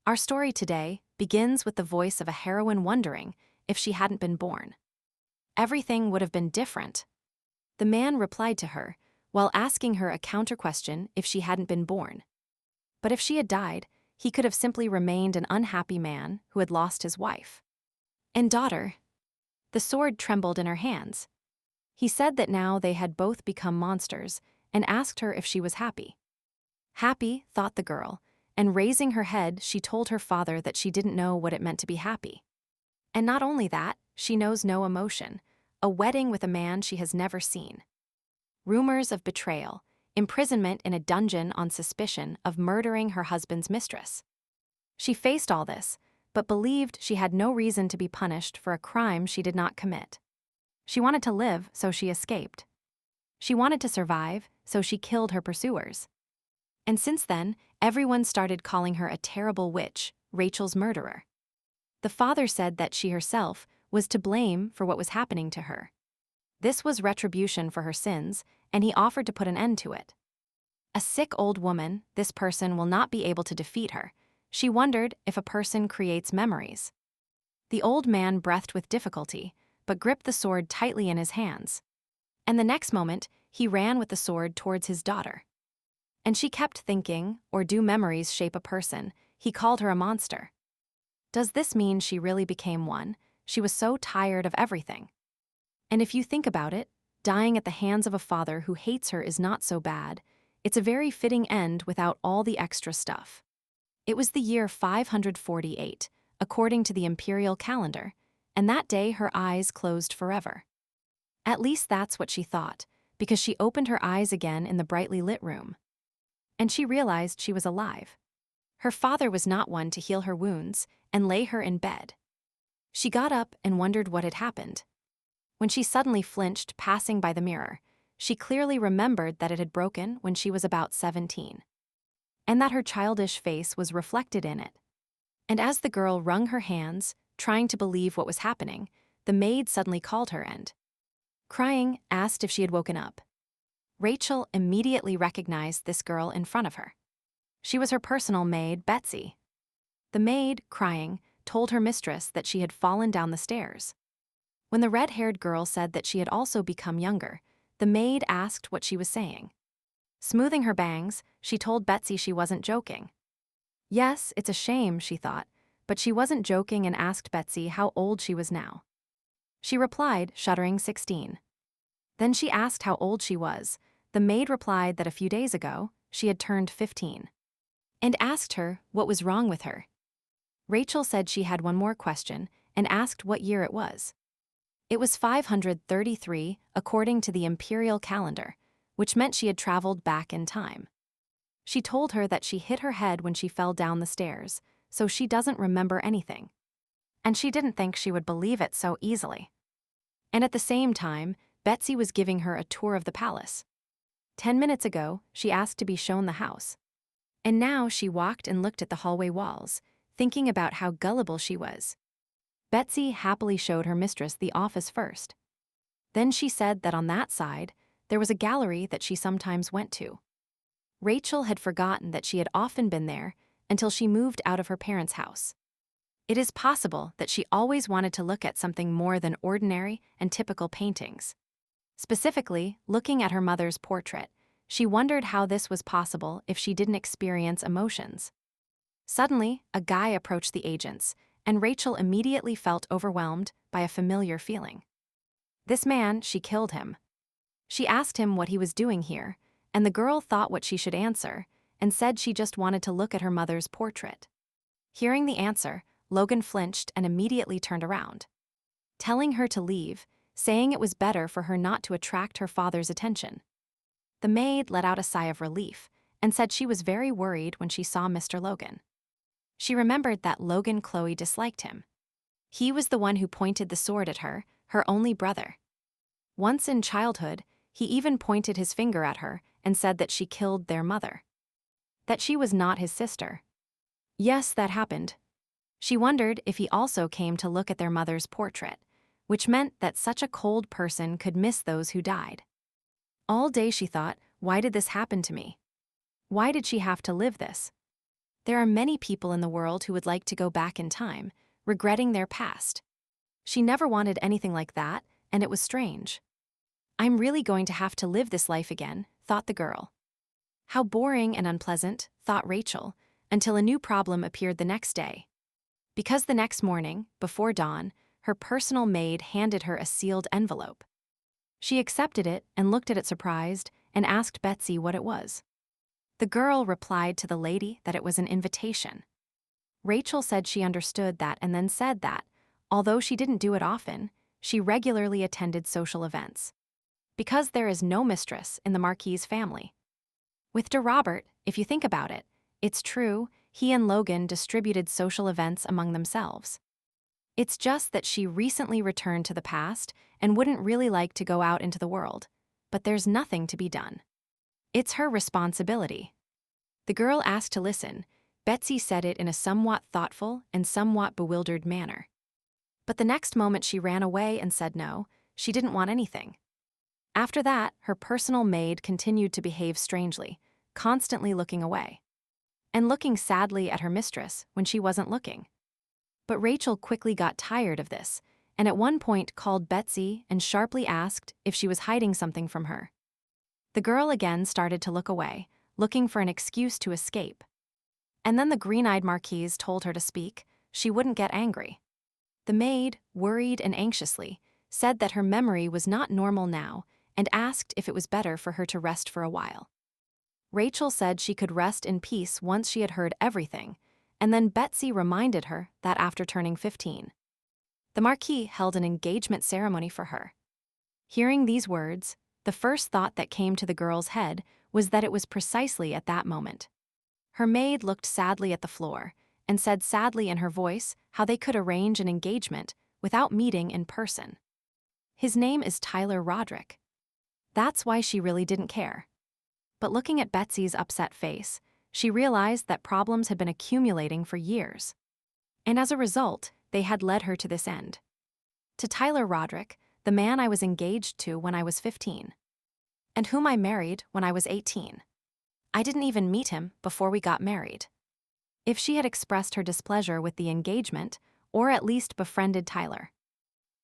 Our story today begins with the voice of a heroine wondering if she hadn't been born. Everything would have been different. The man replied to her, while asking her a counter question if she hadn't been born. But if she had died, he could have simply remained an unhappy man who had lost his wife and daughter. The sword trembled in her hands. He said that now they had both become monsters and asked her if she was happy. Happy, thought the girl, and raising her head, she told her father that she didn't know what it meant to be happy. And not only that, she knows no emotion, a wedding with a man she has never seen. Rumors of betrayal, imprisonment in a dungeon on suspicion of murdering her husband's mistress. She faced all this, but believed she had no reason to be punished for a crime she did not commit. She wanted to live, so she escaped. She wanted to survive, so she killed her pursuers. And since then, everyone started calling her a terrible witch, Rachel's murderer. The father said that she herself was to blame for what was happening to her. This was retribution for her sins, and he offered to put an end to it. A sick old woman, this person will not be able to defeat her. She wondered if a person creates memories. The old man breathed with difficulty, but gripped the sword tightly in his hands. And the next moment, he ran with the sword towards his daughter. And she kept thinking, or do memories shape a person? He called her a monster. Does this mean she really became one? She was so tired of everything. And if you think about it, dying at the hands of a father who hates her is not so bad. It's a very fitting end without all the extra stuff. It was the year 548, according to the imperial calendar, and that day her eyes closed forever. At least that's what she thought, because she opened her eyes again in the brightly lit room. And she realized she was alive. Her father was not one to heal her wounds and lay her in bed. She got up and wondered what had happened. When she suddenly flinched passing by the mirror, she clearly remembered that it had broken when she was about 17. And that her childish face was reflected in it. And as the girl wrung her hands, trying to believe what was happening, the maid suddenly called her and, crying, asked if she had woken up. Rachel immediately recognized this girl in front of her. She was her personal maid, Betsy. The maid, crying, told her mistress that she had fallen down the stairs. When the red-haired girl said that she had also become younger, the maid asked what she was saying. Smoothing her bangs, she told Betsy she wasn't joking. Yes, it's a shame, she thought, but she wasn't joking and asked Betsy how old she was now. She replied, shuddering, 16. Then she asked how old she was. The maid replied that a few days ago, she had turned 15. And asked her what was wrong with her. Rachel said she had one more question and asked what year it was. It was 533 according to the imperial calendar, which meant she had traveled back in time. She told her that she hit her head when she fell down the stairs, so she doesn't remember anything. And she didn't think she would believe it so easily. And at the same time, Betsy was giving her a tour of the palace. 10 minutes ago, she asked to be shown the house. And now she walked and looked at the hallway walls, thinking about how gullible she was. Betsy happily showed her mistress the office first. Then she said that on that side, there was a gallery that she sometimes went to. Rachel had forgotten that she had often been there until she moved out of her parents' house. It is possible that she always wanted to look at something more than ordinary and typical paintings. Specifically, looking at her mother's portrait, she wondered how this was possible if she didn't experience emotions. Suddenly, a guy approached the agents, and Rachel immediately felt overwhelmed by a familiar feeling. This man, she killed him. She asked him what he was doing here, and the girl thought what she should answer, and said she just wanted to look at her mother's portrait. Hearing the answer, Logan flinched and immediately turned around, telling her to leave, saying it was better for her not to attract her father's attention. The maid let out a sigh of relief and said she was very worried when she saw Mr. Logan. She remembered that Logan Chloe disliked him. He was the one who pointed the sword at her, her only brother. Once in childhood, he even pointed his finger at her and said that she killed their mother. That she was not his sister. Yes, that happened. She wondered if he also came to look at their mother's portrait, which meant that such a cold person could miss those who died. All day she thought, why did this happen to me? Why did she have to live this? There are many people in the world who would like to go back in time, regretting their past. She never wanted anything like that, and it was strange. I'm really going to have to live this life again, thought the girl. How boring and unpleasant, thought Rachel, until a new problem appeared the next day. Because the next morning, before dawn, her personal maid handed her a sealed envelope. She accepted it and looked at it surprised and asked Betsy what it was. The girl replied to the lady that it was an invitation. Rachel said she understood that and then said that, although she didn't do it often, she regularly attended social events. Because there is no mistress in the Marquis family. With De Robert, if you think about it, it's true, he and Logan distributed social events among themselves. It's just that she recently returned to the past and wouldn't really like to go out into the world, but there's nothing to be done. It's her responsibility. The girl asked to listen. Betsy said it in a somewhat thoughtful and somewhat bewildered manner. But the next moment she ran away and said no, she didn't want anything. After that, her personal maid continued to behave strangely, constantly looking away. And looking sadly at her mistress when she wasn't looking. But Rachel quickly got tired of this, and at one point called Betsy and sharply asked if she was hiding something from her. The girl again started to look away, looking for an excuse to escape. And then the green-eyed Marquise told her to speak. She wouldn't get angry. The maid, worried and anxiously, said that her memory was not normal now and asked if it was better for her to rest for a while. Rachel said she could rest in peace once she had heard everything, and then Betsy reminded her that after turning 15, the Marquis held an engagement ceremony for her. Hearing these words, the first thought that came to the girl's head was that it was precisely at that moment. Her maid looked sadly at the floor and said sadly in her voice how they could arrange an engagement without meeting in person. His name is Tyler Roderick. That's why she really didn't care. But looking at Betsy's upset face, she realized that problems had been accumulating for years. And as a result, they had led her to this end. To Tyler Roderick, the man I was engaged to when I was 15. And whom I married when I was 18. I didn't even meet him before we got married. If she had expressed her displeasure with the engagement, or at least befriended Tyler,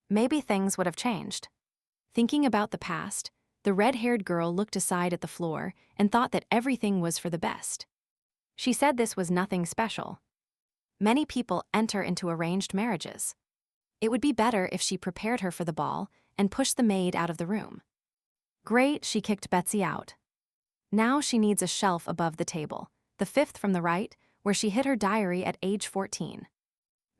maybe things would have changed. Thinking about the past, the red-haired girl looked aside at the floor and thought that everything was for the best. She said this was nothing special. Many people enter into arranged marriages. It would be better if she prepared her for the ball and pushed the maid out of the room. Great, she kicked Betsy out. Now she needs a shelf above the table, the fifth from the right, where she hid her diary at age 14.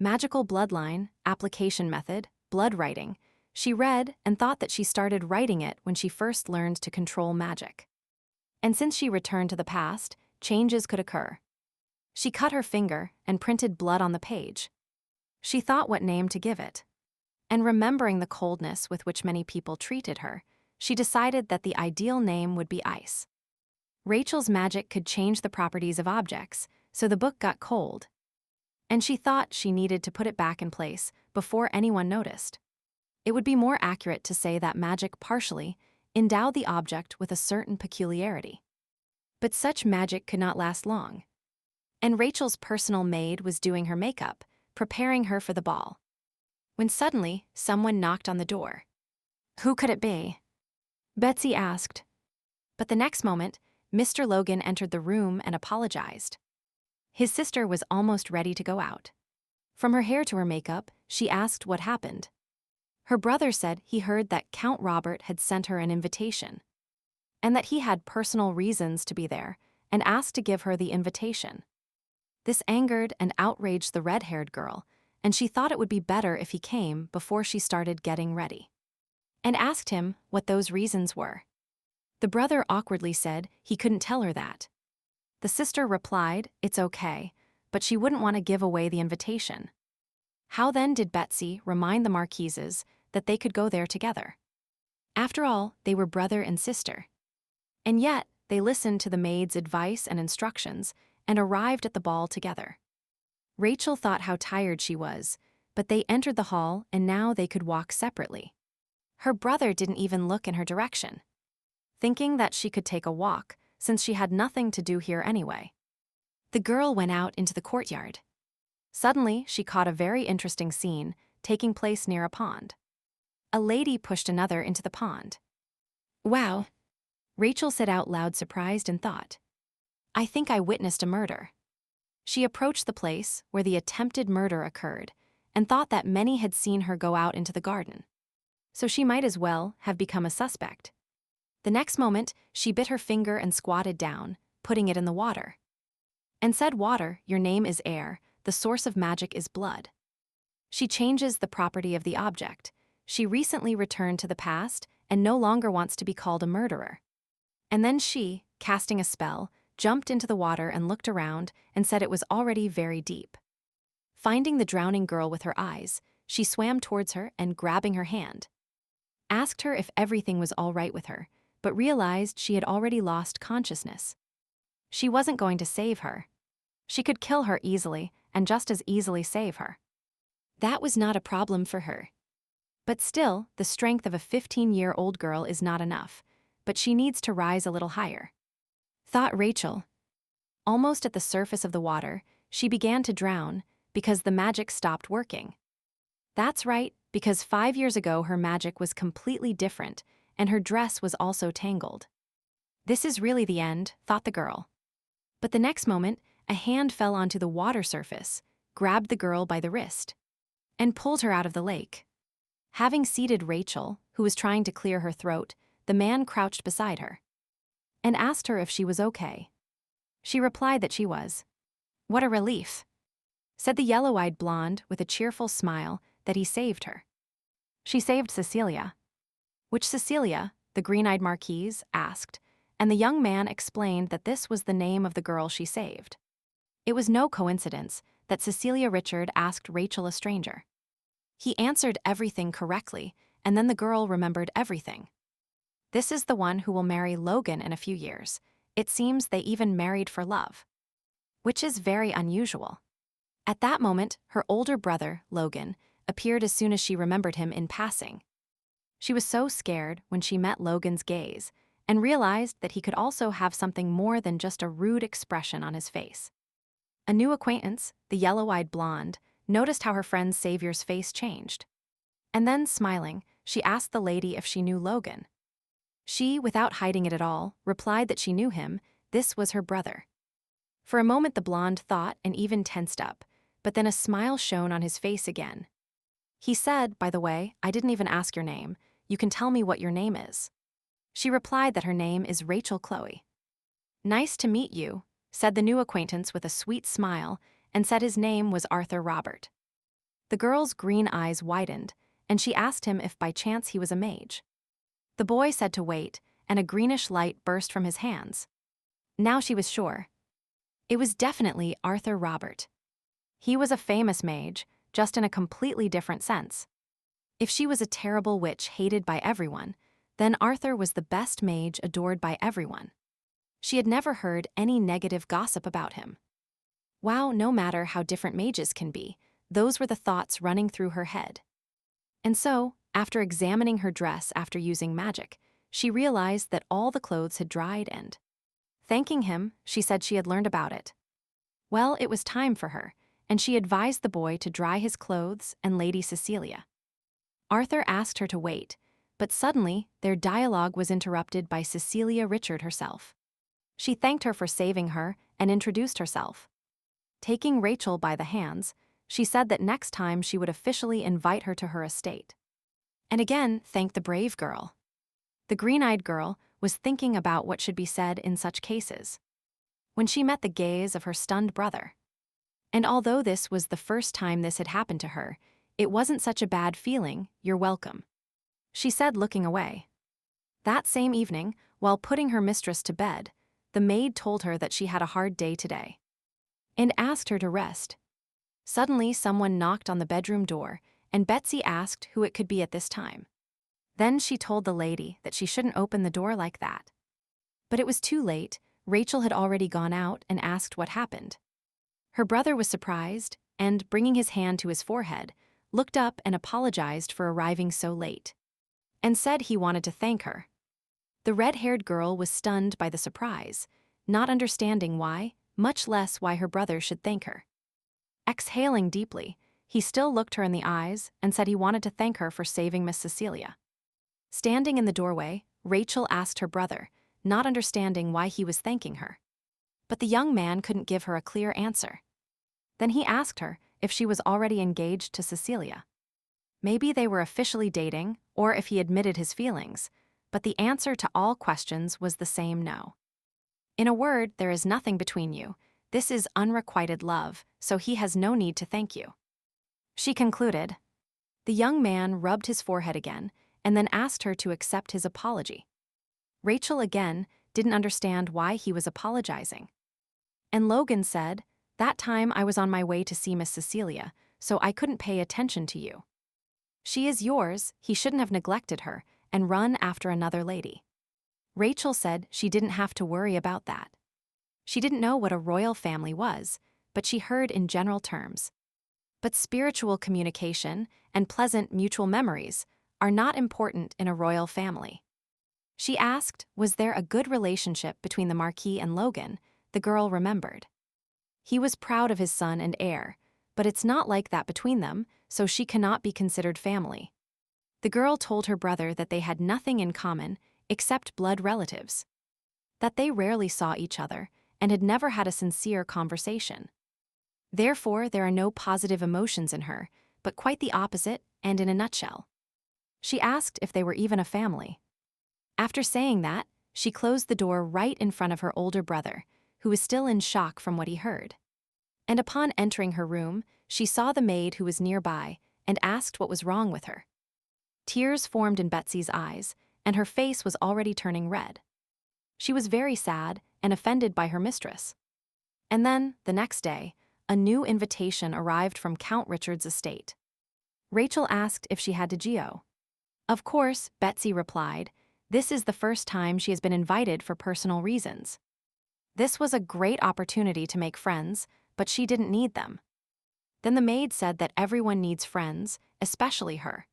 Magical bloodline, application method, blood writing. She read and thought that she started writing it when she first learned to control magic. And since she returned to the past, changes could occur. She cut her finger and printed blood on the page. She thought what name to give it. And remembering the coldness with which many people treated her, she decided that the ideal name would be Ice. Rachel's magic could change the properties of objects, so the book got cold. And she thought she needed to put it back in place before anyone noticed. It would be more accurate to say that magic partially endowed the object with a certain peculiarity. But such magic could not last long. And Rachel's personal maid was doing her makeup, preparing her for the ball. When suddenly, someone knocked on the door. Who could it be? Betsy asked. But the next moment, Mr. Logan entered the room and apologized. His sister was almost ready to go out. From her hair to her makeup, she asked what happened. Her brother said he heard that Count Robert had sent her an invitation, and that he had personal reasons to be there, and asked to give her the invitation. This angered and outraged the red-haired girl, and she thought it would be better if he came before she started getting ready, and asked him what those reasons were. The brother awkwardly said he couldn't tell her that. The sister replied, it's okay, but she wouldn't want to give away the invitation. How then did Betsy remind the Marquises that they could go there together? After all, they were brother and sister. And yet, they listened to the maid's advice and instructions and arrived at the ball together. Rachel thought how tired she was, but they entered the hall and now they could walk separately. Her brother didn't even look in her direction, thinking that she could take a walk since she had nothing to do here anyway. The girl went out into the courtyard. Suddenly, she caught a very interesting scene taking place near a pond. A lady pushed another into the pond. Wow, Rachel said out loud, surprised and thought. I think I witnessed a murder. She approached the place where the attempted murder occurred and thought that many had seen her go out into the garden. So she might as well have become a suspect. The next moment, she bit her finger and squatted down, putting it in the water. And said, water, your name is air, the source of magic is blood. She changes the property of the object. She recently returned to the past and no longer wants to be called a murderer. And then she, casting a spell, jumped into the water and looked around and said it was already very deep. Finding the drowning girl with her eyes, she swam towards her and, grabbing her hand, asked her if everything was all right with her, but realized she had already lost consciousness. She wasn't going to save her. She could kill her easily and just as easily save her. That was not a problem for her. But still, the strength of a 15-year-old girl is not enough, but she needs to rise a little higher, thought Rachel. Almost at the surface of the water, she began to drown because the magic stopped working. That's right, because 5 years ago her magic was completely different and her dress was also tangled. This is really the end, thought the girl. But the next moment, a hand fell onto the water surface, grabbed the girl by the wrist, and pulled her out of the lake. Having seated Rachel, who was trying to clear her throat, the man crouched beside her and asked her if she was okay. She replied that she was. What a relief, said the yellow-eyed blonde with a cheerful smile, that he saved her. She saved Cecilia. Which Cecilia? The green-eyed marquise asked, and the young man explained that this was the name of the girl she saved. It was no coincidence that Cecilia Richard asked Rachel a stranger. He answered everything correctly, and then the girl remembered everything. This is the one who will marry Logan in a few years. It seems they even married for love, which is very unusual. At that moment, her older brother, Logan, appeared as soon as she remembered him in passing. She was so scared when she met Logan's gaze and realized that he could also have something more than just a rude expression on his face. A new acquaintance, the yellow-eyed blonde, noticed how her friend's savior's face changed. And then, smiling, she asked the lady if she knew Logan. She, without hiding it at all, replied that she knew him. This was her brother. For a moment the blonde thought and even tensed up, but then a smile shone on his face again. He said, by the way, I didn't even ask your name. You can tell me what your name is. She replied that her name is Rachel Chloe. Nice to meet you, said the new acquaintance with a sweet smile, and said his name was Arthur Robert. The girl's green eyes widened, and she asked him if by chance he was a mage. The boy said to wait, and a greenish light burst from his hands. Now she was sure. It was definitely Arthur Robert. He was a famous mage, just in a completely different sense. If she was a terrible witch hated by everyone, then Arthur was the best mage adored by everyone. She had never heard any negative gossip about him. Wow, no matter how different mages can be, those were the thoughts running through her head. And so, after examining her dress after using magic, she realized that all the clothes had dried and, thanking him, she said she had learned about it. Well, it was time for her, and she advised the boy to dry his clothes and Lady Cecilia. Arthur asked her to wait, but suddenly their dialogue was interrupted by Cecilia Richard herself. She thanked her for saving her and introduced herself. Taking Rachel by the hands, she said that next time she would officially invite her to her estate. And again thanked the brave girl. The green-eyed girl was thinking about what should be said in such cases when she met the gaze of her stunned brother. And although this was the first time this had happened to her, it wasn't such a bad feeling. You're welcome, she said, looking away. That same evening, while putting her mistress to bed, the maid told her that she had a hard day today and asked her to rest. Suddenly, someone knocked on the bedroom door, and Betsy asked who it could be at this time. Then she told the lady that she shouldn't open the door like that. But it was too late. Rachel had already gone out and asked what happened. Her brother was surprised and, bringing his hand to his forehead, looked up and apologized for arriving so late, and said he wanted to thank her. The red-haired girl was stunned by the surprise, not understanding why, much less why her brother should thank her. Exhaling deeply, he still looked her in the eyes and said he wanted to thank her for saving Miss Cecilia. Standing in the doorway, Rachel asked her brother, not understanding why he was thanking her. But the young man couldn't give her a clear answer. Then he asked her if she was already engaged to Cecilia. Maybe they were officially dating, or if he admitted his feelings, but the answer to all questions was the same no. In a word, there is nothing between you. This is unrequited love, so he has no need to thank you. She concluded. The young man rubbed his forehead again and then asked her to accept his apology. Rachel again didn't understand why he was apologizing. And Logan said, "That time I was on my way to see Miss Cecilia, so I couldn't pay attention to you. She is yours, he shouldn't have neglected her and run after another lady." Rachel said she didn't have to worry about that. She didn't know what a royal family was, but she heard in general terms. But spiritual communication and pleasant mutual memories are not important in a royal family. She asked, was there a good relationship between the Marquis and Logan? The girl remembered. He was proud of his son and heir, but it's not like that between them, so she cannot be considered family. The girl told her brother that they had nothing in common except blood relatives, that they rarely saw each other and had never had a sincere conversation. Therefore, there are no positive emotions in her, but quite the opposite and in a nutshell. She asked if they were even a family. After saying that, she closed the door right in front of her older brother, who was still in shock from what he heard. And upon entering her room, she saw the maid who was nearby and asked what was wrong with her. Tears formed in Betsy's eyes, and her face was already turning red. She was very sad and offended by her mistress. And then, the next day, a new invitation arrived from Count Richard's estate. Rachel asked if she had to go. Of course, Betsy replied, this is the first time she has been invited for personal reasons. This was a great opportunity to make friends, but she didn't need them. Then the maid said that everyone needs friends, especially her.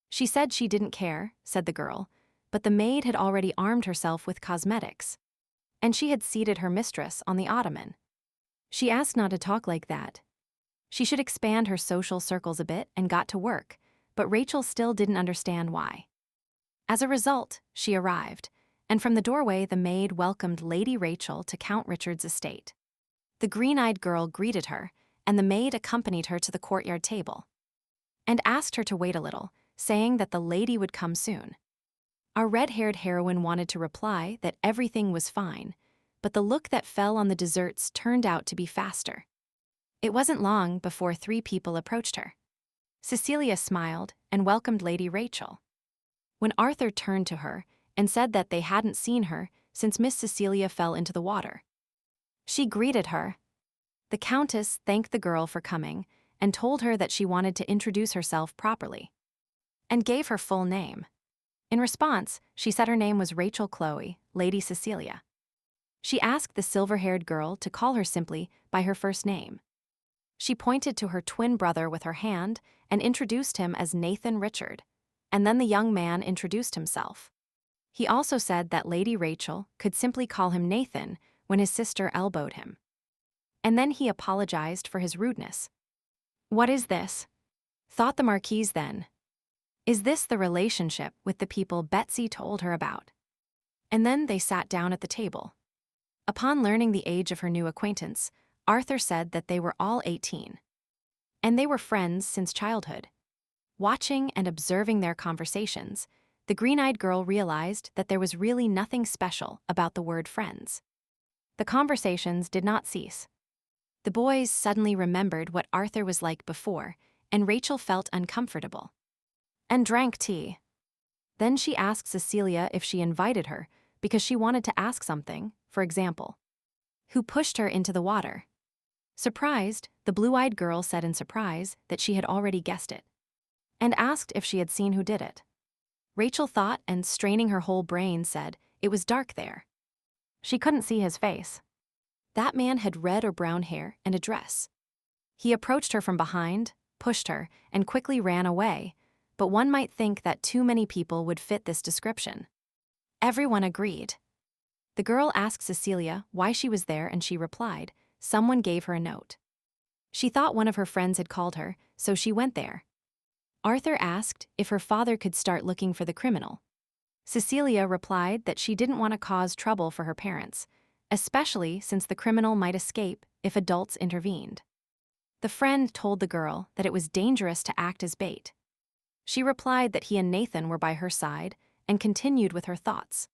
She said she didn't care, said the girl, but the maid had already armed herself with cosmetics. And she had seated her mistress on the ottoman. She asked not to talk like that. She should expand her social circles a bit and got to work, but Rachel still didn't understand why. As a result, she arrived, and from the doorway the maid welcomed Lady Rachel to Count Richard's estate. The green-eyed girl greeted her, and the maid accompanied her to the courtyard table, and asked her to wait a little, saying that the lady would come soon. Our red-haired heroine wanted to reply that everything was fine, but the look that fell on the desserts turned out to be faster. It wasn't long before 3 people approached her. Cecilia smiled and welcomed Lady Rachel. When Arthur turned to her and said that they hadn't seen her since Miss Cecilia fell into the water, she greeted her. The Countess thanked the girl for coming and told her that she wanted to introduce herself properly, and gave her full name. In response, she said her name was Rachel Chloe, Lady Cecilia. She asked the silver-haired girl to call her simply by her first name. She pointed to her twin brother with her hand and introduced him as Nathan Richard, and then the young man introduced himself. He also said that Lady Rachel could simply call him Nathan when his sister elbowed him. And then he apologized for his rudeness. What is this? Thought the Marquise then. Is this the relationship with the people Betsy told her about? And then they sat down at the table. Upon learning the age of her new acquaintance, Arthur said that they were all 18. And they were friends since childhood. Watching and observing their conversations, the green-eyed girl realized that there was really nothing special about the word friends. The conversations did not cease. The boys suddenly remembered what Arthur was like before, and Rachel felt uncomfortable. And drank tea. Then she asked Cecilia if she invited her because she wanted to ask something, for example, who pushed her into the water. Surprised, the blue-eyed girl said in surprise that she had already guessed it, and asked if she had seen who did it. Rachel thought and, straining her whole brain, said it was dark there. She couldn't see his face. That man had red or brown hair and a dress. He approached her from behind, pushed her, and quickly ran away, but one might think that too many people would fit this description. Everyone agreed. The girl asked Cecilia why she was there and she replied, someone gave her a note. She thought one of her friends had called her, so she went there. Arthur asked if her father could start looking for the criminal. Cecilia replied that she didn't want to cause trouble for her parents, especially since the criminal might escape if adults intervened. The friend told the girl that it was dangerous to act as bait. She replied that he and Nathan were by her side and continued with her thoughts.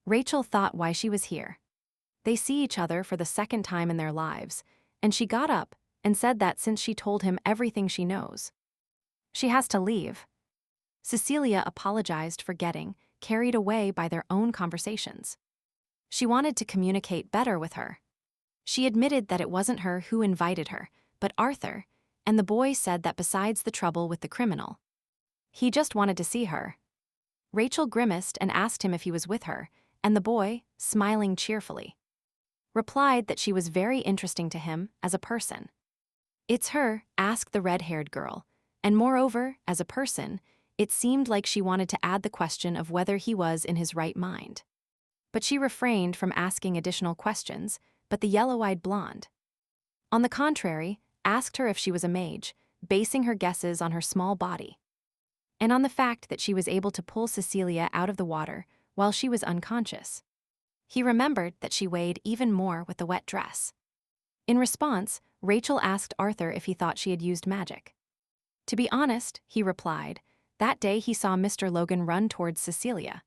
Rachel thought why she was here. They see each other for the second time in their lives, and she got up and said that since she told him everything she knows, she has to leave. Cecilia apologized for getting carried away by their own conversations. She wanted to communicate better with her. She admitted that it wasn't her who invited her, but Arthur, and the boy said that besides the trouble with the criminal, he just wanted to see her. Rachel grimaced and asked him if he was with her, and the boy, smiling cheerfully, replied that she was very interesting to him as a person. It's her, asked the red-haired girl, and moreover, as a person, it seemed like she wanted to add the question of whether he was in his right mind. But she refrained from asking additional questions, but the yellow-eyed blonde, on the contrary, asked her if she was a mage, basing her guesses on her small body, and on the fact that she was able to pull Cecilia out of the water while she was unconscious. He remembered that she weighed even more with the wet dress. In response, Rachel asked Arthur if he thought she had used magic. To be honest, he replied, that day he saw Mr. Logan run towards Cecilia.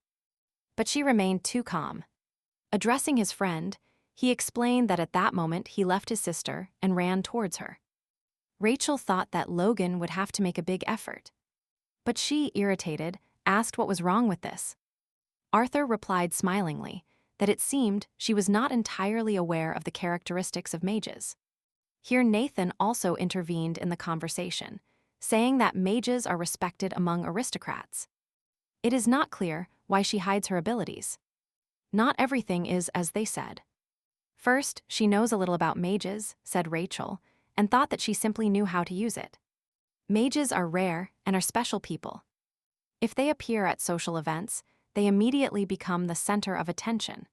But she remained too calm. Addressing his friend, he explained that at that moment he left his sister and ran towards her. Rachel thought that Logan would have to make a big effort. But she, irritated, asked what was wrong with this. Arthur replied smilingly that it seemed she was not entirely aware of the characteristics of mages. Here Nathan also intervened in the conversation, saying that mages are respected among aristocrats. It is not clear why she hides her abilities. Not everything is as they said. First, she knows a little about mages, said Rachel, and thought that she simply knew how to use it. Mages are rare and are special people. If they appear at social events, they immediately become the center of attention.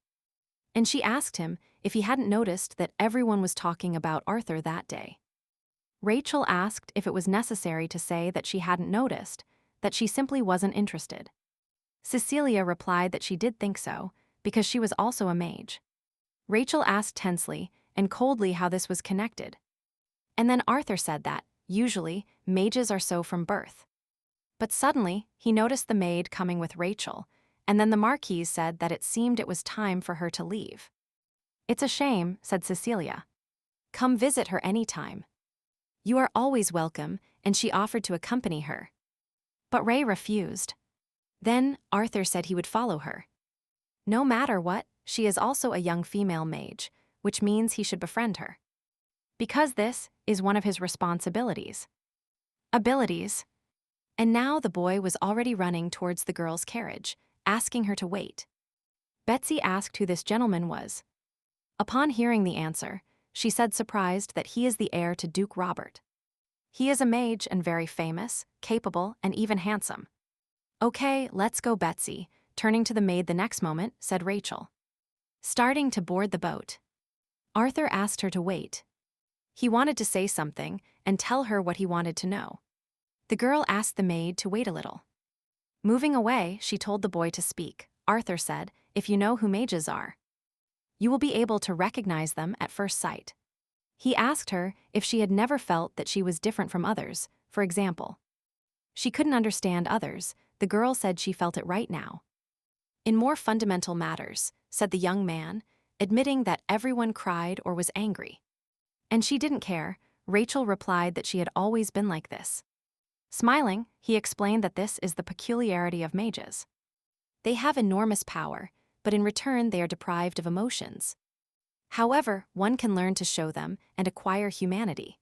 And she asked him if he hadn't noticed that everyone was talking about Arthur that day. Rachel asked if it was necessary to say that she hadn't noticed, that she simply wasn't interested. Cecilia replied that she did think so, because she was also a mage. Rachel asked tensely and coldly how this was connected. And then Arthur said that, usually, mages are so from birth. But suddenly, he noticed the maid coming with Rachel, and then the Marquise said that it seemed it was time for her to leave. It's a shame, said Cecilia. Come visit her any time. You are always welcome, and she offered to accompany her. But Ray refused. Then Arthur said he would follow her. No matter what, she is also a young female mage, which means he should befriend her. Because this is one of his responsibilities. Abilities. And now the boy was already running towards the girl's carriage, asking her to wait. Betsy asked who this gentleman was. Upon hearing the answer, she said surprised that he is the heir to Duke Robert. He is a mage and very famous, capable, and even handsome. Okay, let's go, Betsy, turning to the maid the next moment, said Rachel. Starting to board the boat. Arthur asked her to wait. He wanted to say something and tell her what he wanted to know. The girl asked the maid to wait a little. Moving away, she told the boy to speak. Arthur said, if you know who mages are, you will be able to recognize them at first sight. He asked her if she had never felt that she was different from others, for example. She couldn't understand others. The girl said she felt it right now. In more fundamental matters, said the young man, admitting that everyone cried or was angry. And she didn't care. Rachel replied that she had always been like this. Smiling, he explained that this is the peculiarity of mages. They have enormous power, but in return they are deprived of emotions. However, one can learn to show them and acquire humanity.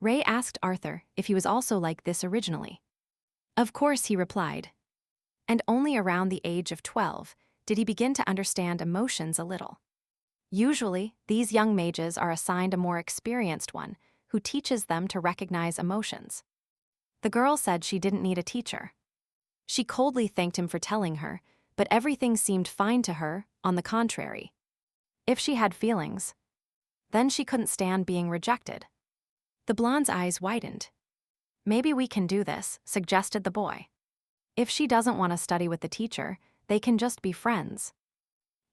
Ray asked Arthur if he was also like this originally. Of course, he replied. And only around the age of 12 did he begin to understand emotions a little. Usually, these young mages are assigned a more experienced one who teaches them to recognize emotions. The girl said she didn't need a teacher. She coldly thanked him for telling her, but everything seemed fine to her, on the contrary. If she had feelings, then she couldn't stand being rejected. The blonde's eyes widened. Maybe we can do this, suggested the boy. If she doesn't want to study with the teacher, they can just be friends.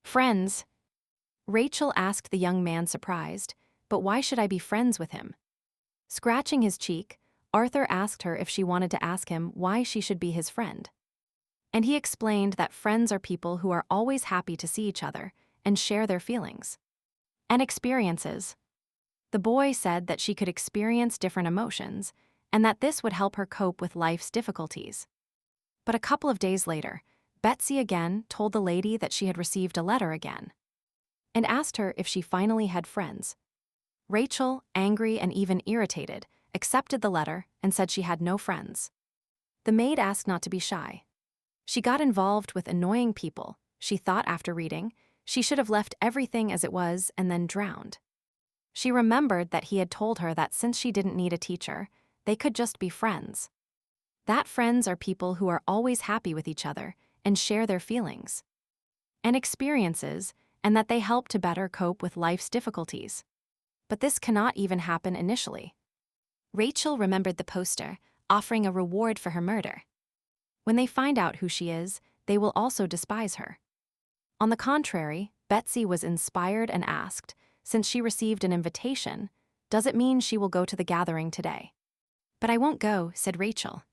Friends? Rachel asked the young man, surprised, but why should I be friends with him? Scratching his cheek, Arthur asked her if she wanted to ask him why she should be his friend. And he explained that friends are people who are always happy to see each other and share their feelings and experiences. The boy said that she could experience different emotions and that this would help her cope with life's difficulties. But a couple of days later, Betsy again told the lady that she had received a letter again and asked her if she finally had friends. Rachel, angry and even irritated, accepted the letter and said she had no friends. The maid asked not to be shy. She got involved with annoying people. She thought after reading, she should have left everything as it was and then drowned. She remembered that he had told her that since she didn't need a teacher, they could just be friends. That friends are people who are always happy with each other and share their feelings and experiences, and that they help to better cope with life's difficulties. But this cannot even happen initially. Rachel remembered the poster, offering a reward for her murder. When they find out who she is, they will also despise her. On the contrary, Betsy was inspired and asked, since she received an invitation, does it mean she will go to the gathering today? But I won't go, said Rachel.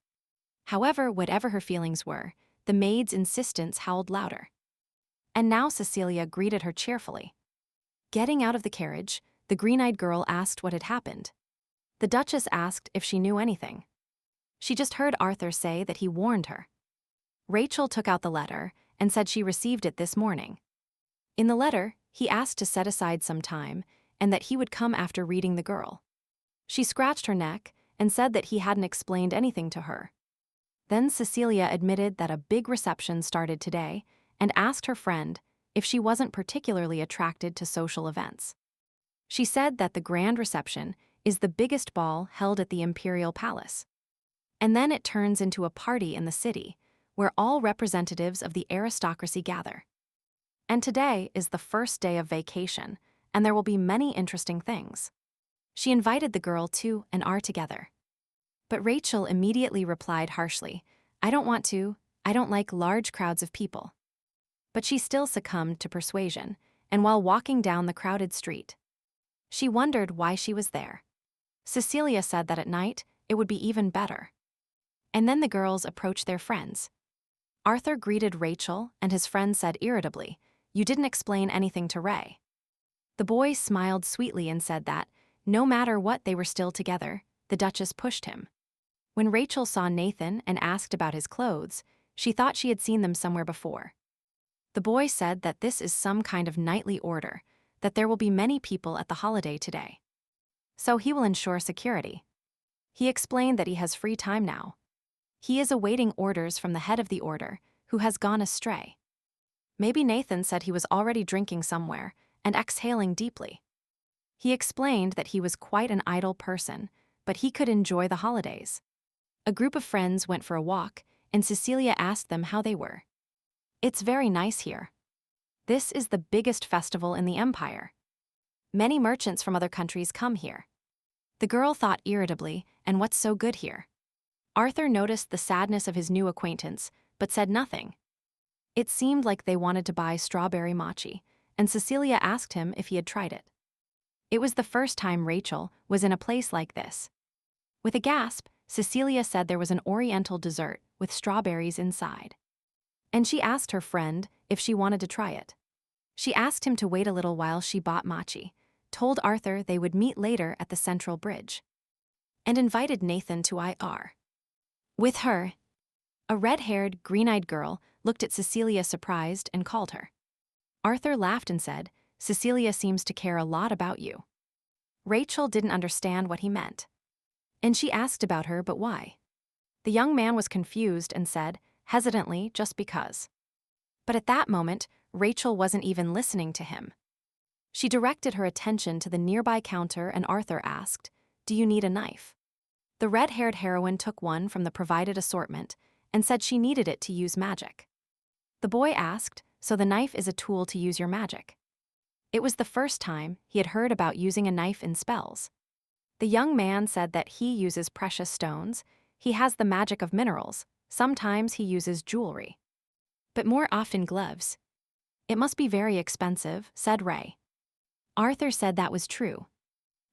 However, whatever her feelings were, the maid's insistence howled louder. And now Cecilia greeted her cheerfully. Getting out of the carriage, the green-eyed girl asked what had happened. The Duchess asked if she knew anything. She just heard Arthur say that he warned her. Rachel took out the letter and said she received it this morning. In the letter, he asked to set aside some time and that he would come after reading the girl. She scratched her neck and said that he hadn't explained anything to her. Then Cecilia admitted that a big reception started today and asked her friend if she wasn't particularly attracted to social events. She said that the grand reception is the biggest ball held at the Imperial Palace. And then it turns into a party in the city, where all representatives of the aristocracy gather. And today is the first day of vacation, and there will be many interesting things. She invited the girl to and are together. But Rachel immediately replied harshly, I don't want to, I don't like large crowds of people. But she still succumbed to persuasion, and while walking down the crowded street, she wondered why she was there. Cecilia said that at night, it would be even better. And then the girls approached their friends. Arthur greeted Rachel, and his friend said irritably, You didn't explain anything to Ray. The boy smiled sweetly and said that, no matter what, they were still together. The Duchess pushed him. When Rachel saw Nathan and asked about his clothes, she thought she had seen them somewhere before. The boy said that this is some kind of nightly order, that there will be many people at the holiday today. So he will ensure security. He explained that he has free time now. He is awaiting orders from the head of the order, who has gone astray. Maybe Nathan said he was already drinking somewhere and exhaling deeply. He explained that he was quite an idle person, but he could enjoy the holidays. A group of friends went for a walk, and Cecilia asked them how they were. It's very nice here. This is the biggest festival in the empire. Many merchants from other countries come here. The girl thought irritably, and what's so good here? Arthur noticed the sadness of his new acquaintance, but said nothing. It seemed like they wanted to buy strawberry mochi, and Cecilia asked him if he had tried it. It was the first time Rachel was in a place like this. With a gasp, Cecilia said there was an oriental dessert with strawberries inside. And she asked her friend if she wanted to try it. She asked him to wait a little while she bought mochi, told Arthur they would meet later at the Central Bridge, and invited Nathan to IR. With her, a red-haired, green-eyed girl looked at Cecilia surprised and called her. Arthur laughed and said, Cecilia seems to care a lot about you. Rachel didn't understand what he meant, and she asked about her, but why? The young man was confused and said, hesitantly, just because. But at that moment, Rachel wasn't even listening to him. She directed her attention to the nearby counter and Arthur asked, Do you need a knife? The red-haired heroine took one from the provided assortment and said she needed it to use magic. The boy asked, "So the knife is a tool to use your magic?" It was the first time he had heard about using a knife in spells. The young man said that he uses precious stones, he has the magic of minerals, sometimes he uses jewelry. But more often gloves. It must be very expensive, said Ray. Arthur said that was true.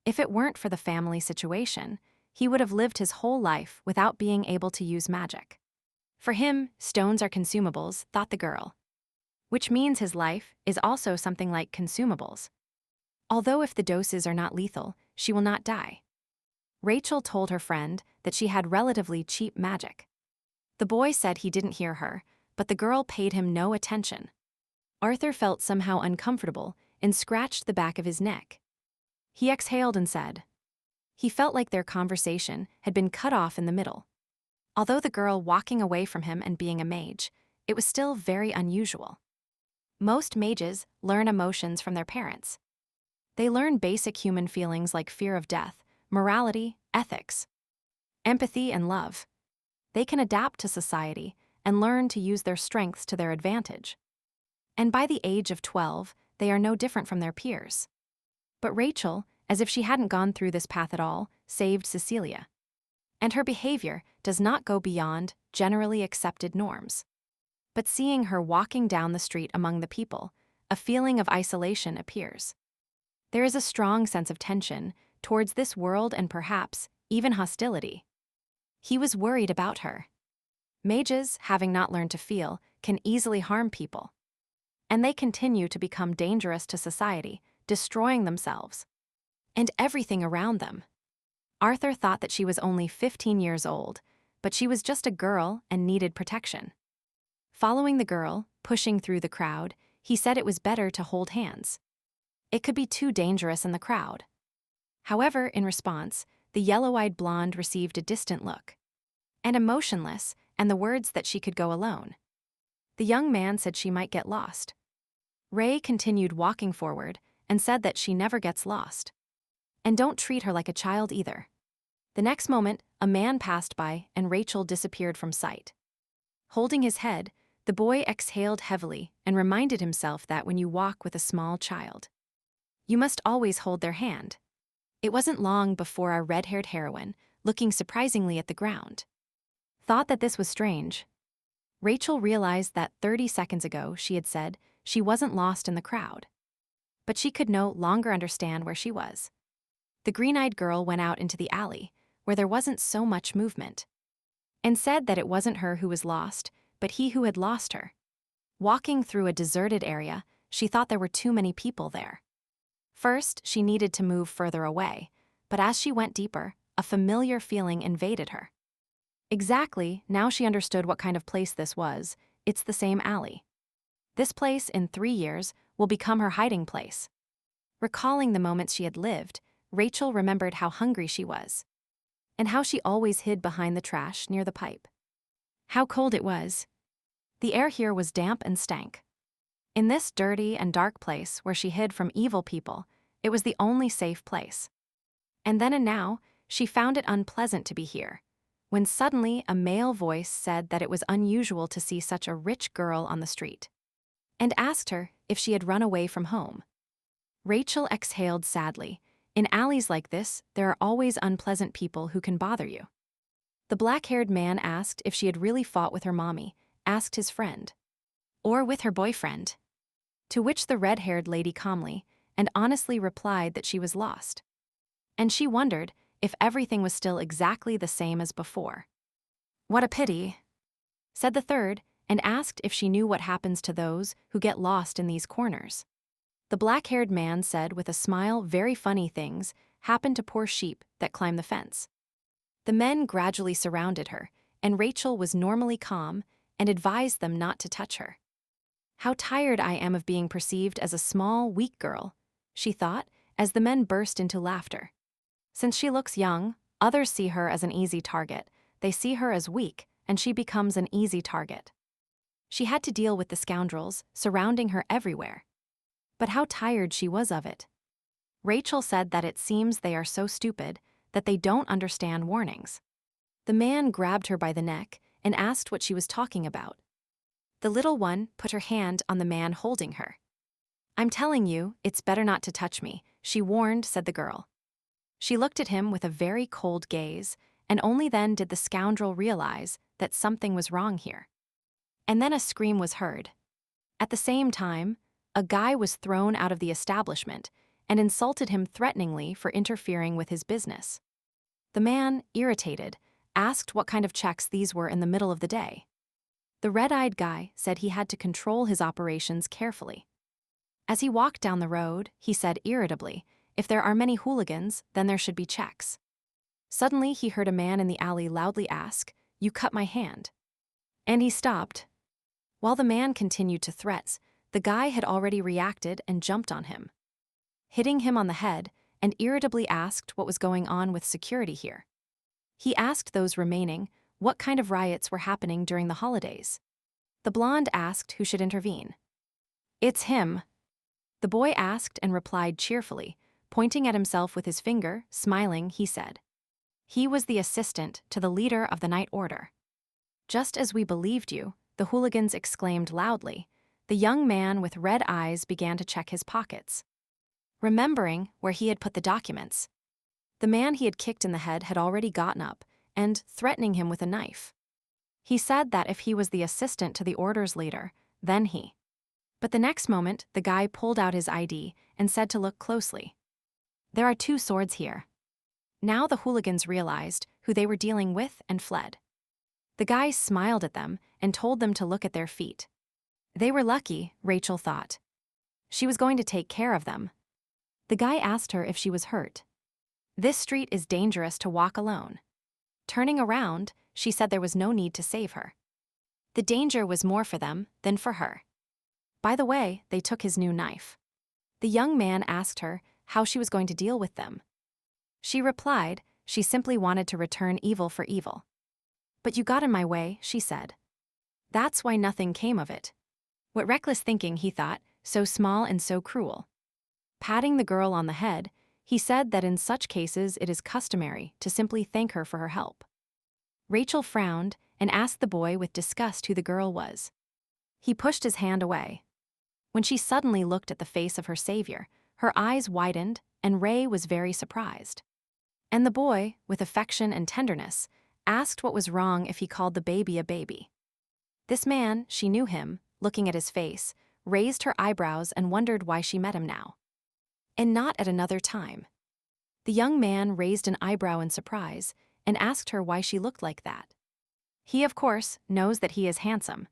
If it weren't for the family situation, he would have lived his whole life without being able to use magic. For him, stones are consumables, thought the girl. Which means his life is also something like consumables. Although if the doses are not lethal, she will not die. Rachel told her friend that she had relatively cheap magic. The boy said he didn't hear her, but the girl paid him no attention. Arthur felt somehow uncomfortable and scratched the back of his neck. He exhaled and said. He felt like their conversation had been cut off in the middle. Although the girl walking away from him and being a mage, it was still very unusual. Most mages learn emotions from their parents. They learn basic human feelings like fear of death, morality, ethics, empathy, and love. They can adapt to society and learn to use their strengths to their advantage. And by the age of 12, they are no different from their peers. But Rachel, as if she hadn't gone through this path at all, saved Cecilia. And her behavior does not go beyond generally accepted norms. But seeing her walking down the street among the people, a feeling of isolation appears. There is a strong sense of tension towards this world and perhaps even hostility. He was worried about her. Mages, having not learned to feel, can easily harm people. And they continue to become dangerous to society, destroying themselves and everything around them. Arthur thought that she was only 15 years old, but she was just a girl and needed protection. Following the girl, pushing through the crowd, he said it was better to hold hands. It could be too dangerous in the crowd. However, in response, the yellow-eyed blonde received a distant look. And emotionless, and the words that she could go alone. The young man said she might get lost. Ray continued walking forward and said that she never gets lost. And don't treat her like a child either. The next moment, a man passed by and Rachel disappeared from sight. Holding his head, the boy exhaled heavily and reminded himself that when you walk with a small child, you must always hold their hand. It wasn't long before our red-haired heroine, looking surprisingly at the ground, thought that this was strange. Rachel realized that 30 seconds ago she had said she wasn't lost in the crowd. But she could no longer understand where she was. The green-eyed girl went out into the alley, where there wasn't so much movement, and said that it wasn't her who was lost, but he who had lost her. Walking through a deserted area, she thought there were too many people there. First, she needed to move further away, but as she went deeper, a familiar feeling invaded her. Exactly, now she understood what kind of place this was. It's the same alley. This place, in 3 years, will become her hiding place. Recalling the moments she had lived, Rachel remembered how hungry she was, and how she always hid behind the trash near the pipe. How cold it was. The air here was damp and stank. In this dirty and dark place where she hid from evil people, it was the only safe place. And then and now, she found it unpleasant to be here, when suddenly a male voice said that it was unusual to see such a rich girl on the street, and asked her if she had run away from home. Rachel exhaled sadly. In alleys like this, there are always unpleasant people who can bother you. The black-haired man asked if she had really fought with her mommy, asked his friend, or with her boyfriend. To which the red-haired lady calmly and honestly replied that she was lost. And she wondered if everything was still exactly the same as before. What a pity, said the third, and asked if she knew what happens to those who get lost in these corners. The black-haired man said with a smile very funny things happen to poor sheep that climb the fence. The men gradually surrounded her, and Rachel was normally calm and advised them not to touch her. How tired I am of being perceived as a small, weak girl, she thought, as the men burst into laughter. Since she looks young, others see her as an easy target. They see her as weak, and she becomes an easy target. She had to deal with the scoundrels surrounding her everywhere. But how tired she was of it. Rachel said that it seems they are so stupid that they don't understand warnings. The man grabbed her by the neck and asked what she was talking about. The little one put her hand on the man holding her. "I'm telling you, it's better not to touch me," she warned, said the girl. She looked at him with a very cold gaze, and only then did the scoundrel realize that something was wrong here. And then a scream was heard. At the same time, a guy was thrown out of the establishment and insulted him threateningly for interfering with his business. The man, irritated, asked what kind of checks these were in the middle of the day. The red-eyed guy said he had to control his operations carefully. As he walked down the road, he said irritably, "If there are many hooligans, then there should be checks." Suddenly, he heard a man in the alley loudly ask, "You cut my hand." And he stopped. While the man continued to threats, the guy had already reacted and jumped on him, hitting him on the head, and irritably asked what was going on with security here. He asked those remaining what kind of riots were happening during the holidays. The blonde asked who should intervene. "It's him." The boy asked and replied cheerfully, pointing at himself with his finger, smiling, he said. He was the assistant to the leader of the night order. "Just as we believed you," the hooligans exclaimed loudly. The young man with red eyes began to check his pockets, remembering where he had put the documents. The man he had kicked in the head had already gotten up and threatening him with a knife. He said that if he was the assistant to the order's leader, then he. But the next moment, the guy pulled out his ID and said to look closely. "There are 2 swords here." Now the hooligans realized who they were dealing with and fled. The guy smiled at them and told them to look at their feet. They were lucky, Rachel thought. She was going to take care of them. The guy asked her if she was hurt. "This street is dangerous to walk alone." Turning around, she said there was no need to save her. The danger was more for them than for her. By the way, they took his new knife. The young man asked her how she was going to deal with them. She replied she simply wanted to return evil for evil. "But you got in my way," she said. That's why nothing came of it. What reckless thinking, he thought, so small and so cruel. Patting the girl on the head, he said that in such cases it is customary to simply thank her for her help. Rachel frowned and asked the boy with disgust who the girl was. He pushed his hand away. When she suddenly looked at the face of her savior, her eyes widened, and Ray was very surprised. And the boy, with affection and tenderness, asked what was wrong if he called the baby a baby. This man, she knew him, looking at his face, raised her eyebrows and wondered why she met him now. And not at another time. The young man raised an eyebrow in surprise and asked her why she looked like that. He, of course, knows that he is handsome.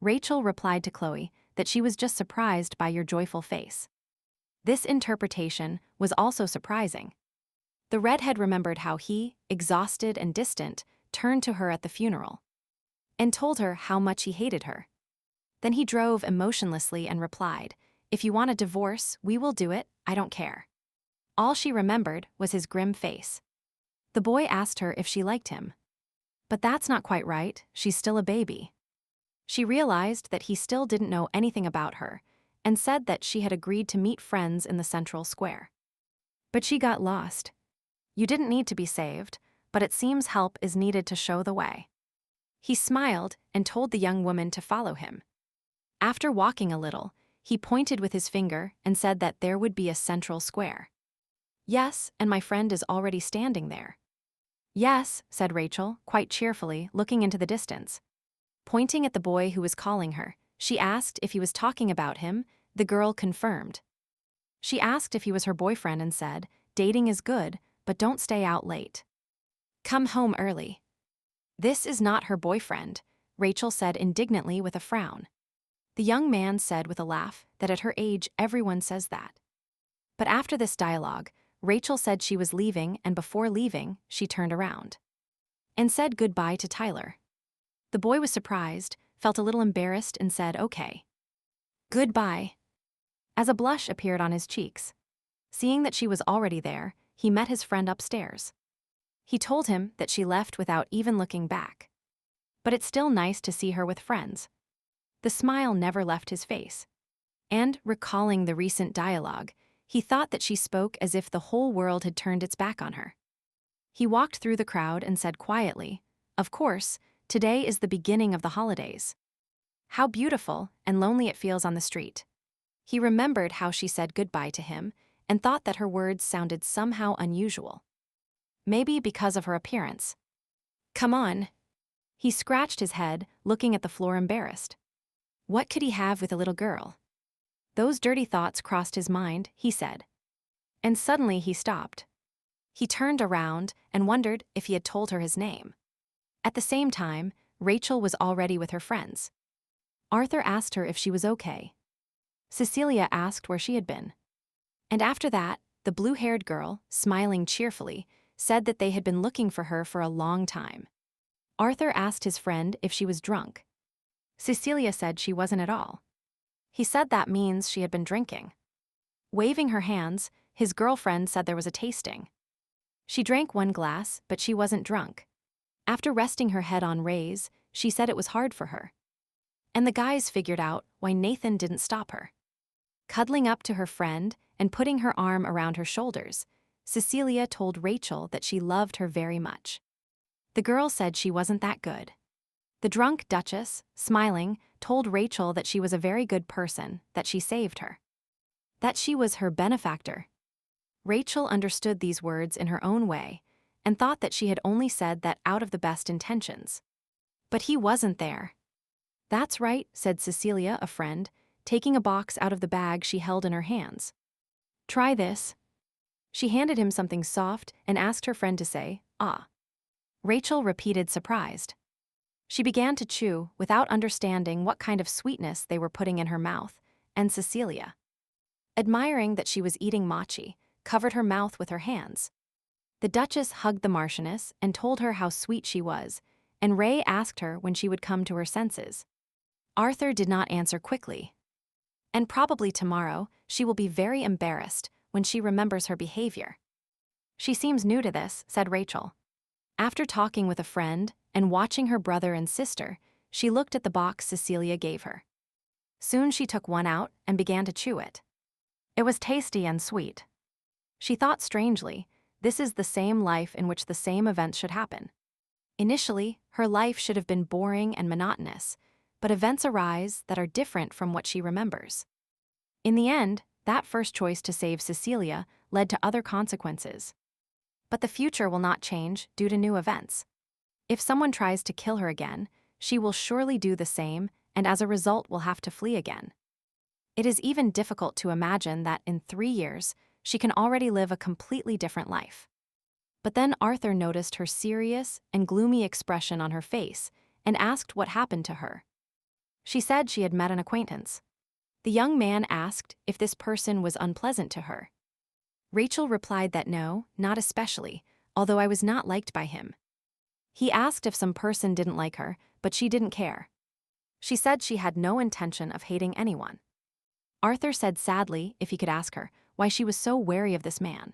Rachel replied to Chloe that she was just surprised by your joyful face. This interpretation was also surprising. The redhead remembered how he, exhausted and distant, turned to her at the funeral and told her how much he hated her. Then he drove emotionlessly and replied, "If you want a divorce, we will do it, I don't care." All she remembered was his grim face. The boy asked her if she liked him. But that's not quite right, she's still a baby. She realized that he still didn't know anything about her, and said that she had agreed to meet friends in the central square. But she got lost. "You didn't need to be saved, but it seems help is needed to show the way." He smiled and told the young woman to follow him. After walking a little, he pointed with his finger and said that there would be a central square. "Yes, and my friend is already standing there." "Yes," said Rachel, quite cheerfully, looking into the distance. Pointing at the boy who was calling her, she asked if he was talking about him. The girl confirmed. She asked if he was her boyfriend and said, "Dating is good, but don't stay out late. Come home early." "This is not her boyfriend," Rachel said indignantly with a frown. The young man said with a laugh that at her age everyone says that. But after this dialogue, Rachel said she was leaving, and before leaving, she turned around and said goodbye to Tyler. The boy was surprised, felt a little embarrassed, and said, "Okay. Goodbye," as a blush appeared on his cheeks. Seeing that she was already there, he met his friend upstairs. He told him that she left without even looking back. But it's still nice to see her with friends. The smile never left his face. And, recalling the recent dialogue, he thought that she spoke as if the whole world had turned its back on her. He walked through the crowd and said quietly, "Of course, today is the beginning of the holidays." How beautiful and lonely it feels on the street. He remembered how she said goodbye to him and thought that her words sounded somehow unusual. Maybe because of her appearance. Come on. He scratched his head, looking at the floor embarrassed. What could he have with a little girl? Those dirty thoughts crossed his mind, he said. And suddenly he stopped. He turned around and wondered if he had told her his name. At the same time, Rachel was already with her friends. Arthur asked her if she was okay. Cecilia asked where she had been. And after that, the blue-haired girl, smiling cheerfully, said that they had been looking for her for a long time. Arthur asked his friend if she was drunk. Cecilia said she wasn't at all. He said that means she had been drinking. Waving her hands, his girlfriend said there was a tasting. She drank one glass, but she wasn't drunk. After resting her head on Ray's, she said it was hard for her. And the guys figured out why Nathan didn't stop her. Cuddling up to her friend and putting her arm around her shoulders, Cecilia told Rachel that she loved her very much. The girl said she wasn't that good. The drunk Duchess, smiling, told Rachel that she was a very good person, that she saved her. That she was her benefactor. Rachel understood these words in her own way and thought that she had only said that out of the best intentions. But he wasn't there. That's right, said Cecilia, a friend, taking a box out of the bag she held in her hands. Try this. She handed him something soft and asked her friend to say, ah. Rachel repeated, surprised. She began to chew without understanding what kind of sweetness they were putting in her mouth, and Cecilia, admiring that she was eating mochi, covered her mouth with her hands. The Duchess hugged the Marchioness and told her how sweet she was, and Ray asked her when she would come to her senses. Arthur did not answer quickly. And probably tomorrow, she will be very embarrassed when she remembers her behavior. She seems new to this, said Rachel. After talking with a friend and watching her brother and sister, she looked at the box Cecilia gave her. Soon she took one out and began to chew it. It was tasty and sweet. She thought strangely, this is the same life in which the same events should happen. Initially, her life should have been boring and monotonous, but events arise that are different from what she remembers. In the end, that first choice to save Cecilia led to other consequences. But the future will not change due to new events. If someone tries to kill her again, she will surely do the same and as a result will have to flee again. It is even difficult to imagine that in 3 years, she can already live a completely different life. But then Arthur noticed her serious and gloomy expression on her face and asked what happened to her. She said she had met an acquaintance. The young man asked if this person was unpleasant to her. Rachel replied that no, not especially, although I was not liked by him. He asked if some person didn't like her, but she didn't care. She said she had no intention of hating anyone. Arthur said sadly if he could ask her why she was so wary of this man.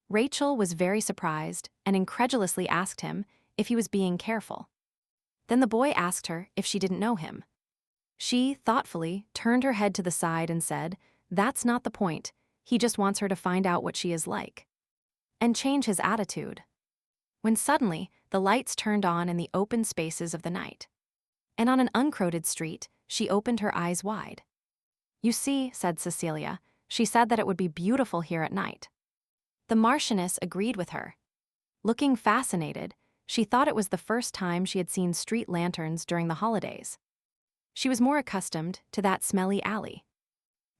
Rachel was very surprised and incredulously asked him if he was being careful. Then the boy asked her if she didn't know him. She, thoughtfully, turned her head to the side and said, "That's not the point. He just wants her to find out what she is like." And change his attitude. When suddenly, the lights turned on in the open spaces of the night. And on an uncrowded street, she opened her eyes wide. "You see," said Cecilia, "she said that it would be beautiful here at night." The Marchioness agreed with her. Looking fascinated, she thought it was the first time she had seen street lanterns during the holidays. She was more accustomed to that smelly alley.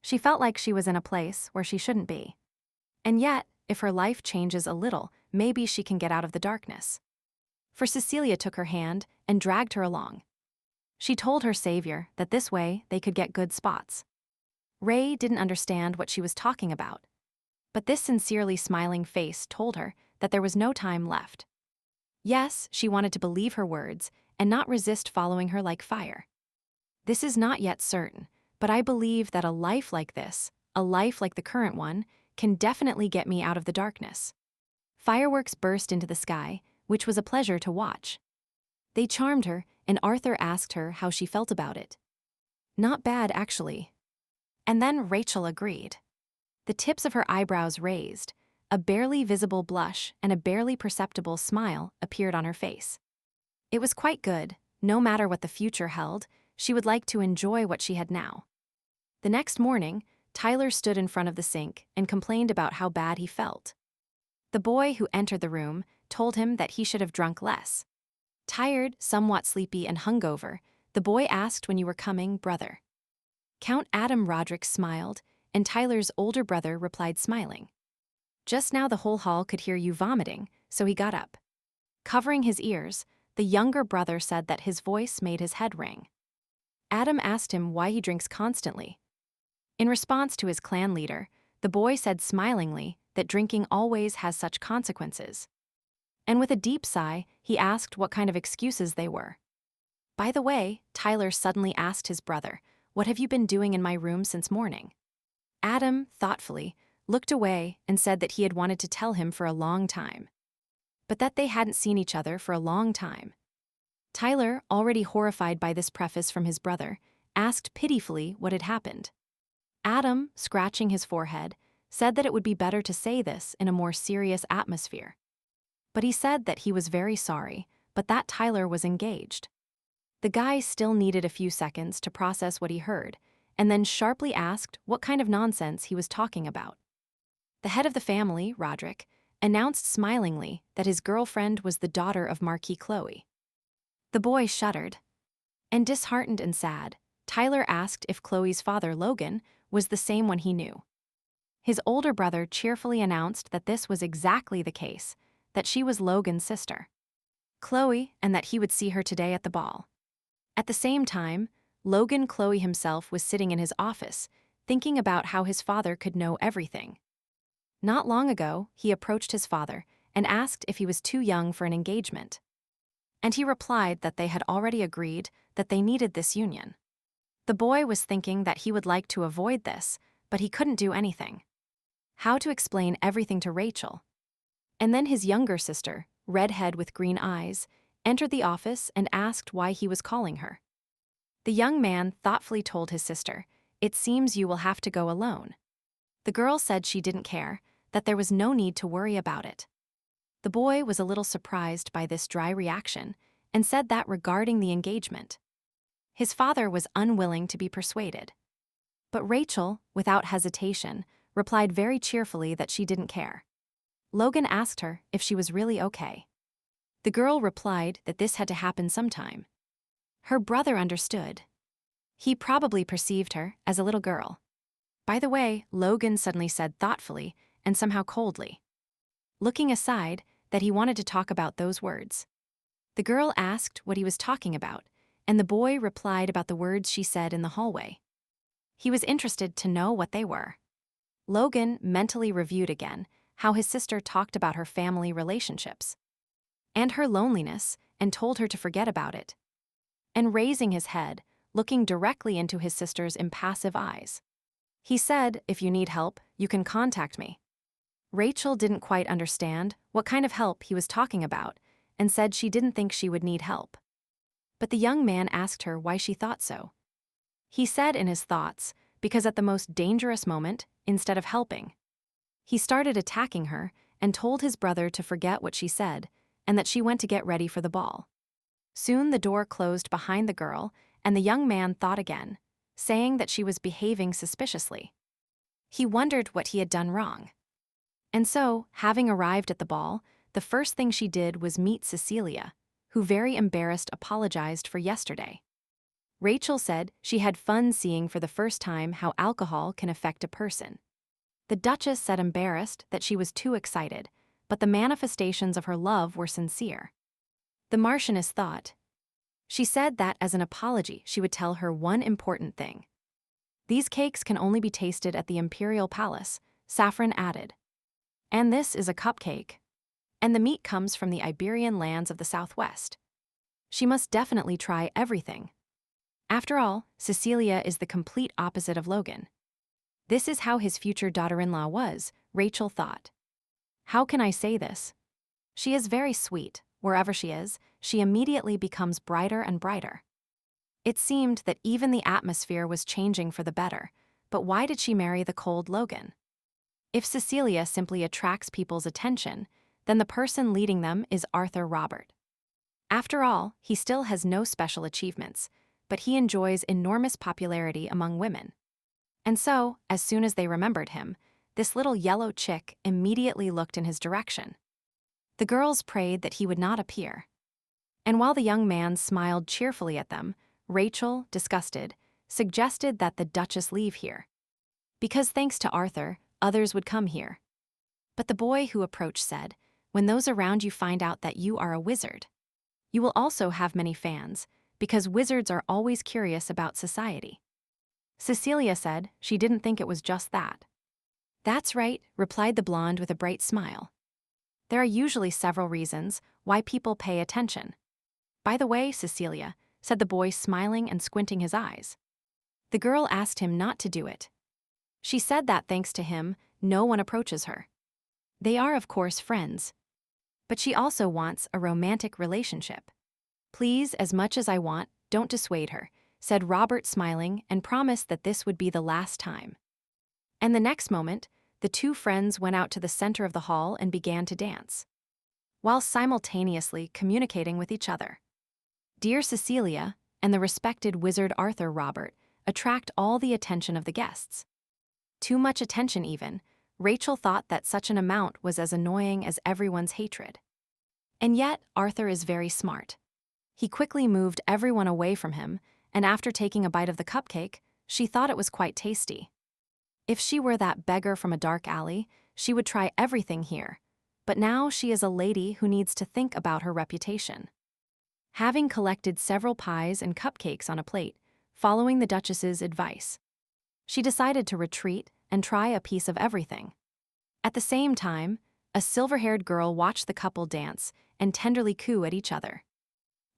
She felt like she was in a place where she shouldn't be. And yet, if her life changes a little, maybe she can get out of the darkness. For Cecilia took her hand and dragged her along. She told her savior that this way they could get good spots. Ray didn't understand what she was talking about, but this sincerely smiling face told her that there was no time left. Yes, she wanted to believe her words and not resist following her like fire. This is not yet certain, but I believe that a life like this, a life like the current one, can definitely get me out of the darkness. Fireworks burst into the sky, which was a pleasure to watch. They charmed her, and Arthur asked her how she felt about it. Not bad, actually. And then Rachel agreed. The tips of her eyebrows raised, a barely visible blush and a barely perceptible smile appeared on her face. It was quite good, no matter what the future held, she would like to enjoy what she had now. The next morning, Tyler stood in front of the sink and complained about how bad he felt. The boy who entered the room told him that he should have drunk less. Tired, somewhat sleepy, and hungover, the boy asked when you were coming, brother. Count Adam Roderick smiled, and Tyler's older brother replied smiling. Just now the whole hall could hear you vomiting, so he got up. Covering his ears, the younger brother said that his voice made his head ring. Adam asked him why he drinks constantly. In response to his clan leader, the boy said smilingly that drinking always has such consequences. And with a deep sigh, he asked what kind of excuses they were. By the way, Tyler suddenly asked his brother, "What have you been doing in my room since morning?" Adam, thoughtfully, looked away and said that he had wanted to tell him for a long time, but that they hadn't seen each other for a long time. Tyler, already horrified by this preface from his brother, asked pitifully what had happened. Adam, scratching his forehead, said that it would be better to say this in a more serious atmosphere. But he said that he was very sorry, but that Tyler was engaged. The guy still needed a few seconds to process what he heard, and then sharply asked what kind of nonsense he was talking about. The head of the family, Roderick, announced smilingly that his girlfriend was the daughter of Marquis Chloe. The boy shuddered. And disheartened and sad, Tyler asked if Chloe's father, Logan, was the same one he knew. His older brother cheerfully announced that this was exactly the case, that she was Logan's sister, Chloe, and that he would see her today at the ball. At the same time, Logan Chloe himself was sitting in his office, thinking about how his father could know everything. Not long ago, he approached his father and asked if he was too young for an engagement. And he replied that they had already agreed that they needed this union. The boy was thinking that he would like to avoid this, but he couldn't do anything. How to explain everything to Rachel? And then his younger sister, redhead with green eyes, entered the office and asked why he was calling her. The young man thoughtfully told his sister, "It seems you will have to go alone." The girl said she didn't care, that there was no need to worry about it. The boy was a little surprised by this dry reaction and said that regarding the engagement, his father was unwilling to be persuaded. But Rachel, without hesitation, replied very cheerfully that she didn't care. Logan asked her if she was really okay. The girl replied that this had to happen sometime. Her brother understood. He probably perceived her as a little girl. By the way, Logan suddenly said thoughtfully and somehow coldly, looking aside, that he wanted to talk about those words. The girl asked what he was talking about, and the boy replied about the words she said in the hallway. He was interested to know what they were. Logan mentally reviewed again how his sister talked about her family relationships and her loneliness and told her to forget about it. And raising his head, looking directly into his sister's impassive eyes, he said, "If you need help, you can contact me." Rachel didn't quite understand what kind of help he was talking about and said she didn't think she would need help. But the young man asked her why she thought so. He said in his thoughts, because at the most dangerous moment, instead of helping, he started attacking her and told his brother to forget what she said and that she went to get ready for the ball. Soon the door closed behind the girl and the young man thought again, saying that she was behaving suspiciously. He wondered what he had done wrong. And so, having arrived at the ball, the first thing she did was meet Cecilia, who very embarrassed apologized for yesterday. Rachel said she had fun seeing for the first time how alcohol can affect a person. The Duchess said embarrassed that she was too excited, but the manifestations of her love were sincere. The Marchioness thought. She said that as an apology she would tell her one important thing. "These cakes can only be tasted at the Imperial Palace," Saffron added. "And this is a cupcake. And the meat comes from the Iberian lands of the southwest. She must definitely try everything." After all, Cecilia is the complete opposite of Logan. This is how his future daughter-in-law was, Rachel thought. How can I say this? She is very sweet. Wherever she is, she immediately becomes brighter and brighter. It seemed that even the atmosphere was changing for the better, but why did she marry the cold Logan? If Cecilia simply attracts people's attention, then the person leading them is Arthur Robert. After all, he still has no special achievements, but he enjoys enormous popularity among women. And so, as soon as they remembered him, this little yellow chick immediately looked in his direction. The girls prayed that he would not appear. And while the young man smiled cheerfully at them, Rachel, disgusted, suggested that the Duchess leave here. Because thanks to Arthur, others would come here. But the boy who approached said, "When those around you find out that you are a wizard, you will also have many fans, because wizards are always curious about society." Cecilia said she didn't think it was just that. "That's right," replied the blonde with a bright smile. "There are usually several reasons why people pay attention." "By the way, Cecilia," said the boy, smiling and squinting his eyes. The girl asked him not to do it. She said that thanks to him, no one approaches her. They are, of course, friends. But she also wants a romantic relationship. "Please, as much as I want, don't dissuade her," said Robert, smiling, and promised that this would be the last time. And the next moment, the two friends went out to the center of the hall and began to dance, while simultaneously communicating with each other. Dear Cecilia and the respected wizard Arthur Robert attract all the attention of the guests. Too much attention even. Rachel thought that such an amount was as annoying as everyone's hatred. And yet, Arthur is very smart. He quickly moved everyone away from him, and after taking a bite of the cupcake, she thought it was quite tasty. If she were that beggar from a dark alley, she would try everything here. But now she is a lady who needs to think about her reputation. Having collected several pies and cupcakes on a plate, following the Duchess's advice, she decided to retreat and try a piece of everything. At the same time, a silver-haired girl watched the couple dance and tenderly coo at each other.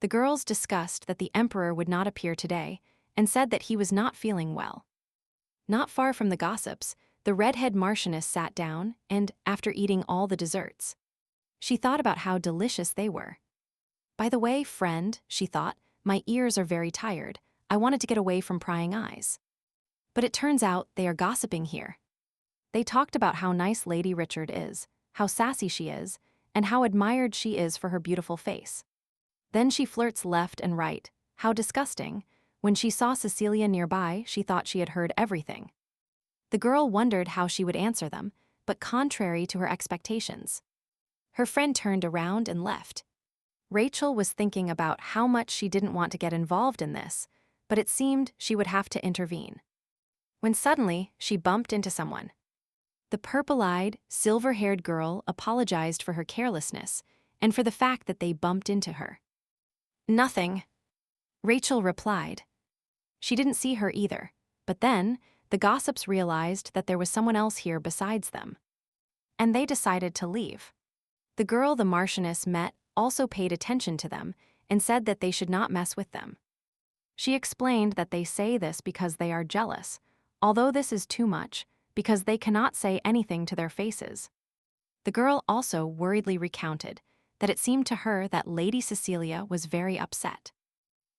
The girls discussed that the emperor would not appear today and said that he was not feeling well. Not far from the gossips, the redhead marchioness sat down and, after eating all the desserts, she thought about how delicious they were. "By the way, friend," she thought, "my ears are very tired. I wanted to get away from prying eyes." But it turns out they are gossiping here. They talked about how nice Lady Richard is, how sassy she is, and how admired she is for her beautiful face. Then she flirts left and right. How disgusting. When she saw Cecilia nearby, she thought she had heard everything. The girl wondered how she would answer them, but contrary to her expectations, her friend turned around and left. Rachel was thinking about how much she didn't want to get involved in this, but it seemed she would have to intervene. When suddenly, she bumped into someone. The purple-eyed, silver-haired girl apologized for her carelessness and for the fact that they bumped into her. "Nothing," Rachel replied. She didn't see her either, but then the gossips realized that there was someone else here besides them, and they decided to leave. The girl the Marchioness met also paid attention to them and said that they should not mess with them. She explained that they say this because they are jealous, although this is too much, because they cannot say anything to their faces. The girl also worriedly recounted that it seemed to her that Lady Cecilia was very upset.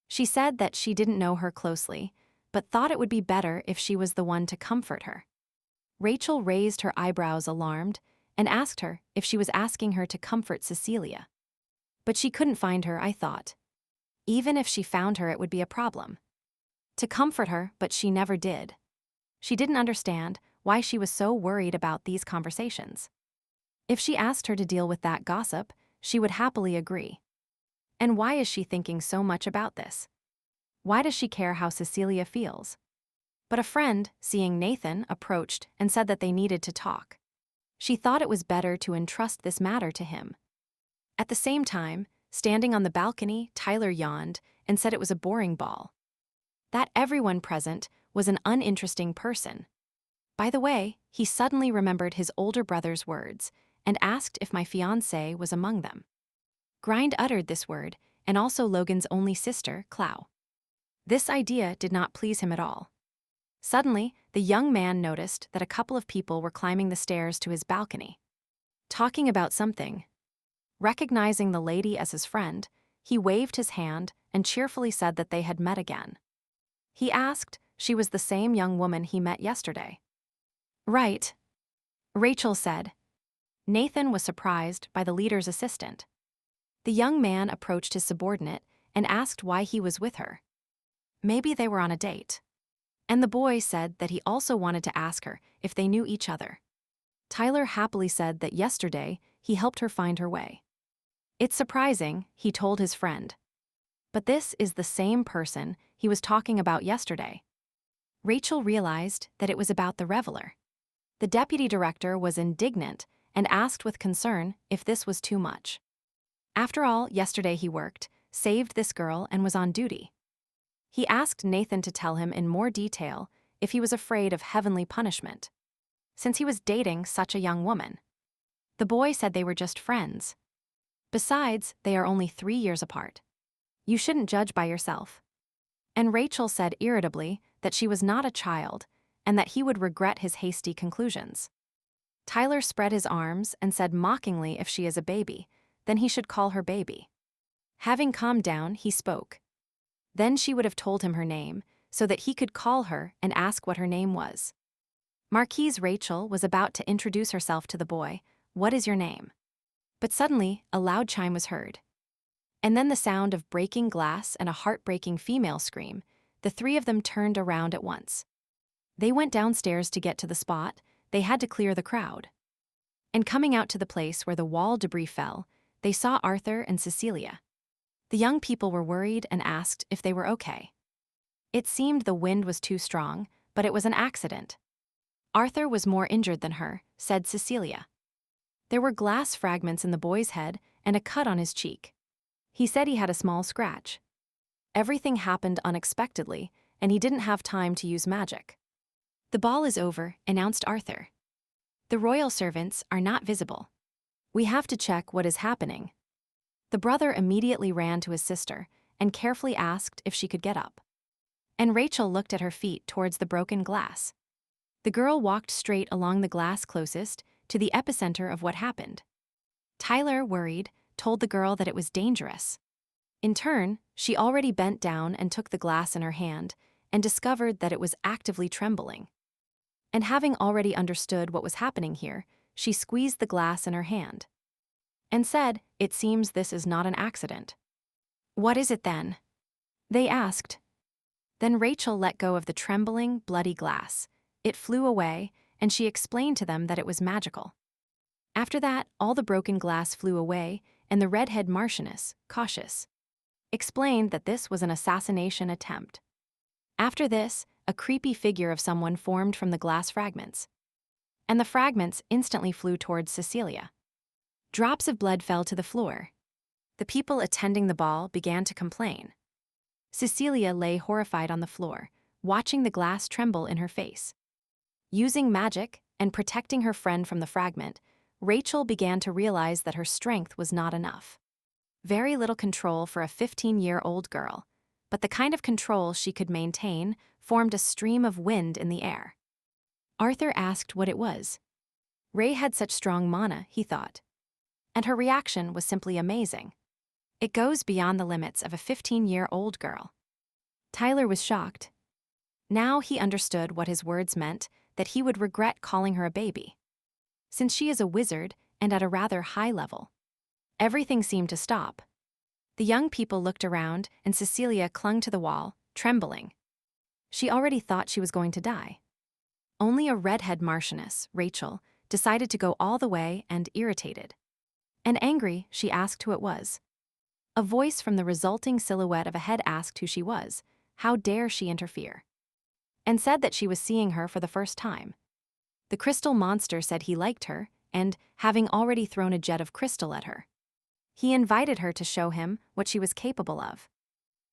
She said that she didn't know her closely, but thought it would be better if she was the one to comfort her. Rachel raised her eyebrows alarmed and asked her if she was asking her to comfort Cecilia. But she couldn't find her, I thought. Even if she found her, it would be a problem. To comfort her, but she never did. She didn't understand why she was so worried about these conversations. If she asked her to deal with that gossip, she would happily agree. And why is she thinking so much about this? Why does she care how Cecilia feels? But a friend, seeing Nathan, approached and said that they needed to talk. She thought it was better to entrust this matter to him. At the same time, standing on the balcony, Tyler yawned and said it was a boring ball. That everyone present was an uninteresting person. By the way, he suddenly remembered his older brother's words and asked if my fiancée was among them. Grind uttered this word, and also Logan's only sister, Clow. This idea did not please him at all. Suddenly, the young man noticed that a couple of people were climbing the stairs to his balcony, talking about something. Recognizing the lady as his friend, he waved his hand and cheerfully said that they had met again. He asked she was the same young woman he met yesterday. "Right," Rachel said. Nathan was surprised by the leader's assistant. The young man approached his subordinate and asked why he was with her. Maybe they were on a date. And the boy said that he also wanted to ask her if they knew each other. Tyler happily said that yesterday he helped her find her way. It's surprising, he told his friend. But this is the same person he was talking about yesterday. Rachel realized that it was about the reveler. The deputy director was indignant and asked with concern if this was too much. After all, yesterday he worked, saved this girl, and was on duty. He asked Nathan to tell him in more detail if he was afraid of heavenly punishment, since he was dating such a young woman. The boy said they were just friends. Besides, they are only 3 years apart. You shouldn't judge by yourself. And Rachel said irritably that she was not a child and that he would regret his hasty conclusions. Tyler spread his arms and said mockingly if she is a baby, then he should call her baby. Having calmed down, he spoke. Then she would have told him her name so that he could call her and ask what her name was. Marquise Rachel was about to introduce herself to the boy. What is your name? But suddenly, a loud chime was heard. And then the sound of breaking glass and a heartbreaking female scream. The three of them turned around at once. They went downstairs to get to the spot. They had to clear the crowd. And coming out to the place where the wall debris fell, they saw Arthur and Cecilia. The young people were worried and asked if they were okay. It seemed the wind was too strong, but it was an accident. Arthur was more injured than her, said Cecilia. There were glass fragments in the boy's head and a cut on his cheek. He said he had a small scratch. Everything happened unexpectedly, and he didn't have time to use magic. The ball is over, announced Arthur. The royal servants are not visible. We have to check what is happening. The brother immediately ran to his sister and carefully asked if she could get up. And Rachel looked at her feet towards the broken glass. The girl walked straight along the glass closest to the epicenter of what happened. Tyler, worried, told the girl that it was dangerous. In turn, she already bent down and took the glass in her hand and discovered that it was actively trembling. And having already understood what was happening here, she squeezed the glass in her hand and said, "It seems this is not an accident." "What is it then?" they asked. Then Rachel let go of the trembling, bloody glass. It flew away, and she explained to them that it was magical. After that, all the broken glass flew away, and the redhead Marchioness, cautious, explained that this was an assassination attempt. After this, a creepy figure of someone formed from the glass fragments. And the fragments instantly flew towards Cecilia. Drops of blood fell to the floor. The people attending the ball began to complain. Cecilia lay horrified on the floor, watching the glass tremble in her face. Using magic and protecting her friend from the fragment, Rachel began to realize that her strength was not enough. Very little control for a 15-year-old girl, but the kind of control she could maintain formed a stream of wind in the air. Arthur asked what it was. Ray had such strong mana, he thought. And her reaction was simply amazing. It goes beyond the limits of a 15-year-old girl. Tyler was shocked. Now he understood what his words meant, that he would regret calling her a baby. Since she is a wizard and at a rather high level. Everything seemed to stop. The young people looked around and Cecilia clung to the wall, trembling. She already thought she was going to die. Only a redhead Marchioness, Rachel, decided to go all the way and irritated. And angry, she asked who it was. A voice from the resulting silhouette of a head asked who she was, how dare she interfere, and said that she was seeing her for the first time. The crystal monster said he liked her, and, having already thrown a jet of crystal at her, he invited her to show him what she was capable of.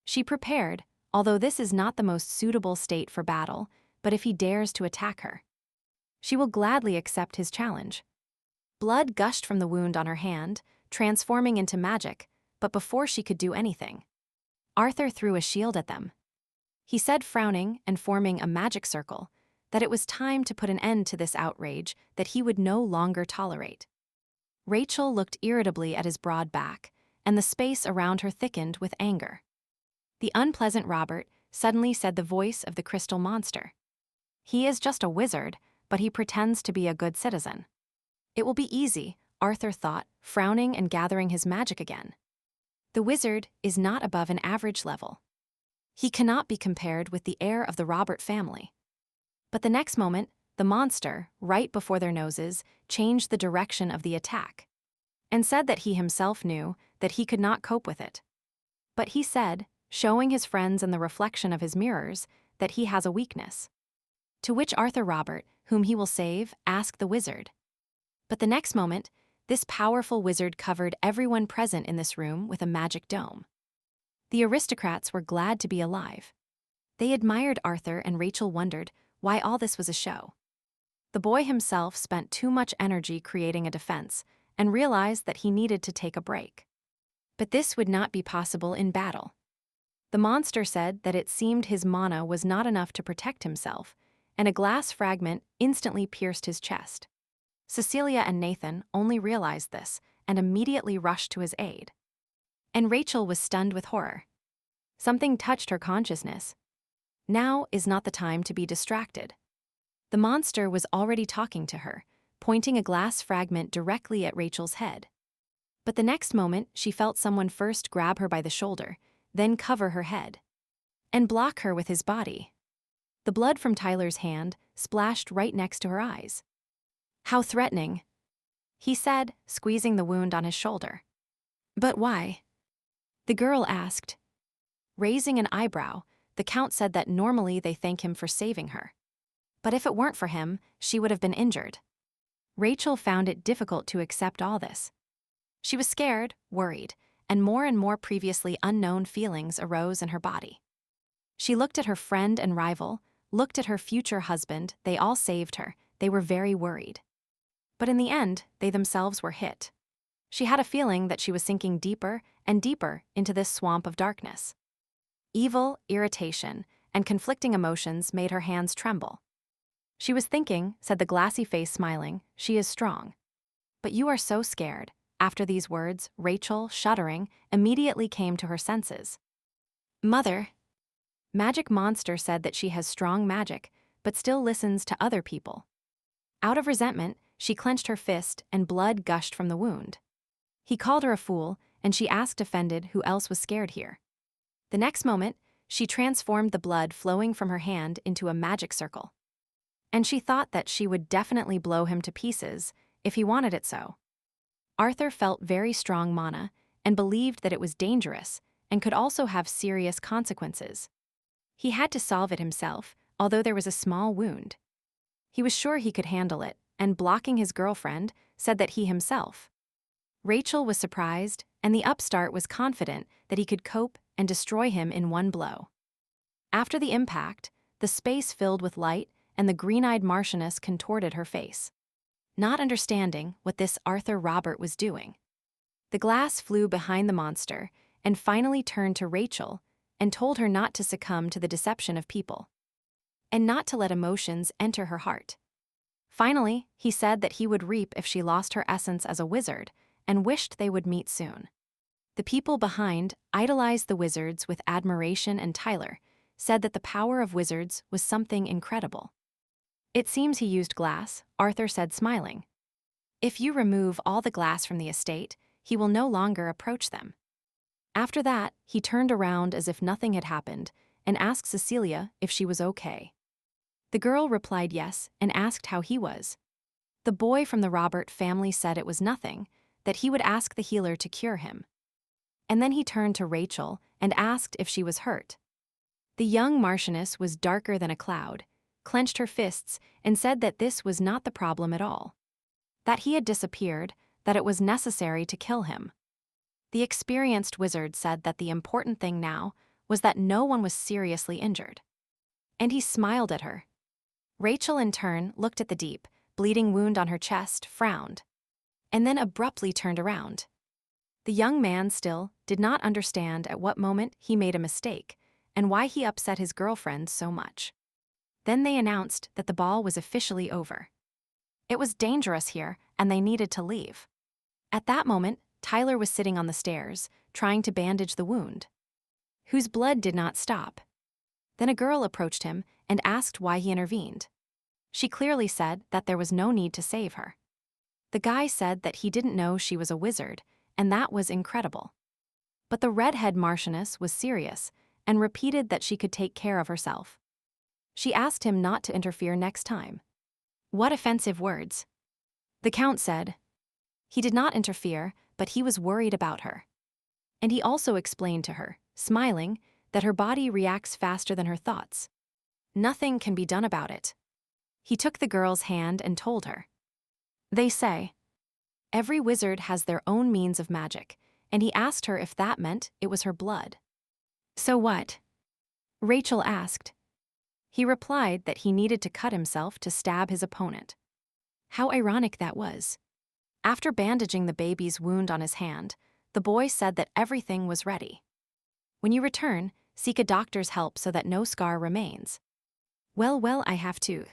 She prepared, although this is not the most suitable state for battle, but if he dares to attack her, she will gladly accept his challenge. Blood gushed from the wound on her hand, transforming into magic, but before she could do anything, Arthur threw a shield at them. He said, frowning and forming a magic circle, that it was time to put an end to this outrage that he would no longer tolerate. Rachel looked irritably at his broad back, and the space around her thickened with anger. The unpleasant Robert suddenly said the voice of the crystal monster. He is just a wizard, but he pretends to be a good citizen. It will be easy, Arthur thought, frowning and gathering his magic again. The wizard is not above an average level. He cannot be compared with the heir of the Robert family. But the next moment, the monster, right before their noses, changed the direction of the attack and said that he himself knew that he could not cope with it. But he said, showing his friends in the reflection of his mirrors, that he has a weakness. To which Arthur Robert, whom he will save, asked the wizard. But the next moment, this powerful wizard covered everyone present in this room with a magic dome. The aristocrats were glad to be alive. They admired Arthur, and Rachel wondered why all this was a show. The boy himself spent too much energy creating a defense and realized that he needed to take a break. But this would not be possible in battle. The monster said that it seemed his mana was not enough to protect himself, and a glass fragment instantly pierced his chest. Cecilia and Nathan only realized this and immediately rushed to his aid. And Rachel was stunned with horror. Something touched her consciousness. Now is not the time to be distracted. The monster was already talking to her, pointing a glass fragment directly at Rachel's head. But the next moment, she felt someone first grab her by the shoulder, then cover her head, and block her with his body. The blood from Tyler's hand splashed right next to her eyes. "How threatening," he said, squeezing the wound on his shoulder. "But why?" the girl asked. Raising an eyebrow, the Count said that normally they thank him for saving her. But if it weren't for him, she would have been injured. Rachel found it difficult to accept all this. She was scared, worried, and more previously unknown feelings arose in her body. She looked at her friend and rival, looked at her future husband. They all saved her. They were very worried. But in the end, they themselves were hit. She had a feeling that she was sinking deeper and deeper into this swamp of darkness. Evil, irritation, and conflicting emotions made her hands tremble. "She was thinking," said the glassy face smiling, "she is strong. But you are so scared." After these words, Rachel, shuddering, immediately came to her senses. "Mother." Magic Monster said that she has strong magic, but still listens to other people. Out of resentment, she clenched her fist and blood gushed from the wound. He called her a fool, and she asked offended who else was scared here. The next moment, she transformed the blood flowing from her hand into a magic circle. And she thought that she would definitely blow him to pieces if he wanted it so. Arthur felt very strong mana and believed that it was dangerous and could also have serious consequences. He had to solve it himself, although there was a small wound. He was sure he could handle it, and blocking his girlfriend, said that he himself. Rachel was surprised, and the upstart was confident that he could cope and destroy him in one blow. After the impact, the space filled with light, and the green-eyed Marchioness contorted her face, not understanding what this Arthur Robert was doing. The glass flew behind the monster and finally turned to Rachel and told her not to succumb to the deception of people, and not to let emotions enter her heart. Finally, he said that he would reap if she lost her essence as a wizard and wished they would meet soon. The people behind idolized the wizards with admiration, and Tyler said that the power of wizards was something incredible. "It seems he used glass," Arthur said, smiling. "If you remove all the glass from the estate, he will no longer approach them." After that, he turned around as if nothing had happened and asked Cecilia if she was okay. The girl replied yes and asked how he was. The boy from the Robert family said it was nothing, that he would ask the healer to cure him. And then he turned to Rachel and asked if she was hurt. The young Marchioness was darker than a cloud, clenched her fists, and said that this was not the problem at all. That he had disappeared, that it was necessary to kill him. The experienced wizard said that the important thing now was that no one was seriously injured. And he smiled at her. Rachel, in turn, looked at the deep, bleeding wound on her chest, frowned, and then abruptly turned around. The young man still did not understand at what moment he made a mistake and why he upset his girlfriend so much. Then they announced that the ball was officially over. It was dangerous here, and they needed to leave. At that moment, Tyler was sitting on the stairs, trying to bandage the wound, whose blood did not stop. Then a girl approached him and asked why he intervened. She clearly said that there was no need to save her. The guy said that he didn't know she was a wizard, and that was incredible. But the redhead Marchioness was serious and repeated that she could take care of herself. She asked him not to interfere next time. What offensive words! The Count said. He did not interfere, but he was worried about her. And he also explained to her, smiling, that her body reacts faster than her thoughts. Nothing can be done about it. He took the girl's hand and told her. They say, every wizard has their own means of magic, and he asked her if that meant it was her blood. So what? Rachel asked. He replied that he needed to cut himself to stab his opponent. How ironic that was. After bandaging the baby's wound on his hand, the boy said that everything was ready. When you return, seek a doctor's help so that no scar remains. Well, I have to.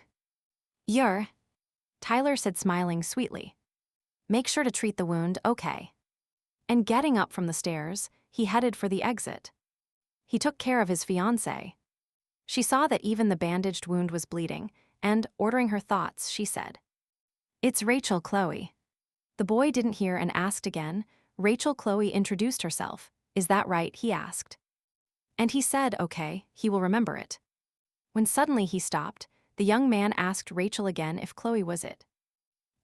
Tyler said, smiling sweetly. Make sure to treat the wound, okay? And getting up from the stairs, he headed for the exit. He took care of his fiancée. She saw that even the bandaged wound was bleeding, and, ordering her thoughts, she said, It's Rachel Chloe. The boy didn't hear and asked again. Rachel Chloe introduced herself. Is that right? He asked. And he said, okay, he will remember it. When suddenly he stopped, the young man asked Rachel again if Chloe was it.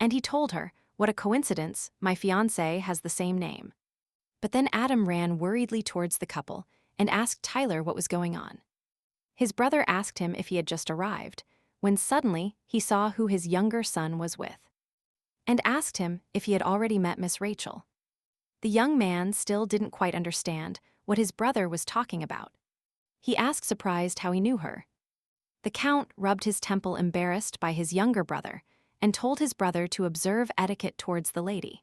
And he told her, what a coincidence, my fiancé has the same name. But then Adam ran worriedly towards the couple and asked Tyler what was going on. His brother asked him if he had just arrived, when suddenly he saw who his younger son was with, and asked him if he had already met Miss Rachel. The young man still didn't quite understand what his brother was talking about. He asked, surprised, how he knew her. The Count rubbed his temple, embarrassed by his younger brother, and told his brother to observe etiquette towards the lady.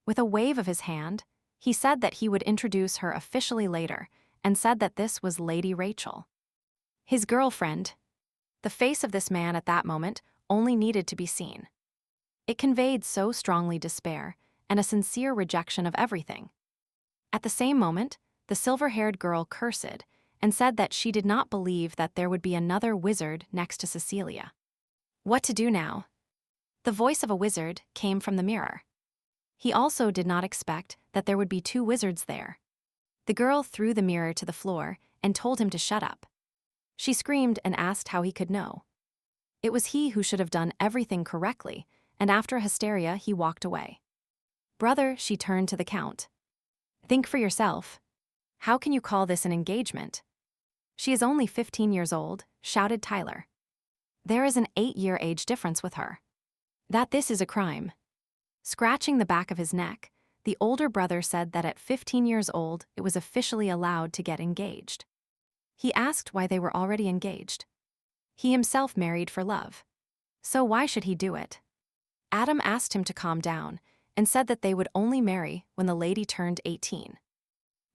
With a wave of his hand, he said that he would introduce her officially later, and said that this was Lady Rachel, his girlfriend. The face of this man at that moment only needed to be seen. It conveyed so strongly despair and a sincere rejection of everything. At the same moment, the silver-haired girl cursed and said that she did not believe that there would be another wizard next to Cecilia. What to do now? The voice of a wizard came from the mirror. He also did not expect that there would be two wizards there. The girl threw the mirror to the floor and told him to shut up. She screamed and asked how he could know. It was he who should have done everything correctly, and after hysteria he walked away. Brother, she turned to the Count. Think for yourself. How can you call this an engagement? She is only 15 years old, shouted Tyler. There is an 8-year age difference with her. This is a crime. Scratching the back of his neck, the older brother said that at 15 years old it was officially allowed to get engaged. He asked why they were already engaged. He himself married for love. So why should he do it? Adam asked him to calm down and said that they would only marry when the lady turned 18.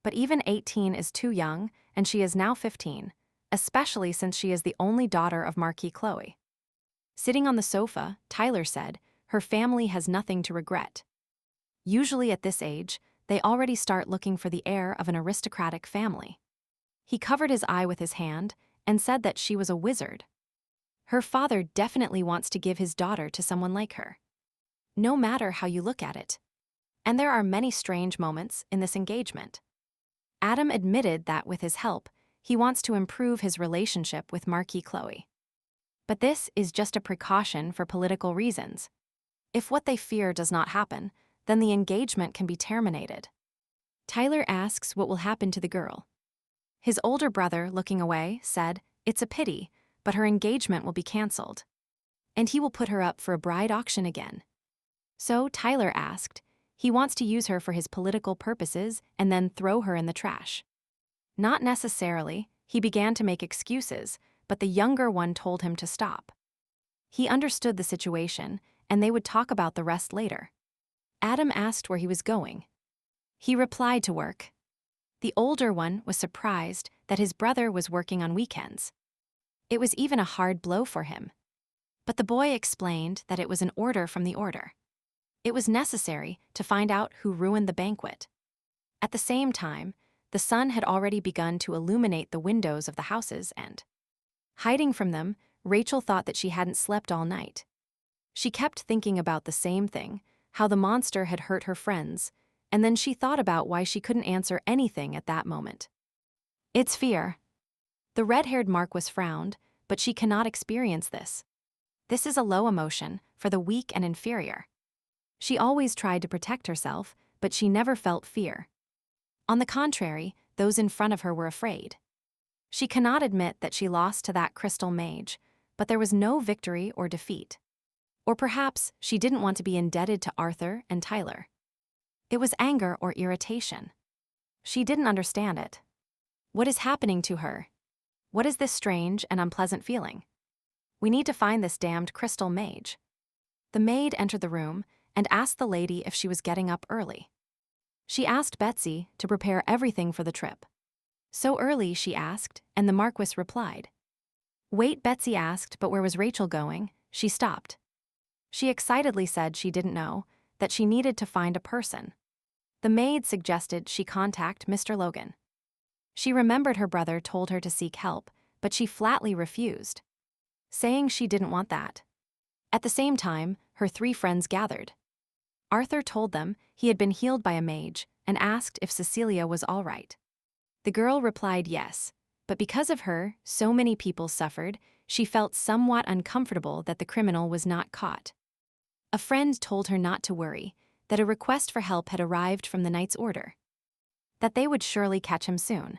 But even 18 is too young, and she is now 15, especially since she is the only daughter of Marquis Chloe. Sitting on the sofa, Tyler said, her family has nothing to regret. Usually at this age, they already start looking for the heir of an aristocratic family. He covered his eye with his hand and said that she was a wizard. Her father definitely wants to give his daughter to someone like her. No matter how you look at it. And there are many strange moments in this engagement. Adam admitted that with his help, he wants to improve his relationship with Marquis Chloe. But this is just a precaution for political reasons. If what they fear does not happen, then the engagement can be terminated. Tyler asks what will happen to the girl. His older brother, looking away, said, it's a pity, but her engagement will be cancelled. And he will put her up for a bride auction again. So Tyler asked, he wants to use her for his political purposes and then throw her in the trash. Not necessarily, he began to make excuses, but the younger one told him to stop. He understood the situation, and they would talk about the rest later. Adam asked where he was going. He replied to work. The older one was surprised that his brother was working on weekends. It was even a hard blow for him. But the boy explained that it was an order from the order. It was necessary to find out who ruined the banquet. At the same time, the sun had already begun to illuminate the windows of the houses and, hiding from them, Rachel thought that she hadn't slept all night. She kept thinking about the same thing, how the monster had hurt her friends, and then she thought about why she couldn't answer anything at that moment. It's fear. The red-haired Marquis frowned, but she cannot experience this. This is a low emotion, for the weak and inferior. She always tried to protect herself, but she never felt fear. On the contrary, those in front of her were afraid. She cannot admit that she lost to that crystal mage, but there was no victory or defeat. Or perhaps she didn't want to be indebted to Arthur and Tyler. It was anger or irritation. She didn't understand it. What is happening to her? What is this strange and unpleasant feeling? We need to find this damned crystal mage. The maid entered the room and asked the lady if she was getting up early. She asked Betsy to prepare everything for the trip. So early, she asked, and the Marquis replied. Wait, Betsy asked, but where was Rachel going? She stopped. She excitedly said she didn't know, that she needed to find a person. The maid suggested she contact Mr. Logan. She remembered her brother told her to seek help, but she flatly refused, saying she didn't want that. At the same time, her 3 friends gathered. Arthur told them he had been healed by a mage and asked if Cecilia was all right. The girl replied yes, but because of her, so many people suffered, she felt somewhat uncomfortable that the criminal was not caught. A friend told her not to worry, that a request for help had arrived from the Knight's Order, that they would surely catch him soon.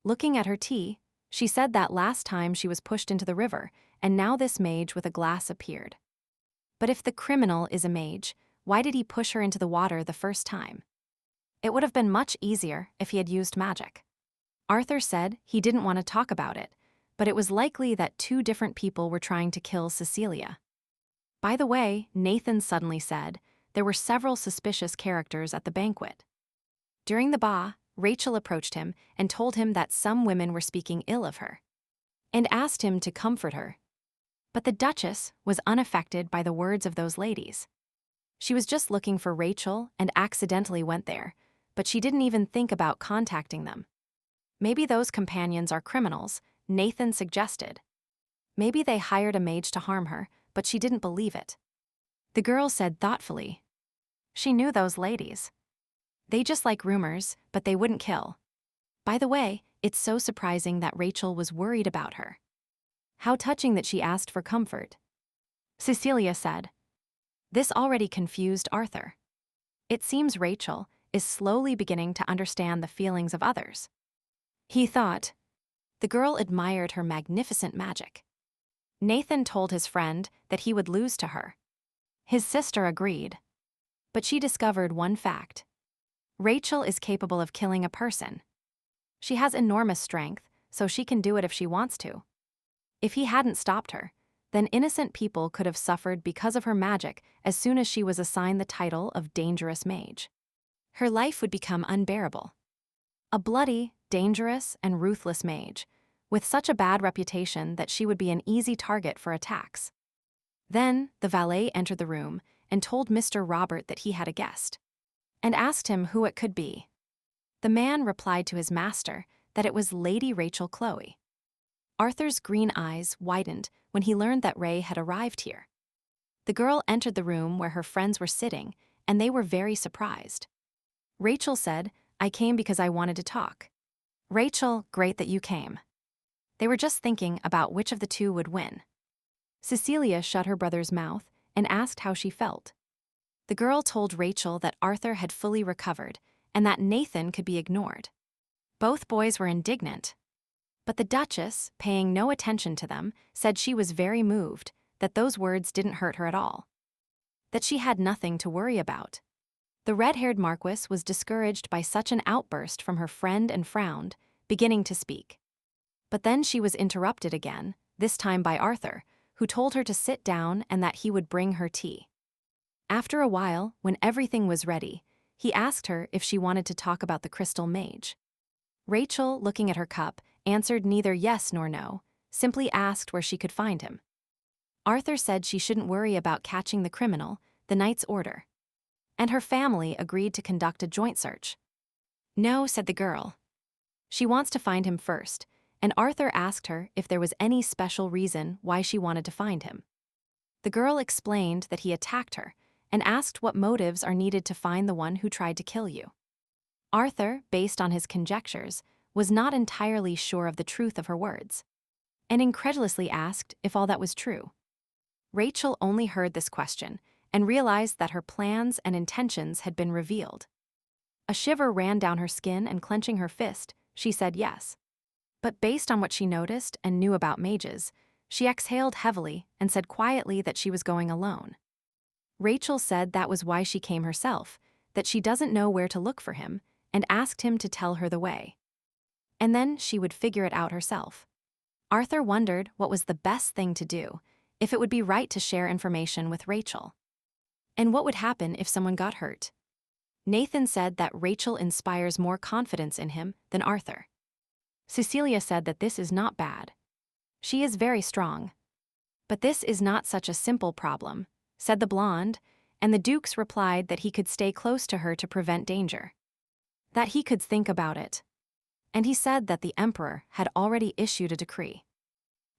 Looking at her tea, she said that last time she was pushed into the river, and now this mage with a glass appeared. But if the criminal is a mage, why did he push her into the water the first time? It would have been much easier if he had used magic. Arthur said he didn't want to talk about it, but it was likely that 2 different people were trying to kill Cecilia. By the way, Nathan suddenly said there were several suspicious characters at the banquet. During the ba, Rachel approached him and told him that some women were speaking ill of her, and asked him to comfort her. But the Duchess was unaffected by the words of those ladies. She was just looking for Rachel and accidentally went there, but she didn't even think about contacting them. Maybe those companions are criminals, Nathan suggested. Maybe they hired a mage to harm her, but she didn't believe it. The girl said thoughtfully. She knew those ladies. They just like rumors, but they wouldn't kill. By the way, it's so surprising that Rachel was worried about her. How touching that she asked for comfort. Cecilia said. This already confused Arthur. It seems Rachel is slowly beginning to understand the feelings of others. He thought. The girl admired her magnificent magic. Nathan told his friend that he would lose to her. His sister agreed. But she discovered one fact. Rachel is capable of killing a person. She has enormous strength, so she can do it if she wants to. If he hadn't stopped her, then innocent people could have suffered because of her magic as soon as she was assigned the title of dangerous mage. Her life would become unbearable. A bloody, dangerous, and ruthless mage, with such a bad reputation that she would be an easy target for attacks. Then, the valet entered the room and told Mr. Robert that he had a guest, and asked him who it could be. The man replied to his master that it was Lady Rachel Chloe. Arthur's green eyes widened when he learned that Ray had arrived here. The girl entered the room where her friends were sitting, and they were very surprised. Rachel said, I came because I wanted to talk. Rachel, great that you came. They were just thinking about which of the 2 would win. Cecilia shut her brother's mouth and asked how she felt. The girl told Rachel that Arthur had fully recovered and that Nathan could be ignored. Both boys were indignant. But the Duchess, paying no attention to them, said she was very moved, that those words didn't hurt her at all. That she had nothing to worry about. The red-haired Marquis was discouraged by such an outburst from her friend and frowned, beginning to speak. But then she was interrupted again, this time by Arthur, who told her to sit down and that he would bring her tea. After a while, when everything was ready, he asked her if she wanted to talk about the crystal mage. Rachel, looking at her cup, answered neither yes nor no, simply asked where she could find him. Arthur said she shouldn't worry about catching the criminal, the Knight's Order. And her family agreed to conduct a joint search. No, said the girl. She wants to find him first, and Arthur asked her if there was any special reason why she wanted to find him. The girl explained that he attacked her and asked what motives are needed to find the one who tried to kill you. Arthur, based on his conjectures, was not entirely sure of the truth of her words, and incredulously asked if all that was true. Rachel only heard this question and realized that her plans and intentions had been revealed. A shiver ran down her skin, and clenching her fist, she said yes. But based on what she noticed and knew about mages, she exhaled heavily and said quietly that she was going alone. Rachel said that was why she came herself, that she doesn't know where to look for him, and asked him to tell her the way. And then she would figure it out herself. Arthur wondered what was the best thing to do, if it would be right to share information with Rachel. And what would happen if someone got hurt? Nathan said that Rachel inspires more confidence in him than Arthur. Cecilia said that this is not bad. She is very strong. But this is not such a simple problem, said the blonde, and the Dukes replied that he could stay close to her to prevent danger. That he could think about it. And he said that the Emperor had already issued a decree.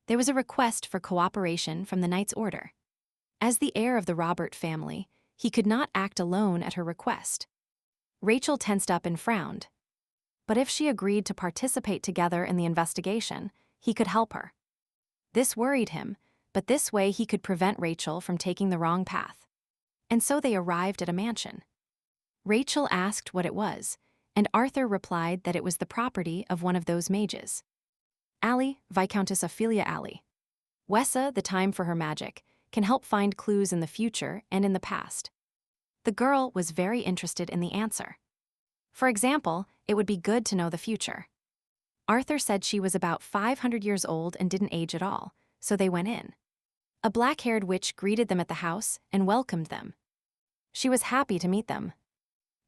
There was a request for cooperation from the Knight's Order. As the heir of the Robert family, he could not act alone at her request. Rachel tensed up and frowned. But if she agreed to participate together in the investigation, he could help her. This worried him, but this way he could prevent Rachel from taking the wrong path. And so they arrived at a mansion. Rachel asked what it was, and Arthur replied that it was the property of one of those mages. Allie, Viscountess Ophelia Allie. Wessa, the time for her magic, can help find clues in the future and in the past. The girl was very interested in the answer. For example, it would be good to know the future. Arthur said she was about 500 years old and didn't age at all, so they went in. A black-haired witch greeted them at the house and welcomed them. She was happy to meet them.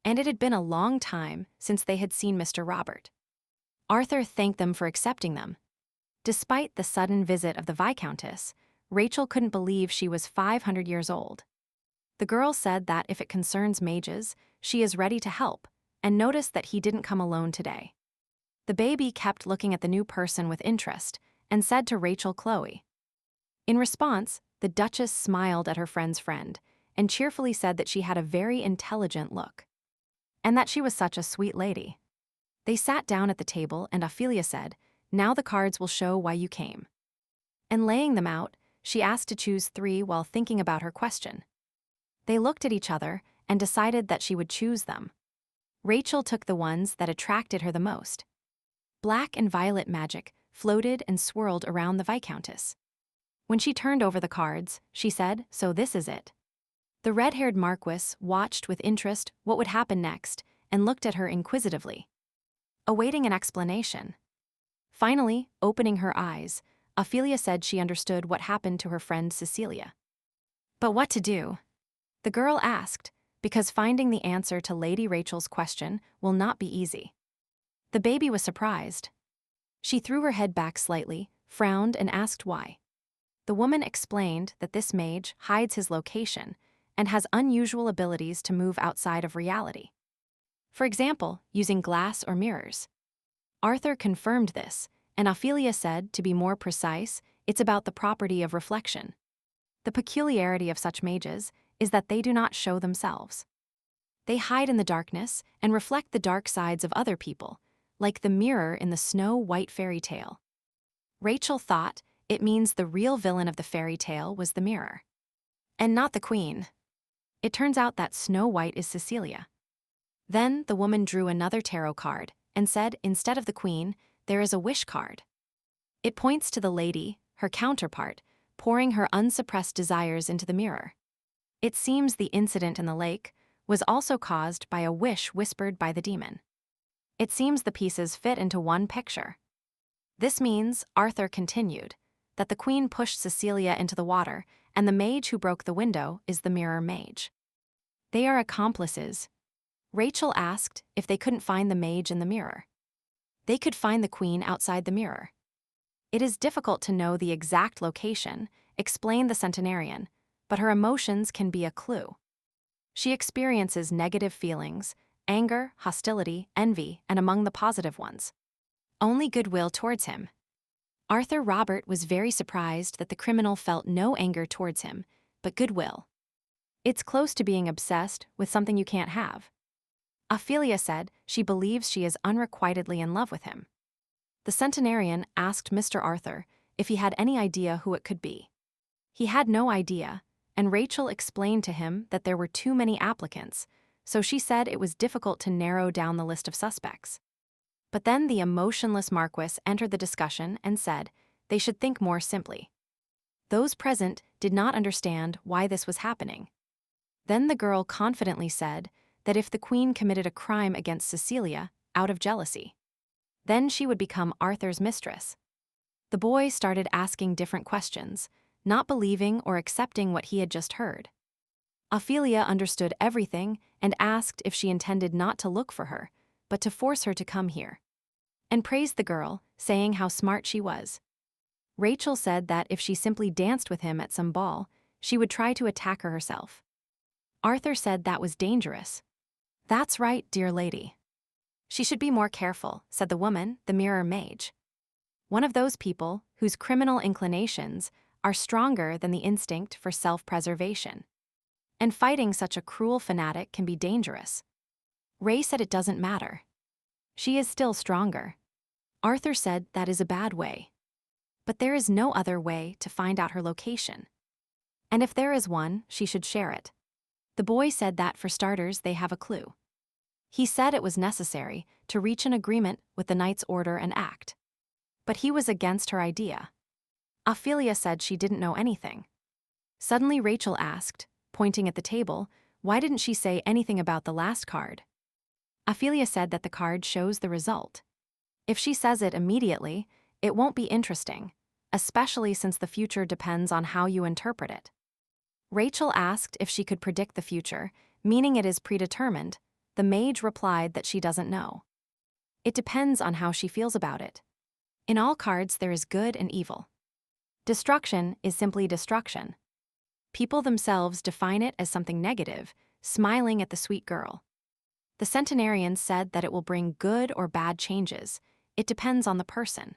And it had been a long time since they had seen Mr. Robert. Arthur thanked them for accepting them. Despite the sudden visit of the Viscountess, Rachel couldn't believe she was 500 years old. The girl said that if it concerns mages, she is ready to help, and noticed that he didn't come alone today. The baby kept looking at the new person with interest and said to Rachel, Chloe. In response, the Duchess smiled at her friend's friend and cheerfully said that she had a very intelligent look, and that she was such a sweet lady. They sat down at the table and Ophelia said, now the cards will show why you came. And laying them out, she asked to choose 3 while thinking about her question. They looked at each other and decided that she would choose them. Rachel took the ones that attracted her the most. Black and violet magic floated and swirled around the Viscountess. When she turned over the cards, she said, so this is it. The red-haired Marquis watched with interest what would happen next and looked at her inquisitively, awaiting an explanation. Finally, opening her eyes, Ophelia said she understood what happened to her friend Cecilia. But what to do? The girl asked, because finding the answer to Lady Rachel's question will not be easy. The baby was surprised. She threw her head back slightly, frowned, and asked why. The woman explained that this mage hides his location and has unusual abilities to move outside of reality. For example, using glass or mirrors. Arthur confirmed this, and Ophelia said, to be more precise, it's about the property of reflection. The peculiarity of such mages is that they do not show themselves. They hide in the darkness and reflect the dark sides of other people, like the mirror in the Snow White fairy tale. Rachel thought it means the real villain of the fairy tale was the mirror, and not the queen. It turns out that Snow White is Cecilia. Then the woman drew another tarot card and said, instead of the queen, there is a wish card. It points to the lady, her counterpart, pouring her unsuppressed desires into the mirror. It seems the incident in the lake was also caused by a wish whispered by the demon. It seems the pieces fit into one picture. This means, Arthur continued, that the queen pushed Cecilia into the water, and the mage who broke the window is the mirror mage. They are accomplices. Rachel asked if they couldn't find the mage in the mirror. They could find the queen outside the mirror. It is difficult to know the exact location, explained the centenarian, but her emotions can be a clue. She experiences negative feelings, anger, hostility, envy, and among the positive ones, only goodwill towards him. Arthur Robert was very surprised that the criminal felt no anger towards him, but goodwill. It's close to being obsessed with something you can't have. Ophelia said she believes she is unrequitedly in love with him. The centenarian asked Mr. Arthur if he had any idea who it could be. He had no idea, and Rachel explained to him that there were too many applicants, so she said it was difficult to narrow down the list of suspects. But then the emotionless Marquis entered the discussion and said they should think more simply. Those present did not understand why this was happening. Then the girl confidently said that if the queen committed a crime against Cecilia out of jealousy, then she would become Arthur's mistress. The boy started asking different questions, not believing or accepting what he had just heard. Ophelia understood everything and asked if she intended not to look for her, but to force her to come here, and praised the girl, saying how smart she was. Rachel said that if she simply danced with him at some ball, she would try to attack her herself. Arthur said that was dangerous. "That's right, dear lady. She should be more careful," said the woman, the mirror mage. One of those people whose criminal inclinations are stronger than the instinct for self-preservation. And fighting such a cruel fanatic can be dangerous. Ray said it doesn't matter. She is still stronger. Arthur said that is a bad way. But there is no other way to find out her location. And if there is one, she should share it. The boy said that for starters they have a clue. He said it was necessary to reach an agreement with the knight's order and act. But he was against her idea. Ophelia said she didn't know anything. Suddenly Rachel asked, pointing at the table, why didn't she say anything about the last card? Ophelia said that the card shows the result. If she says it immediately, it won't be interesting, especially since the future depends on how you interpret it. Rachel asked if she could predict the future, meaning it is predetermined. The mage replied that she doesn't know. It depends on how she feels about it. In all cards there is good and evil. Destruction is simply destruction. People themselves define it as something negative, smiling at the sweet girl. The centenarian said that it will bring good or bad changes. It depends on the person.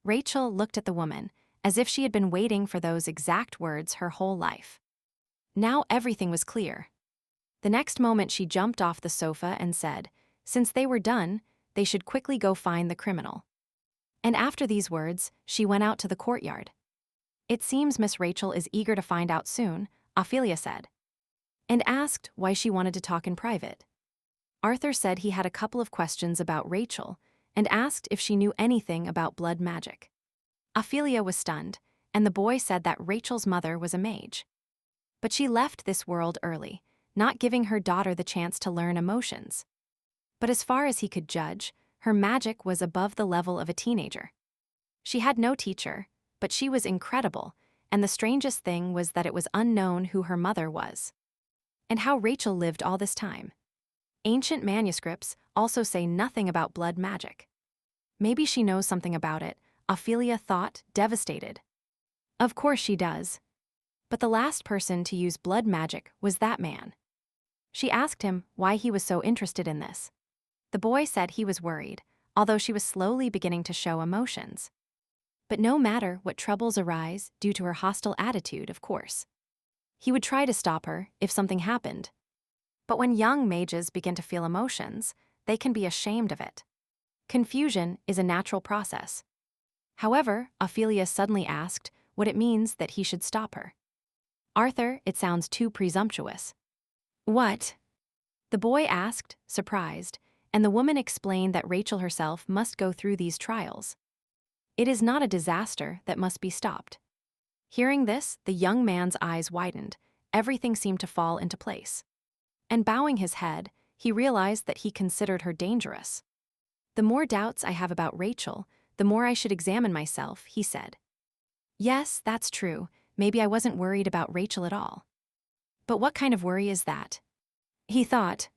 Rachel looked at the woman, as if she had been waiting for those exact words her whole life. Now everything was clear. The next moment she jumped off the sofa and said, since they were done, they should quickly go find the criminal. And after these words, she went out to the courtyard. It seems Miss Rachel is eager to find out soon, Ophelia said, and asked why she wanted to talk in private. Arthur said he had a couple of questions about Rachel and asked if she knew anything about blood magic. Ophelia was stunned, and the boy said that Rachel's mother was a mage. But she left this world early, not giving her daughter the chance to learn emotions. But as far as he could judge, her magic was above the level of a teenager. She had no teacher, but she was incredible, and the strangest thing was that it was unknown who her mother was. And how Rachel lived all this time. Ancient manuscripts also say nothing about blood magic. Maybe she knows something about it, Ophelia thought, devastated. Of course she does. But the last person to use blood magic was that man. She asked him why he was so interested in this. The boy said he was worried, although she was slowly beginning to show emotions. But no matter what troubles arise due to her hostile attitude, of course. He would try to stop her if something happened. But when young mages begin to feel emotions, they can be ashamed of it. Confusion is a natural process. However, Ophelia suddenly asked what it means that he should stop her. Arthur, it sounds too presumptuous. What? The boy asked, surprised, and the woman explained that Rachel herself must go through these trials. It is not a disaster that must be stopped. Hearing this, the young man's eyes widened. Everything seemed to fall into place. And bowing his head, he realized that he considered her dangerous. The more doubts I have about Rachel, the more I should examine myself, he said. Yes, that's true. Maybe I wasn't worried about Rachel at all. But what kind of worry is that? He thought.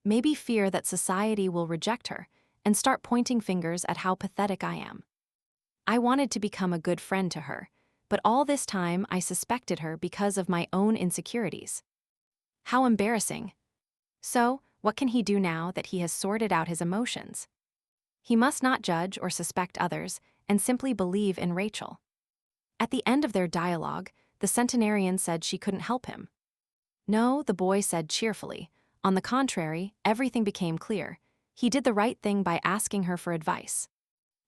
Maybe fear that society will reject her and start pointing fingers at how pathetic I am. I wanted to become a good friend to her, but all this time I suspected her because of my own insecurities. How embarrassing. So, what can he do now that he has sorted out his emotions? He must not judge or suspect others and simply believe in Rachel. At the end of their dialogue, the centenarian said she couldn't help him. No, the boy said cheerfully. On the contrary, everything became clear. He did the right thing by asking her for advice.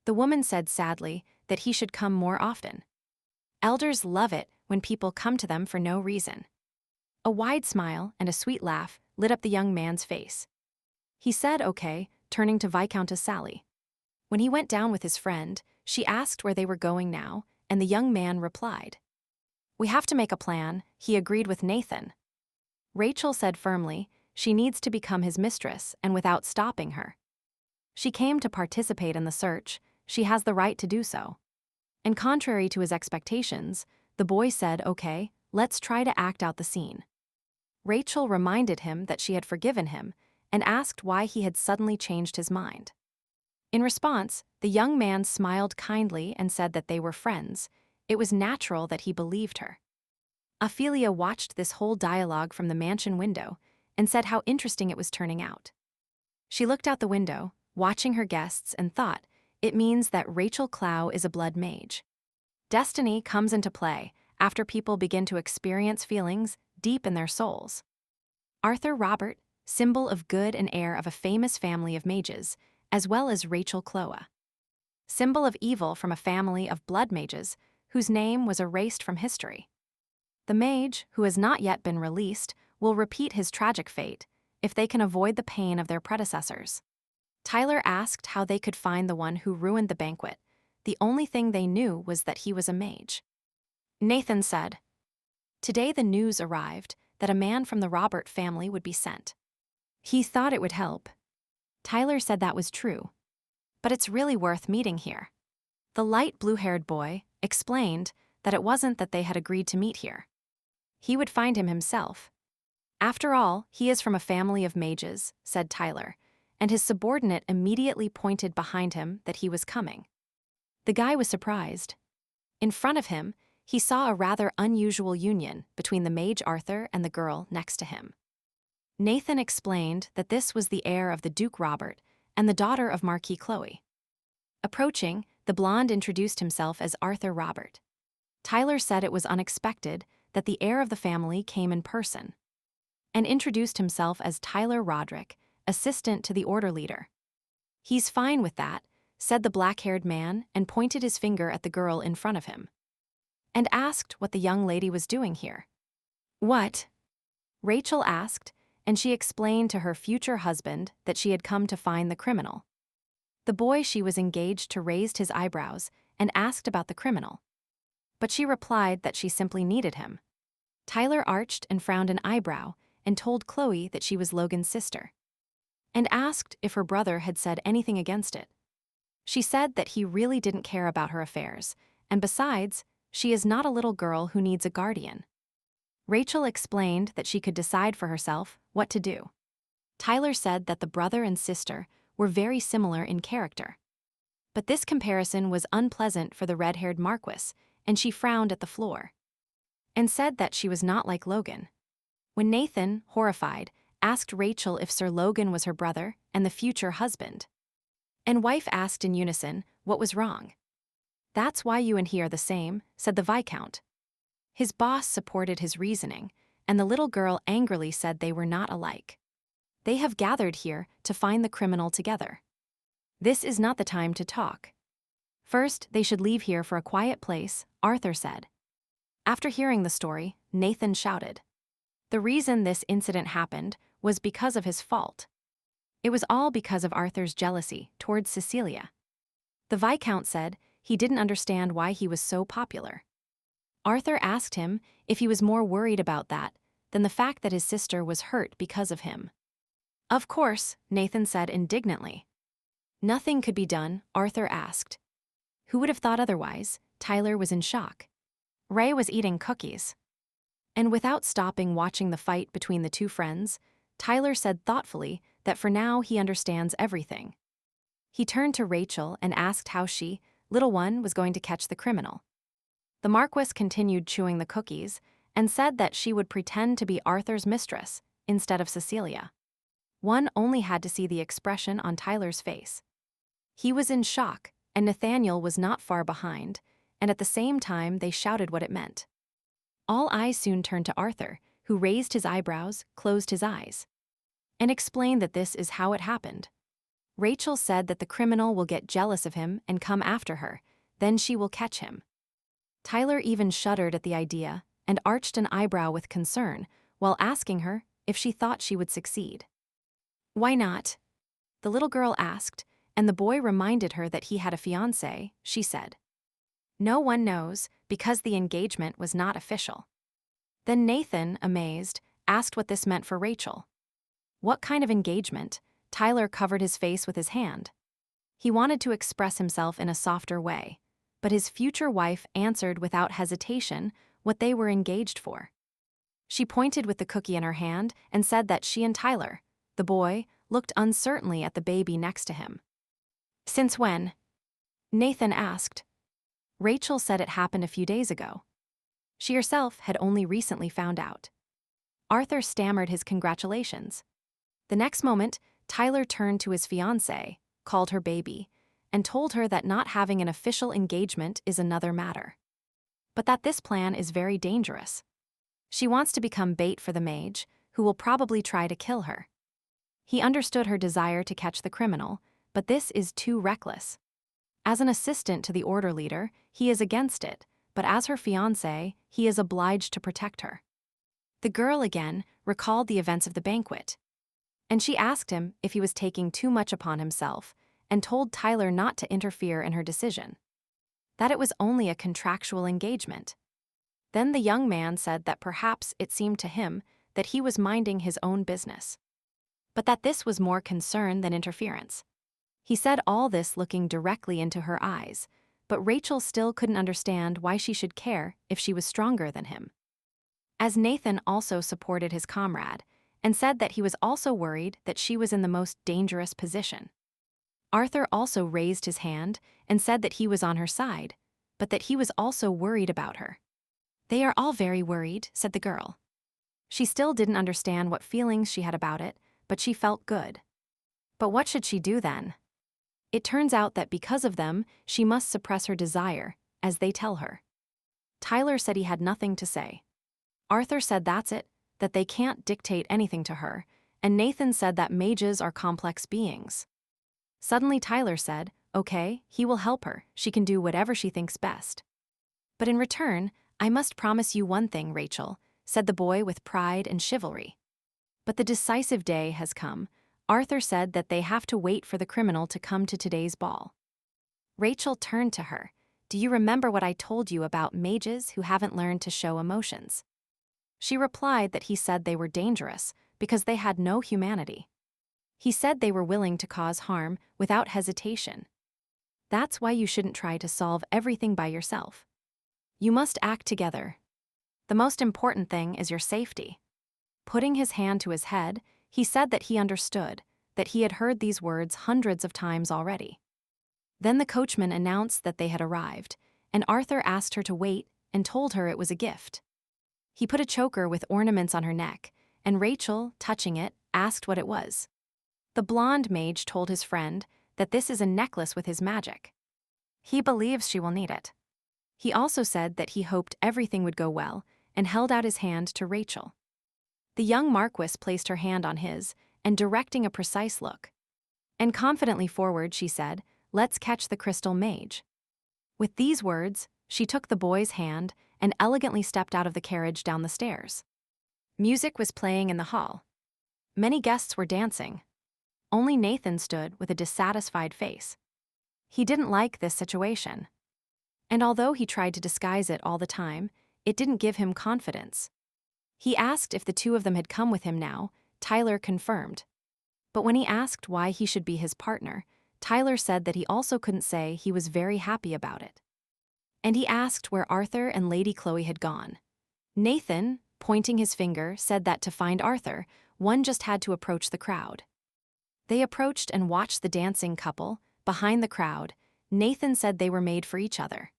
The woman said sadly that he should come more often. Elders love it when people come to them for no reason. A wide smile and a sweet laugh lit up the young man's face. He said okay, turning to Viscountess Sally. When he went down with his friend, she asked where they were going now, and the young man replied. We have to make a plan, he agreed with Nathan. Rachel said firmly she needs to become his mistress and without stopping her. She came to participate in the search, she has the right to do so. And contrary to his expectations, the boy said, okay, let's try to act out the scene. Rachel reminded him that she had forgiven him and asked why he had suddenly changed his mind. In response, the young man smiled kindly and said that they were friends. It was natural that he believed her. Ophelia watched this whole dialogue from the mansion window and said how interesting it was turning out. She looked out the window, watching her guests, and thought, it means that Rachel Clow is a blood mage. Destiny comes into play after people begin to experience feelings deep in their souls. Arthur Robert, symbol of good and heir of a famous family of mages, as well as Rachel Cloa, symbol of evil from a family of blood mages whose name was erased from history. The mage, who has not yet been released, will repeat his tragic fate if they can avoid the pain of their predecessors. Tyler asked how they could find the one who ruined the banquet. The only thing they knew was that he was a mage. Nathan said, today the news arrived that a man from the Robert family would be sent. He thought it would help. Tyler said that was true. But it's really worth meeting here. The light blue-haired boy explained that it wasn't that they had agreed to meet here. He would find him himself. After all, he is from a family of mages, said Tyler, and his subordinate immediately pointed behind him that he was coming. The guy was surprised. In front of him, he saw a rather unusual union between the mage Arthur and the girl next to him. Nathan explained that this was the heir of the Duke Robert and the daughter of Marquis Chloe. Approaching, the blonde introduced himself as Arthur Robert. Tyler said it was unexpected that the heir of the family came in person, and introduced himself as Tyler Roderick, assistant to the order leader. He's fine with that, said the black-haired man and pointed his finger at the girl in front of him, and asked what the young lady was doing here. What? Rachel asked, and she explained to her future husband that she had come to find the criminal. The boy she was engaged to raised his eyebrows and asked about the criminal. But she replied that she simply needed him. Tyler arched and frowned an eyebrow and told Chloe that she was Logan's sister, and asked if her brother had said anything against it. She said that he really didn't care about her affairs, and besides, she is not a little girl who needs a guardian. Rachel explained that she could decide for herself what to do. Tyler said that the brother and sister were very similar in character. But this comparison was unpleasant for the red-haired Marquis, and she frowned at the floor, and said that she was not like Logan. When Nathan, horrified, asked Rachel if Sir Logan was her brother and the future husband, and wife asked in unison what was wrong. That's why you and he are the same, said the Viscount. His boss supported his reasoning, and the little girl angrily said they were not alike. They have gathered here to find the criminal together. This is not the time to talk. First, they should leave here for a quiet place, Arthur said. After hearing the story, Nathan shouted. The reason this incident happened was because of his fault. It was all because of Arthur's jealousy towards Cecilia. The Viscount said he didn't understand why he was so popular. Arthur asked him if he was more worried about that than the fact that his sister was hurt because of him. Of course, Nathan said indignantly. Nothing could be done, Arthur asked. Who would have thought otherwise? Tyler was in shock. Ray was eating cookies. And without stopping watching the fight between the two friends, Tyler said thoughtfully that for now he understands everything. He turned to Rachel and asked how she, little one, was going to catch the criminal. The Marquis continued chewing the cookies and said that she would pretend to be Arthur's mistress instead of Cecilia. One only had to see the expression on Tyler's face. He was in shock, and Nathaniel was not far behind, and at the same time they shouted what it meant. All eyes soon turned to Arthur, who raised his eyebrows, closed his eyes, and explained that this is how it happened. Rachel said that the criminal will get jealous of him and come after her, then she will catch him. Tyler even shuddered at the idea and arched an eyebrow with concern while asking her if she thought she would succeed. "Why not?" the little girl asked, and the boy reminded her that he had a fiancé, she said. "No one knows, because the engagement was not official." Then Nathan, amazed, asked what this meant for Rachel. What kind of engagement? Tyler covered his face with his hand. He wanted to express himself in a softer way, but his future wife answered without hesitation what they were engaged for. She pointed with the cookie in her hand and said that she and Tyler, the boy, looked uncertainly at the baby next to him. "Since when?" Nathan asked. Rachel said it happened a few days ago. She herself had only recently found out. Arthur stammered his congratulations. The next moment, Tyler turned to his fiancée, called her baby, and told her that not having an official engagement is another matter. But that this plan is very dangerous. She wants to become bait for the mage, who will probably try to kill her. He understood her desire to catch the criminal, but this is too reckless. As an assistant to the order leader, he is against it, but as her fiancé, he is obliged to protect her. The girl again recalled the events of the banquet, and she asked him if he was taking too much upon himself and told Tyler not to interfere in her decision, that it was only a contractual engagement. Then the young man said that perhaps it seemed to him that he was minding his own business, but that this was more concern than interference. He said all this looking directly into her eyes, but Rachel still couldn't understand why she should care if she was stronger than him. As Nathan also supported his comrade and said that he was also worried that she was in the most dangerous position. Arthur also raised his hand and said that he was on her side, but that he was also worried about her. "They are all very worried," said the girl. She still didn't understand what feelings she had about it, but she felt good. But what should she do then? It turns out that because of them, she must suppress her desire, as they tell her. Tyler said he had nothing to say. Arthur said that's it, that they can't dictate anything to her, and Nathan said that mages are complex beings. Suddenly Tyler said, "Okay, he will help her, she can do whatever she thinks best. But in return, I must promise you one thing, Rachel," said the boy with pride and chivalry. But the decisive day has come. Arthur said that they have to wait for the criminal to come to today's ball. Rachel turned to her. "Do you remember what I told you about mages who haven't learned to show emotions?" She replied that he said they were dangerous because they had no humanity. He said they were willing to cause harm without hesitation. That's why you shouldn't try to solve everything by yourself. You must act together. The most important thing is your safety. Putting his hand to his head, he said that he understood, that he had heard these words hundreds of times already. Then the coachman announced that they had arrived, and Arthur asked her to wait and told her it was a gift. He put a choker with ornaments on her neck, and Rachel, touching it, asked what it was. The blonde mage told his friend that this is a necklace with his magic. He believes she will need it. He also said that he hoped everything would go well and held out his hand to Rachel. The young Marquis placed her hand on his and directing a precise look. And confidently forward, she said, "Let's catch the crystal mage." With these words, she took the boy's hand and elegantly stepped out of the carriage down the stairs. Music was playing in the hall. Many guests were dancing. Only Nathan stood with a dissatisfied face. He didn't like this situation. And although he tried to disguise it all the time, it didn't give him confidence. He asked if the two of them had come with him now. Tyler confirmed. But when he asked why he should be his partner, Tyler said that he also couldn't say he was very happy about it. And he asked where Arthur and Lady Chloe had gone. Nathan, pointing his finger, said that to find Arthur, one just had to approach the crowd. They approached and watched the dancing couple. Behind the crowd, Nathan said they were made for each other.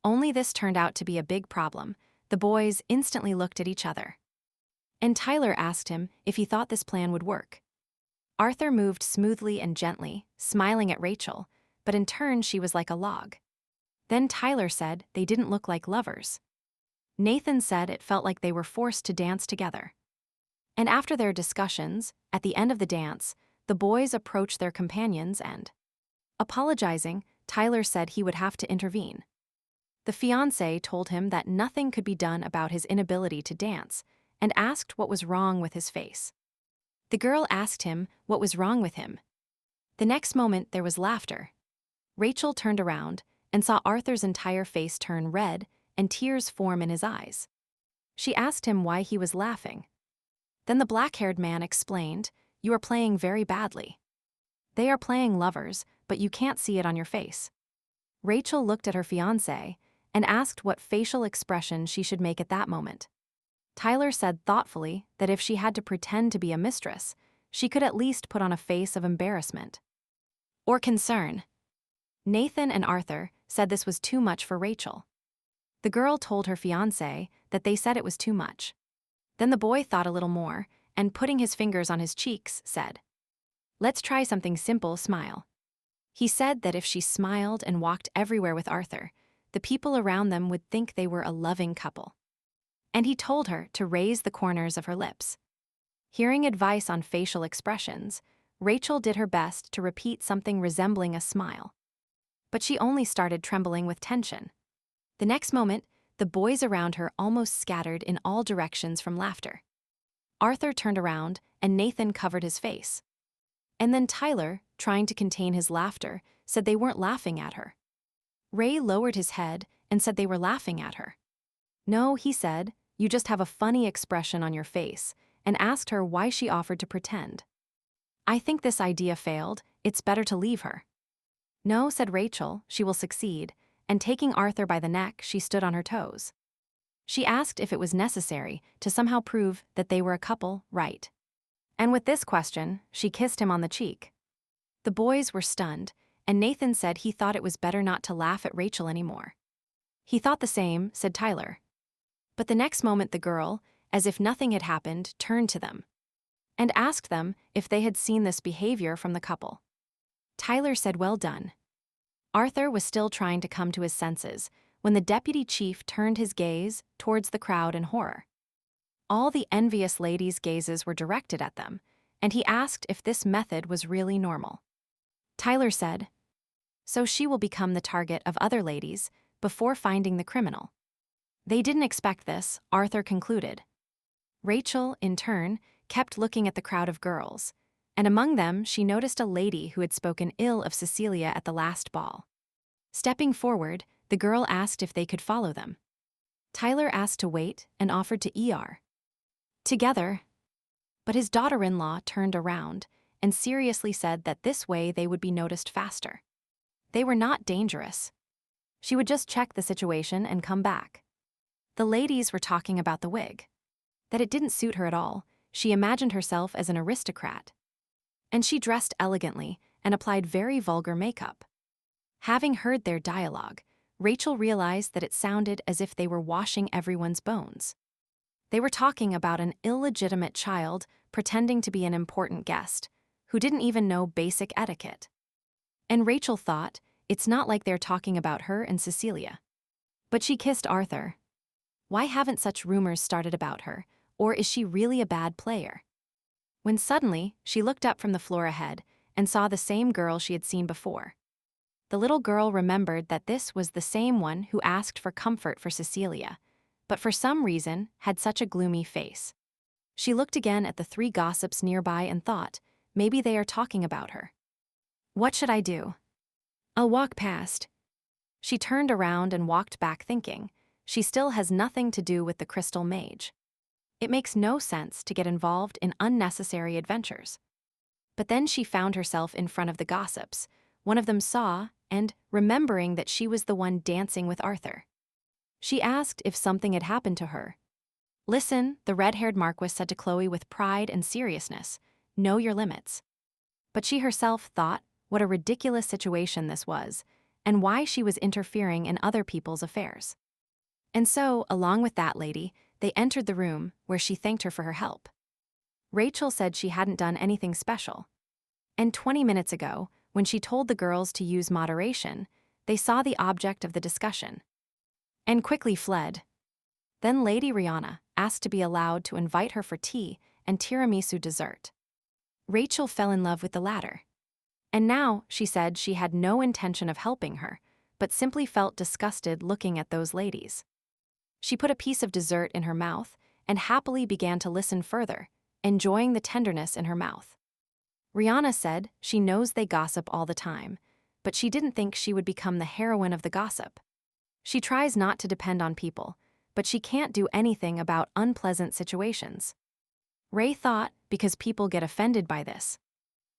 Only this turned out to be a big problem. The boys instantly looked at each other. And Tyler asked him if he thought this plan would work. Arthur moved smoothly and gently, smiling at Rachel, but in turn she was like a log. Then Tyler said they didn't look like lovers. Nathan said it felt like they were forced to dance together. And after their discussions, at the end of the dance, the boys approached their companions and, apologizing, Tyler said he would have to intervene. The fiancé told him that nothing could be done about his inability to dance and asked what was wrong with his face. The girl asked him what was wrong with him. The next moment there was laughter. Rachel turned around and saw Arthur's entire face turn red and tears form in his eyes. She asked him why he was laughing. Then the black-haired man explained, "You are playing very badly. They are playing lovers, but you can't see it on your face." Rachel looked at her fiancé and asked what facial expression she should make at that moment. Tyler said thoughtfully that if she had to pretend to be a mistress, she could at least put on a face of embarrassment or concern. Nathan and Arthur said this was too much for Rachel. The girl told her fiancé that they said it was too much. Then the boy thought a little more and, putting his fingers on his cheeks, said, "Let's try something simple, smile." He said that if she smiled and walked everywhere with Arthur, the people around them would think they were a loving couple. And he told her to raise the corners of her lips. Hearing advice on facial expressions, Rachel did her best to repeat something resembling a smile. But she only started trembling with tension. The next moment, the boys around her almost scattered in all directions from laughter. Arthur turned around and Nathan covered his face. And then Tyler, trying to contain his laughter, said they weren't laughing at her. Ray lowered his head and said they were laughing at her. "No," he said, "you just have a funny expression on your face," and asked her why she offered to pretend. "I think this idea failed. It's better to leave her." "No," said Rachel, "she will succeed," and taking Arthur by the neck, she stood on her toes. She asked if it was necessary to somehow prove that they were a couple, right? And with this question, she kissed him on the cheek. The boys were stunned, and Nathan said he thought it was better not to laugh at Rachel anymore. "He thought the same," said Tyler. But the next moment the girl, as if nothing had happened, turned to them and asked them if they had seen this behavior from the couple. Tyler said, "Well done." Arthur was still trying to come to his senses when the deputy chief turned his gaze towards the crowd in horror. All the envious ladies' gazes were directed at them, and he asked if this method was really normal. Tyler said, "So she will become the target of other ladies before finding the criminal." They didn't expect this, Arthur concluded. Rachel, in turn, kept looking at the crowd of girls, and among them she noticed a lady who had spoken ill of Cecilia at the last ball. Stepping forward, the girl asked if they could follow them. Tyler asked to wait and offered to ER together, but his daughter-in-law turned around and seriously said that this way they would be noticed faster. They were not dangerous. She would just check the situation and come back. The ladies were talking about the wig, that it didn't suit her at all. She imagined herself as an aristocrat. And she dressed elegantly and applied very vulgar makeup. Having heard their dialogue, Rachel realized that it sounded as if they were washing everyone's bones. They were talking about an illegitimate child pretending to be an important guest, who didn't even know basic etiquette. And Rachel thought, it's not like they're talking about her and Cecilia. But she kissed Arthur. Why haven't such rumors started about her, or is she really a bad player? When suddenly, she looked up from the floor ahead and saw the same girl she had seen before. The little girl remembered that this was the same one who asked for comfort for Cecilia, but for some reason had such a gloomy face. She looked again at the three gossips nearby and thought, maybe they are talking about her. What should I do? I'll walk past. She turned around and walked back thinking, she still has nothing to do with the crystal mage. It makes no sense to get involved in unnecessary adventures. But then she found herself in front of the gossips. One of them saw, and, remembering that she was the one dancing with Arthur, she asked if something had happened to her. "Listen," the red-haired Marquis said to Chloe with pride and seriousness, "know your limits." But she herself thought what a ridiculous situation this was, and why she was interfering in other people's affairs. And so, along with that lady, they entered the room, where she thanked her for her help. Rachel said she hadn't done anything special. And 20 minutes ago, when she told the girls to use moderation, they saw the object of the discussion and quickly fled. Then Lady Rihanna asked to be allowed to invite her for tea and tiramisu dessert. Rachel fell in love with the latter. And now, she said, she had no intention of helping her, but simply felt disgusted looking at those ladies. She put a piece of dessert in her mouth and happily began to listen further, enjoying the tenderness in her mouth. Rihanna said she knows they gossip all the time, but she didn't think she would become the heroine of the gossip. She tries not to depend on people, but she can't do anything about unpleasant situations. Ray thought because people get offended by this.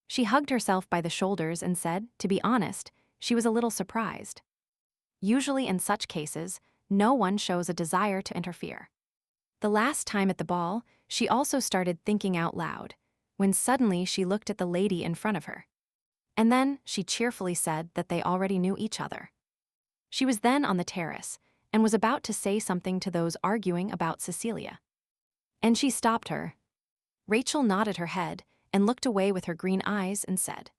She hugged herself by the shoulders and said, to be honest, she was a little surprised. Usually in such cases, no one shows a desire to interfere. The last time at the ball, she also started thinking out loud, when suddenly she looked at the lady in front of her. And then she cheerfully said that they already knew each other. She was then on the terrace and was about to say something to those arguing about Cecilia. And she stopped her. Rachel nodded her head and looked away with her green eyes and said,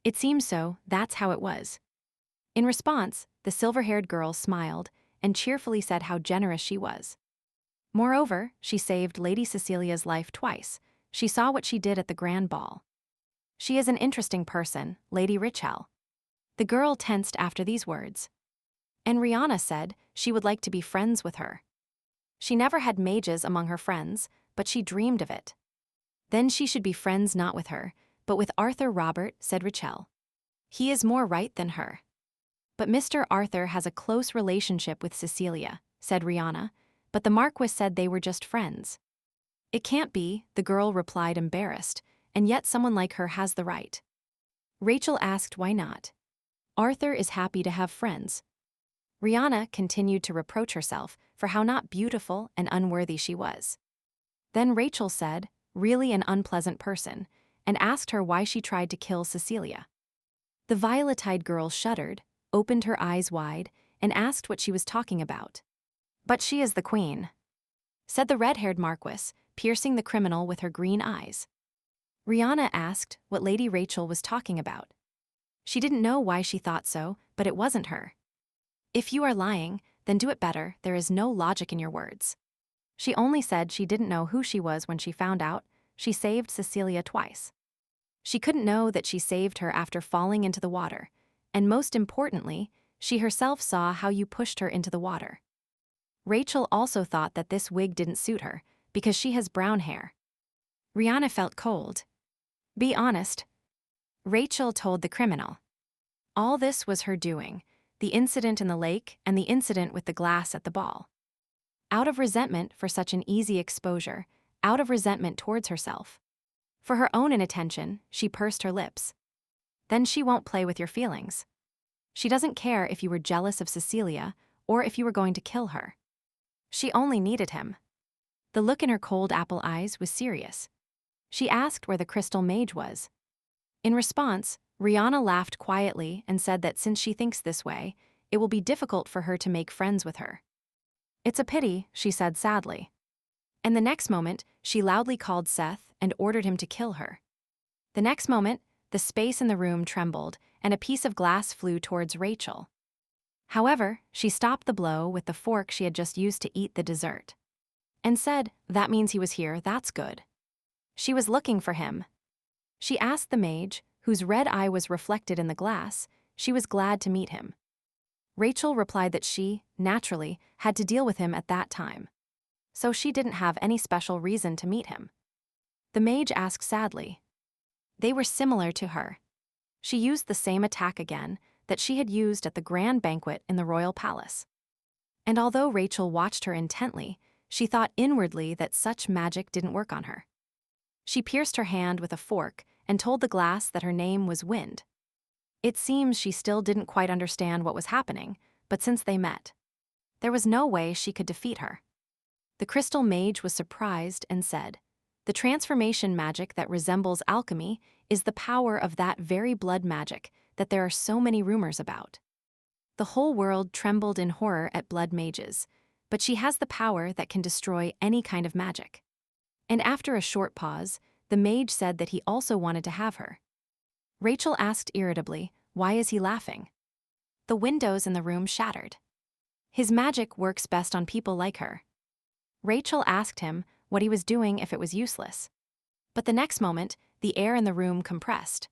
"It seems so, that's how it was." In response, the silver-haired girl smiled and cheerfully said how generous she was. Moreover, she saved Lady Cecilia's life twice. She saw what she did at the grand ball. She is an interesting person, Lady Richel. The girl tensed after these words. And Rihanna said she would like to be friends with her. She never had mages among her friends, but she dreamed of it. Then she should be friends not with her, but with Arthur Robert, said Richel. He is more right than her. But Mr. Arthur has a close relationship with Cecilia, said Rihanna, but the Marquis said they were just friends. It can't be, the girl replied embarrassed, and yet someone like her has the right. Rachel asked why not. Arthur is happy to have friends. Rihanna continued to reproach herself for how not beautiful and unworthy she was. Then Rachel said, really an unpleasant person, and asked her why she tried to kill Cecilia. The violet-eyed girl shuddered, opened her eyes wide, and asked what she was talking about. But she is the queen, said the red-haired Marquis, piercing the criminal with her green eyes. Rihanna asked what Lady Rachel was talking about. She didn't know why she thought so, but it wasn't her. If you are lying, then do it better, there is no logic in your words. She only said she didn't know who she was when she found out she saved Cecilia twice. She couldn't know that she saved her after falling into the water, and most importantly, she herself saw how you pushed her into the water. Rachel also thought that this wig didn't suit her, because she has brown hair. Rihanna felt cold. Be honest. Rachel told the criminal. All this was her doing, the incident in the lake and the incident with the glass at the ball. Out of resentment for such an easy exposure, out of resentment towards herself. For her own inattention, she pursed her lips. Then she won't play with your feelings. She doesn't care if you were jealous of Cecilia or if you were going to kill her. She only needed him. The look in her cold apple eyes was serious. She asked where the crystal mage was. In response, Rihanna laughed quietly and said that since she thinks this way, it will be difficult for her to make friends with her. It's a pity, she said sadly. And the next moment, she loudly called Seth and ordered him to kill her. The next moment, the space in the room trembled and a piece of glass flew towards Rachel. However, she stopped the blow with the fork she had just used to eat the dessert. And said, that means he was here, that's good. She was looking for him. She asked the mage, whose red eye was reflected in the glass, she was glad to meet him. Rachel replied that she, naturally, had to deal with him at that time. So she didn't have any special reason to meet him. The mage asked sadly. They were similar to her. She used the same attack again that she had used at the grand banquet in the royal palace. And although Rachel watched her intently, she thought inwardly that such magic didn't work on her. She pierced her hand with a fork and told the glass that her name was Wind. It seems she still didn't quite understand what was happening, but since they met, there was no way she could defeat her. The crystal mage was surprised and said, the transformation magic that resembles alchemy is the power of that very blood magic that there are so many rumors about. The whole world trembled in horror at blood mages, but she has the power that can destroy any kind of magic. And after a short pause, the mage said that he also wanted to have her. Rachel asked irritably, why is he laughing? The windows in the room shattered. His magic works best on people like her. Rachel asked him what he was doing if it was useless. But the next moment, the air in the room compressed.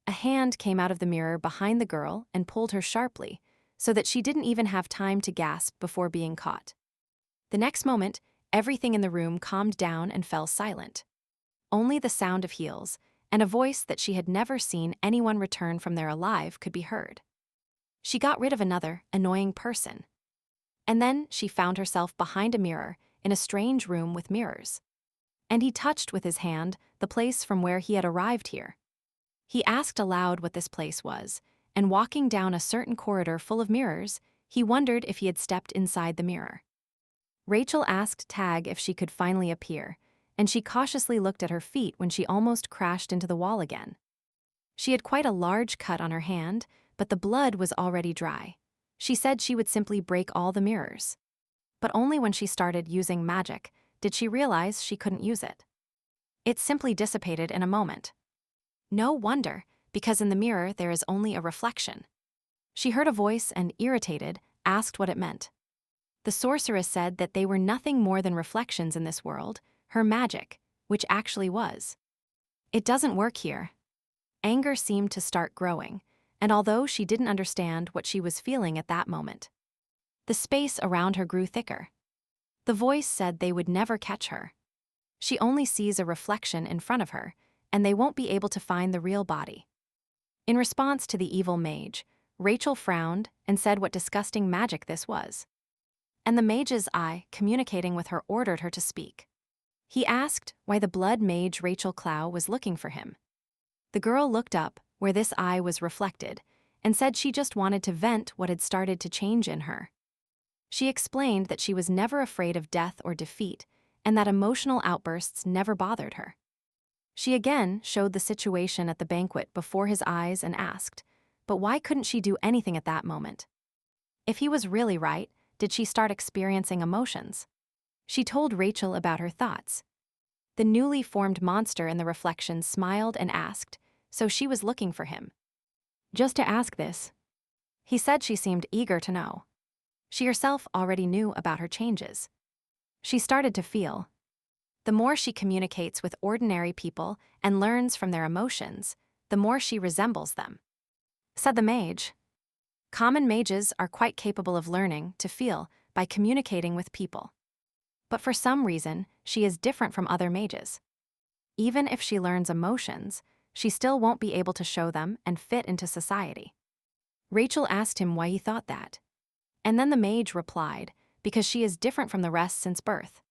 A hand came out of the mirror behind the girl and pulled her sharply, so that she didn't even have time to gasp before being caught. The next moment, everything in the room calmed down and fell silent. Only the sound of heels and a voice that she had never seen anyone return from there alive could be heard. She got rid of another, annoying person. And then she found herself behind a mirror in a strange room with mirrors. And he touched with his hand the place from where he had arrived here. He asked aloud what this place was, and walking down a certain corridor full of mirrors, he wondered if he had stepped inside the mirror. Rachel asked Tag if she could finally appear, and she cautiously looked at her feet when she almost crashed into the wall again. She had quite a large cut on her hand, but the blood was already dry. She said she would simply break all the mirrors. But only when she started using magic did she realize she couldn't use it. It simply dissipated in a moment. No wonder, because in the mirror there is only a reflection. She heard a voice and, irritated, asked what it meant. The sorceress said that they were nothing more than reflections in this world, her magic, which actually was. It doesn't work here. Anger seemed to start growing, and although she didn't understand what she was feeling at that moment, the space around her grew thicker. The voice said they would never catch her. She only sees a reflection in front of her, and they won't be able to find the real body. In response to the evil mage, Rachel frowned and said what disgusting magic this was. And the mage's eye, communicating with her, ordered her to speak. He asked why the blood mage Rachel Clow was looking for him. The girl looked up, where this eye was reflected, and said she just wanted to vent what had started to change in her. She explained that she was never afraid of death or defeat, and that emotional outbursts never bothered her. She again showed the situation at the banquet before his eyes and asked, but why couldn't she do anything at that moment? If he was really right, did she start experiencing emotions? She told Rachel about her thoughts. The newly formed monster in the reflection smiled and asked, so she was looking for him. Just to ask this. He said she seemed eager to know. She herself already knew about her changes. She started to feel. The more she communicates with ordinary people and learns from their emotions, the more she resembles them. Said the mage. Common mages are quite capable of learning to feel by communicating with people. But for some reason, she is different from other mages. Even if she learns emotions, she still won't be able to show them and fit into society. Rachel asked him why he thought that. And then the mage replied, because she is different from the rest since birth.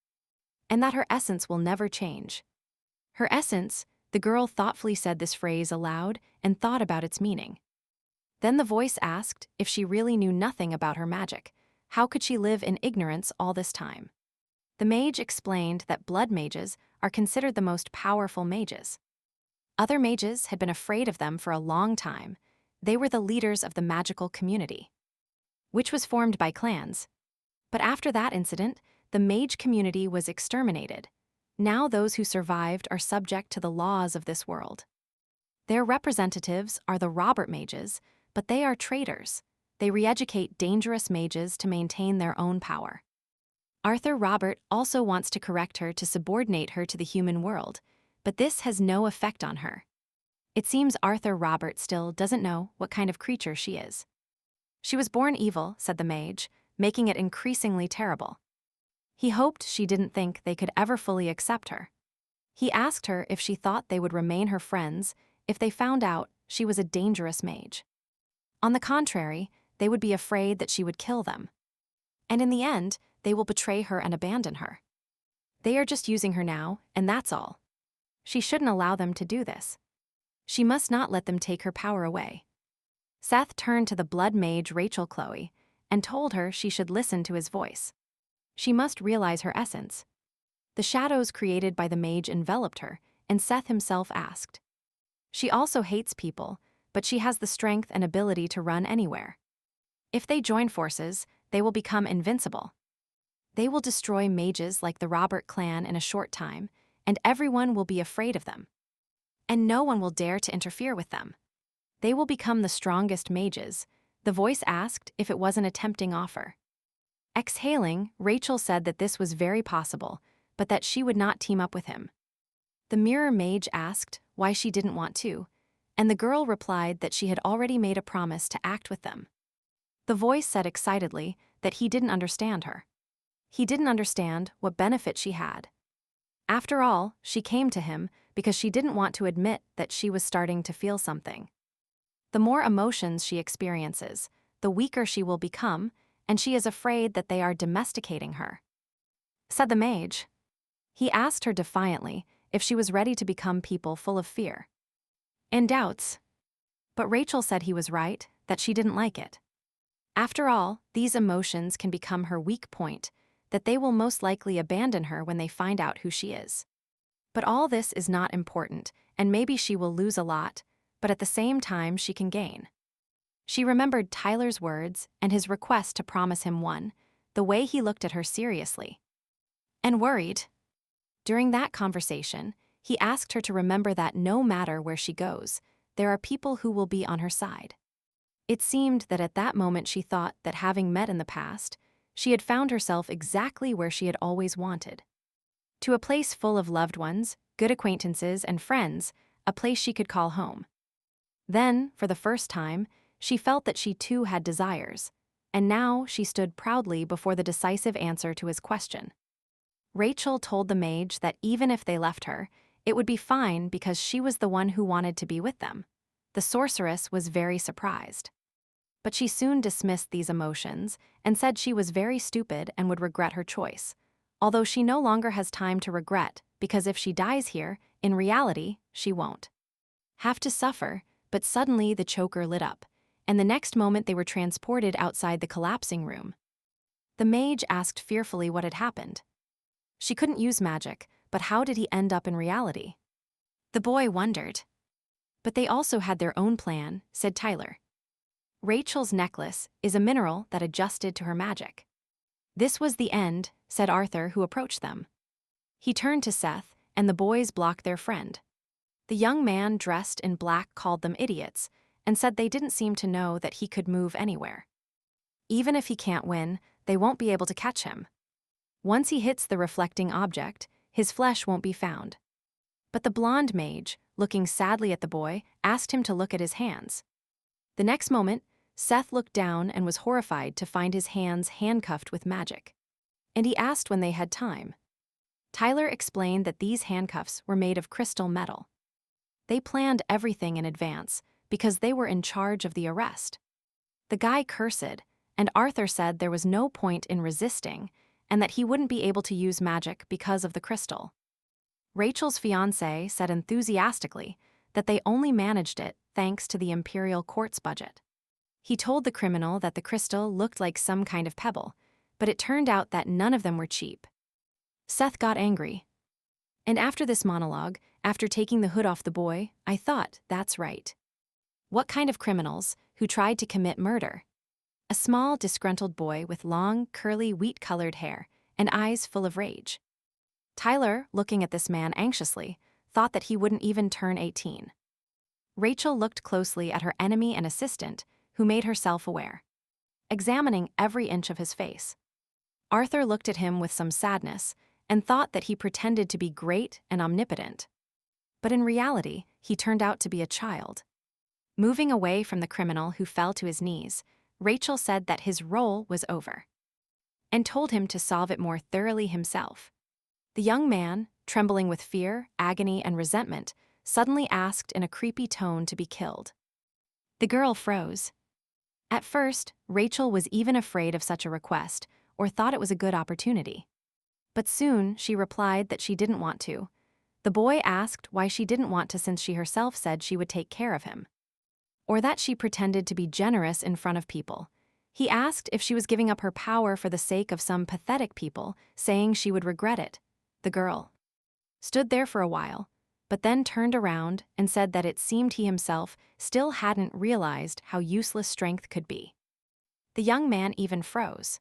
And that her essence will never change. Her essence, the girl thoughtfully said this phrase aloud and thought about its meaning. Then the voice asked if she really knew nothing about her magic. How could she live in ignorance all this time? The mage explained that blood mages are considered the most powerful mages. Other mages had been afraid of them for a long time. They were the leaders of the magical community, which was formed by clans. But after that incident, the mage community was exterminated. Now those who survived are subject to the laws of this world. Their representatives are the Robert mages, but they are traitors. They re-educate dangerous mages to maintain their own power. Arthur Robert also wants to correct her to subordinate her to the human world, but this has no effect on her. It seems Arthur Robert still doesn't know what kind of creature she is. She was born evil, said the mage, making it increasingly terrible. He hoped she didn't think they could ever fully accept her. He asked her if she thought they would remain her friends if they found out she was a dangerous mage. On the contrary, they would be afraid that she would kill them. And in the end, they will betray her and abandon her. They are just using her now, and that's all. She shouldn't allow them to do this. She must not let them take her power away. Seth turned to the blood mage Rachel Chloe and told her she should listen to his voice. She must realize her essence. The shadows created by the mage enveloped her, and Seth himself asked. She also hates people, but she has the strength and ability to run anywhere. If they join forces, they will become invincible. They will destroy mages like the Robert clan in a short time, and everyone will be afraid of them. And no one will dare to interfere with them. They will become the strongest mages. The voice asked if it wasn't a tempting offer. Exhaling, Rachel said that this was very possible, but that she would not team up with him. The mirror mage asked why she didn't want to, and the girl replied that she had already made a promise to act with them. The voice said excitedly that he didn't understand her. He didn't understand what benefit she had. After all, she came to him because she didn't want to admit that she was starting to feel something. The more emotions she experiences, the weaker she will become, and she is afraid that they are domesticating her, said the mage. He asked her defiantly if she was ready to become people full of fear and doubts. But Rachel said he was right, that she didn't like it. After all, these emotions can become her weak point, that they will most likely abandon her when they find out who she is. But all this is not important, and maybe she will lose a lot, but at the same time she can gain. She remembered Tyler's words and his request to promise him one, the way he looked at her seriously and worried. During that conversation, he asked her to remember that no matter where she goes, there are people who will be on her side. It seemed that at that moment she thought that having met in the past, she had found herself exactly where she had always wanted. To a place full of loved ones, good acquaintances, and friends, a place she could call home. Then, for the first time, she felt that she too had desires, and now she stood proudly before the decisive answer to his question. Rachel told the mage that even if they left her, it would be fine because she was the one who wanted to be with them. The sorceress was very surprised. But she soon dismissed these emotions and said she was very stupid and would regret her choice, although she no longer has time to regret because if she dies here, in reality, she won't have to suffer. But suddenly the choker lit up, and the next moment they were transported outside the collapsing room. The mage asked fearfully what had happened. She couldn't use magic, but how did he end up in reality? The boy wondered. But they also had their own plan, said Tyler. Rachel's necklace is a mineral that adjusted to her magic. This was the end, said Arthur, who approached them. He turned to Seth, and the boys blocked their friend. The young man dressed in black called them idiots and said they didn't seem to know that he could move anywhere. Even if he can't win, they won't be able to catch him. Once he hits the reflecting object, his flesh won't be found. But the blonde mage, looking sadly at the boy, asked him to look at his hands. The next moment, Seth looked down and was horrified to find his hands handcuffed with magic. And he asked when they had time. Tyler explained that these handcuffs were made of crystal metal. They planned everything in advance because they were in charge of the arrest. The guy cursed, and Arthur said there was no point in resisting and that he wouldn't be able to use magic because of the crystal. Rachel's fiancé said enthusiastically that they only managed it thanks to the imperial court's budget. He told the criminal that the crystal looked like some kind of pebble, but it turned out that none of them were cheap. Seth got angry. And after this monologue, after taking the hood off the boy, I thought, that's right. What kind of criminals who tried to commit murder? A small, disgruntled boy with long, curly, wheat-colored hair and eyes full of rage. Tyler, looking at this man anxiously, thought that he wouldn't even turn 18. Rachel looked closely at her enemy and assistant, who made her self-aware, examining every inch of his face. Arthur looked at him with some sadness and thought that he pretended to be great and omnipotent. But in reality, he turned out to be a child. Moving away from the criminal who fell to his knees, Rachel said that his role was over and told him to solve it more thoroughly himself. The young man, trembling with fear, agony, and resentment, suddenly asked in a creepy tone to be killed. The girl froze. At first, Rachel was even afraid of such a request or thought it was a good opportunity. But soon she replied that she didn't want to. The boy asked why she didn't want to since she herself said she would take care of him. Or that she pretended to be generous in front of people. He asked if she was giving up her power for the sake of some pathetic people, saying she would regret it. The girl stood there for a while, but then turned around and said that it seemed he himself still hadn't realized how useless strength could be. The young man even froze.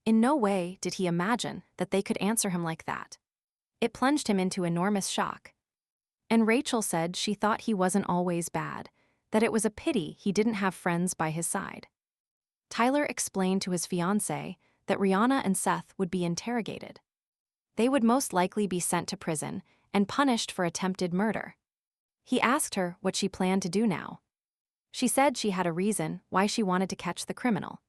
In no way did he imagine that they could answer him like that. It plunged him into enormous shock. And Rachel said she thought he wasn't always bad, that it was a pity he didn't have friends by his side. Tyler explained to his fiancée that Rihanna and Seth would be interrogated. They would most likely be sent to prison, and punished for attempted murder. He asked her what she planned to do now. She said she had a reason why she wanted to catch the criminal.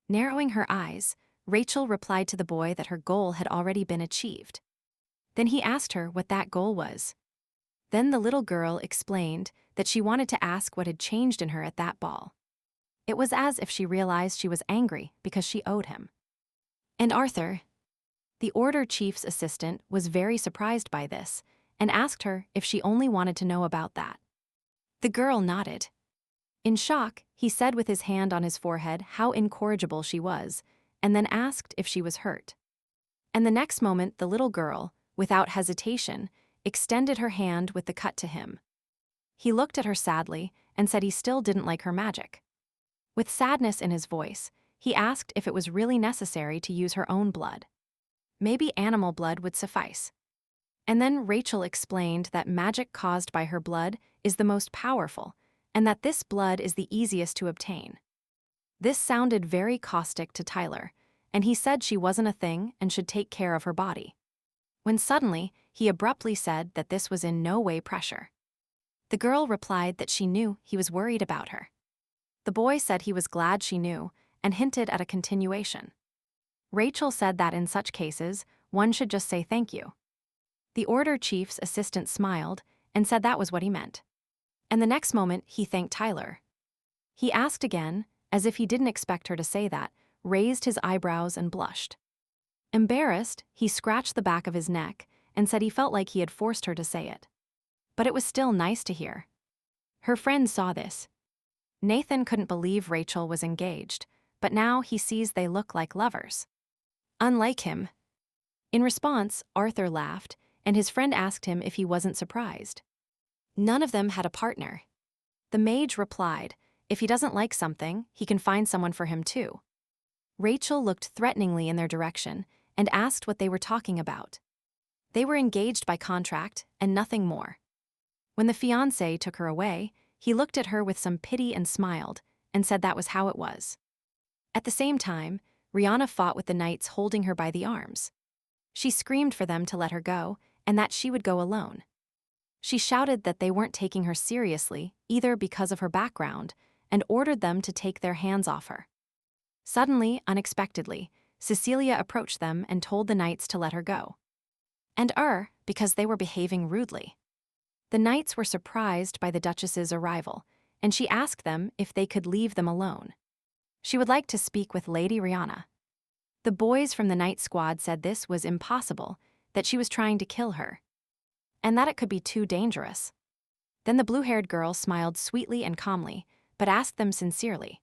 Narrowing her eyes, Rachel replied to the boy that her goal had already been achieved. Then he asked her what that goal was. Then the little girl explained that she wanted to ask what had changed in her at that ball. It was as if she realized she was angry because she owed him. And Arthur, the order chief's assistant, was very surprised by this and asked her if she only wanted to know about that. The girl nodded. In shock, he said with his hand on his forehead how incorrigible she was, and then asked if she was hurt. And the next moment the little girl, without hesitation, extended her hand with the cut to him. He looked at her sadly and said he still didn't like her magic. With sadness in his voice, he asked if it was really necessary to use her own blood. Maybe animal blood would suffice. And then Rachel explained that magic caused by her blood is the most powerful, and that this blood is the easiest to obtain. This sounded very caustic to Tyler, and he said she wasn't a thing and should take care of her body. When suddenly, he abruptly said that this was in no way pressure. The girl replied that she knew he was worried about her. The boy said he was glad she knew and hinted at a continuation. Rachel said that in such cases, one should just say thank you. The order chief's assistant smiled and said that was what he meant. And the next moment, he thanked Tyler. He asked again, as if he didn't expect her to say that, raised his eyebrows and blushed. Embarrassed, he scratched the back of his neck and said he felt like he had forced her to say it. But it was still nice to hear. Her friend saw this. Nathan couldn't believe Rachel was engaged, but now he sees they look like lovers. Unlike him. In response, Arthur laughed, and his friend asked him if he wasn't surprised. None of them had a partner. The mage replied, if he doesn't like something, he can find someone for him too. Rachel looked threateningly in their direction and asked what they were talking about. They were engaged by contract and nothing more. When the fiancé took her away, he looked at her with some pity and smiled, and said that was how it was. At the same time, Rihanna fought with the knights holding her by the arms. She screamed for them to let her go, and that she would go alone. She shouted that they weren't taking her seriously, either because of her background, and ordered them to take their hands off her. Suddenly, unexpectedly, Cecilia approached them and told the knights to let her go. And because they were behaving rudely. The knights were surprised by the Duchess's arrival, and she asked them if they could leave them alone. She would like to speak with Lady Rihanna. The boys from the night squad said this was impossible, that she was trying to kill her, and that it could be too dangerous. Then the blue-haired girl smiled sweetly and calmly, but asked them sincerely.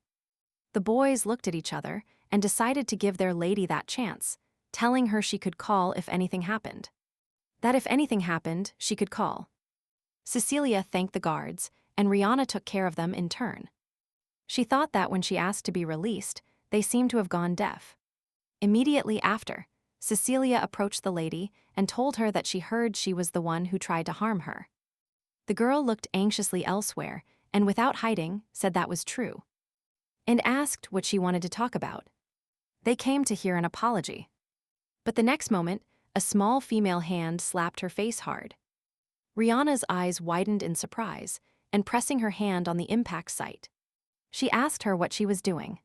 The boys looked at each other and decided to give their lady that chance, telling her she could call if anything happened. That if anything happened, she could call. Cecilia thanked the guards, and Rihanna took care of them in turn. She thought that when she asked to be released, they seemed to have gone deaf. Immediately after, Cecilia approached the lady and told her that she heard she was the one who tried to harm her. The girl looked anxiously elsewhere and without hiding said that was true, and asked what she wanted to talk about. They came to hear an apology. But the next moment, a small female hand slapped her face hard. Rihanna's eyes widened in surprise, and pressing her hand on the impact site. She asked her what she was doing.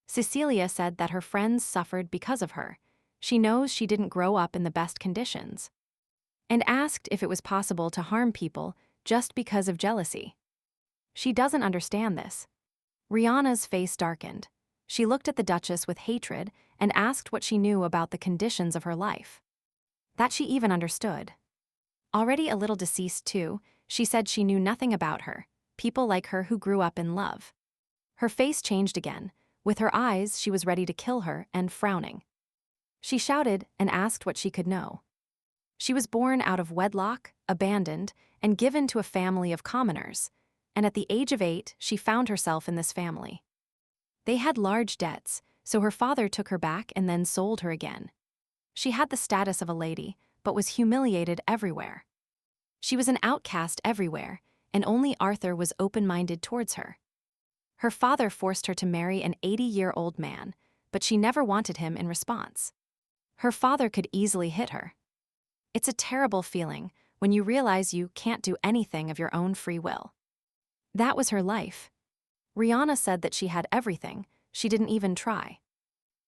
Cecilia said that her friends suffered because of her. She knows she didn't grow up in the best conditions. And asked if it was possible to harm people just because of jealousy. She doesn't understand this. Rihanna's face darkened. She looked at the Duchess with hatred and asked what she knew about the conditions of her life. That she even understood. Already a little deceased too, she said she knew nothing about her, people like her who grew up in love. Her face changed again. With her eyes, she was ready to kill her and frowning. She shouted and asked what she could know. She was born out of wedlock, abandoned, and given to a family of commoners, and at the age of 8, she found herself in this family. They had large debts, so her father took her back and then sold her again. She had the status of a lady, but was humiliated everywhere. She was an outcast everywhere, and only Arthur was open-minded towards her. Her father forced her to marry an 80-year-old man, but she never wanted him in response. Her father could easily hit her. It's a terrible feeling when you realize you can't do anything of your own free will. That was her life. Rihanna said that she had everything, she didn't even try.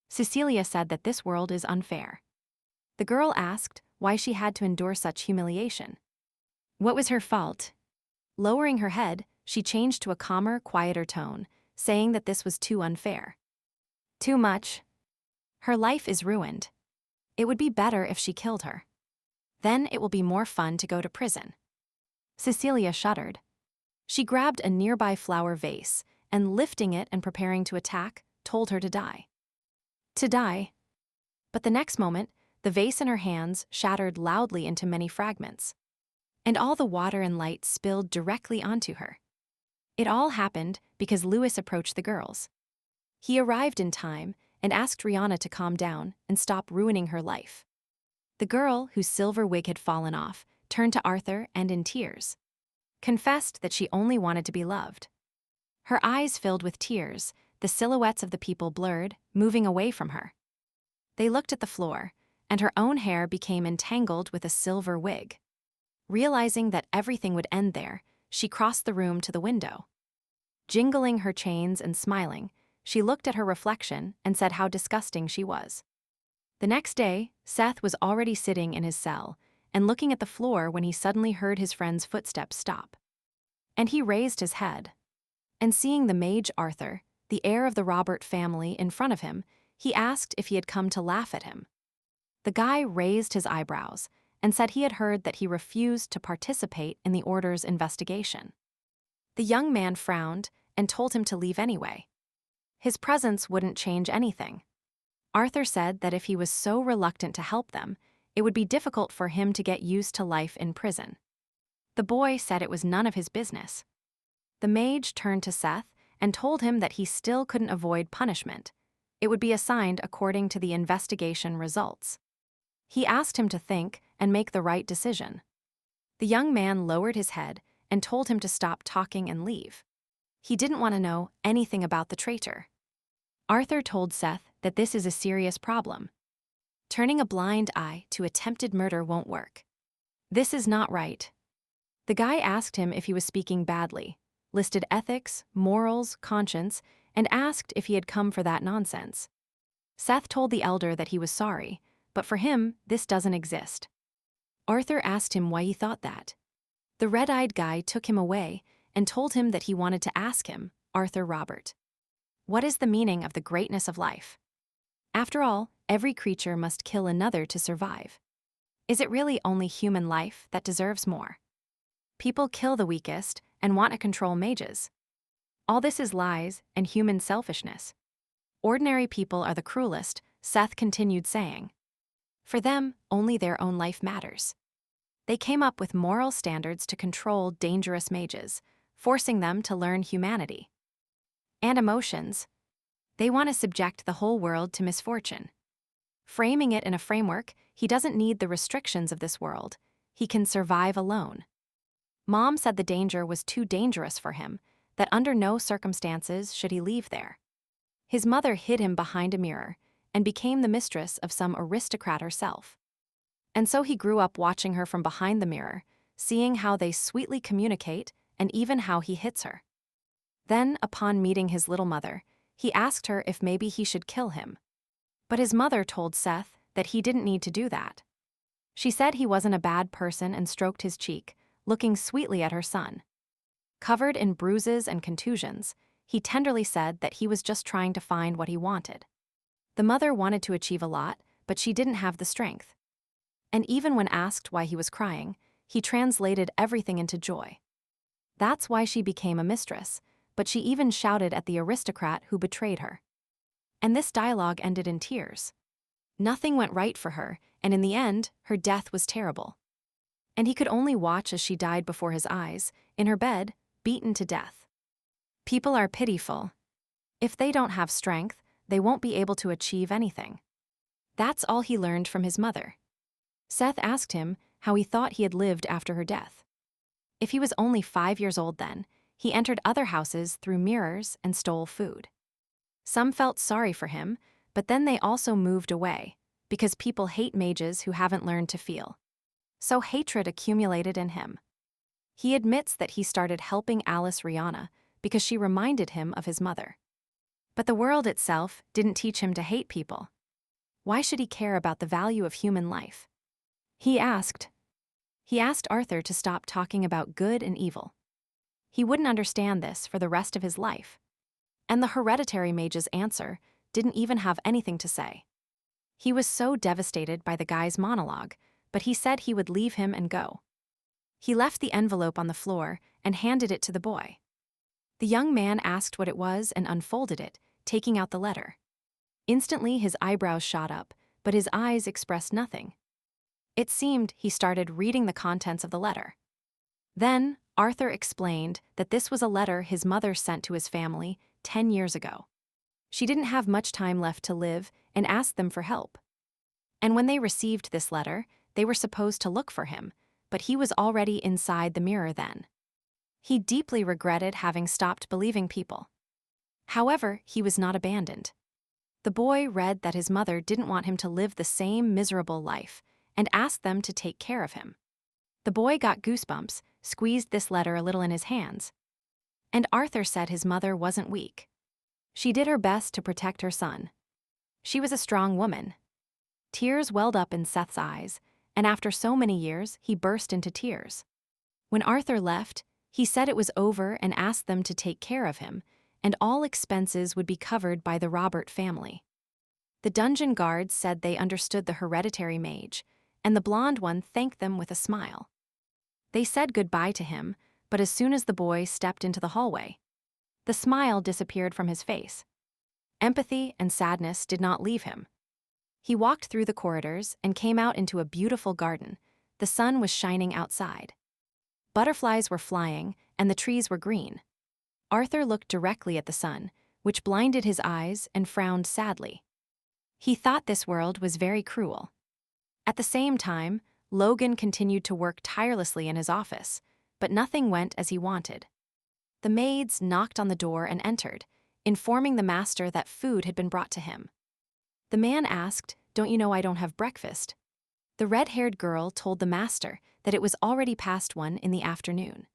Cecilia said that this world is unfair. The girl asked why she had to endure such humiliation. What was her fault? Lowering her head, she changed to a calmer, quieter tone, saying that this was too unfair. Too much. Her life is ruined. It would be better if she killed her. Then it will be more fun to go to prison. Cecilia shuddered. She grabbed a nearby flower vase and, lifting it and preparing to attack, told her to die. To die. But the next moment, the vase in her hands shattered loudly into many fragments. And all the water and light spilled directly onto her. It all happened because Louis approached the girls. He arrived in time and asked Rihanna to calm down and stop ruining her life. The girl, whose silver wig had fallen off, turned to Arthur and, in tears, confessed that she only wanted to be loved. Her eyes filled with tears, the silhouettes of the people blurred, moving away from her. They looked at the floor, and her own hair became entangled with a silver wig. Realizing that everything would end there, she crossed the room to the window. Jingling her chains and smiling, she looked at her reflection and said how disgusting she was. The next day, Seth was already sitting in his cell and looking at the floor when he suddenly heard his friend's footsteps stop. And he raised his head. And seeing the mage Arthur, the heir of the Robert family, in front of him, he asked if he had come to laugh at him. The guy raised his eyebrows and said he had heard that he refused to participate in the Order's investigation. The young man frowned and told him to leave anyway. His presence wouldn't change anything. Arthur said that if he was so reluctant to help them, it would be difficult for him to get used to life in prison. The boy said it was none of his business. The mage turned to Seth and told him that he still couldn't avoid punishment. It would be assigned according to the investigation results. He asked him to think and make the right decision. The young man lowered his head and told him to stop talking and leave. He didn't want to know anything about the traitor. Arthur told Seth that this is a serious problem. Turning a blind eye to attempted murder won't work. This is not right. The guy asked him if he was speaking badly, listed ethics, morals, conscience, and asked if he had come for that nonsense. Seth told the elder that he was sorry, but for him, this doesn't exist. Arthur asked him why he thought that. The red-eyed guy took him away and told him that he wanted to ask him, Arthur Robert, what is the meaning of the greatness of life? After all, every creature must kill another to survive. Is it really only human life that deserves more? People kill the weakest and want to control mages. All this is lies and human selfishness. Ordinary people are the cruelest, Seth continued saying. For them, only their own life matters. They came up with moral standards to control dangerous mages, forcing them to learn humanity. And emotions. They want to subject the whole world to misfortune. Framing it in a framework, he doesn't need the restrictions of this world. He can survive alone. Mom said the danger was too dangerous for him, that under no circumstances should he leave there. His mother hid him behind a mirror and became the mistress of some aristocrat herself. And so he grew up watching her from behind the mirror, seeing how they sweetly communicate and even how he hits her. Then, upon meeting his little mother, he asked her if maybe he should kill him. But his mother told Seth that he didn't need to do that. She said he wasn't a bad person and stroked his cheek, looking sweetly at her son. Covered in bruises and contusions, he tenderly said that he was just trying to find what he wanted. The mother wanted to achieve a lot, but she didn't have the strength. And even when asked why he was crying, he translated everything into joy. That's why she became a mistress, but she even shouted at the aristocrat who betrayed her. And this dialogue ended in tears. Nothing went right for her, and in the end, her death was terrible. And he could only watch as she died before his eyes, in her bed, beaten to death. People are pitiful. If they don't have strength, they won't be able to achieve anything. That's all he learned from his mother. Seth asked him how he thought he had lived after her death. If he was only 5 years old then, he entered other houses through mirrors and stole food. Some felt sorry for him, but then they also moved away, because people hate mages who haven't learned to feel. So hatred accumulated in him. He admits that he started helping Alice Rihanna because she reminded him of his mother. But the world itself didn't teach him to hate people. Why should he care about the value of human life? He asked Arthur to stop talking about good and evil. He wouldn't understand this for the rest of his life. And the hereditary mage's answer didn't even have anything to say. He was so devastated by the guy's monologue, but he said he would leave him and go. He left the envelope on the floor and handed it to the boy. The young man asked what it was and unfolded it, taking out the letter. Instantly, his eyebrows shot up, but his eyes expressed nothing. It seemed he started reading the contents of the letter. Then, Arthur explained that this was a letter his mother sent to his family 10 years ago. She didn't have much time left to live and asked them for help. And when they received this letter, they were supposed to look for him, but he was already inside the mirror then. He deeply regretted having stopped believing people. However, he was not abandoned. The boy read that his mother didn't want him to live the same miserable life and asked them to take care of him. The boy got goosebumps, squeezed this letter a little in his hands. And Arthur said his mother wasn't weak. She did her best to protect her son. She was a strong woman. Tears welled up in Seth's eyes, and after so many years, he burst into tears. When Arthur left, he said it was over and asked them to take care of him, and all expenses would be covered by the Robert family. The dungeon guards said they understood the hereditary mage, and the blonde one thanked them with a smile. They said goodbye to him, but as soon as the boy stepped into the hallway, the smile disappeared from his face. Empathy and sadness did not leave him. He walked through the corridors and came out into a beautiful garden. The sun was shining outside. Butterflies were flying, and the trees were green. Arthur looked directly at the sun, which blinded his eyes, and frowned sadly. He thought this world was very cruel. At the same time, Logan continued to work tirelessly in his office, but nothing went as he wanted. The maids knocked on the door and entered, informing the master that food had been brought to him. The man asked, "Don't you know I don't have breakfast?" The red-haired girl told the master that it was already past 1 in the afternoon.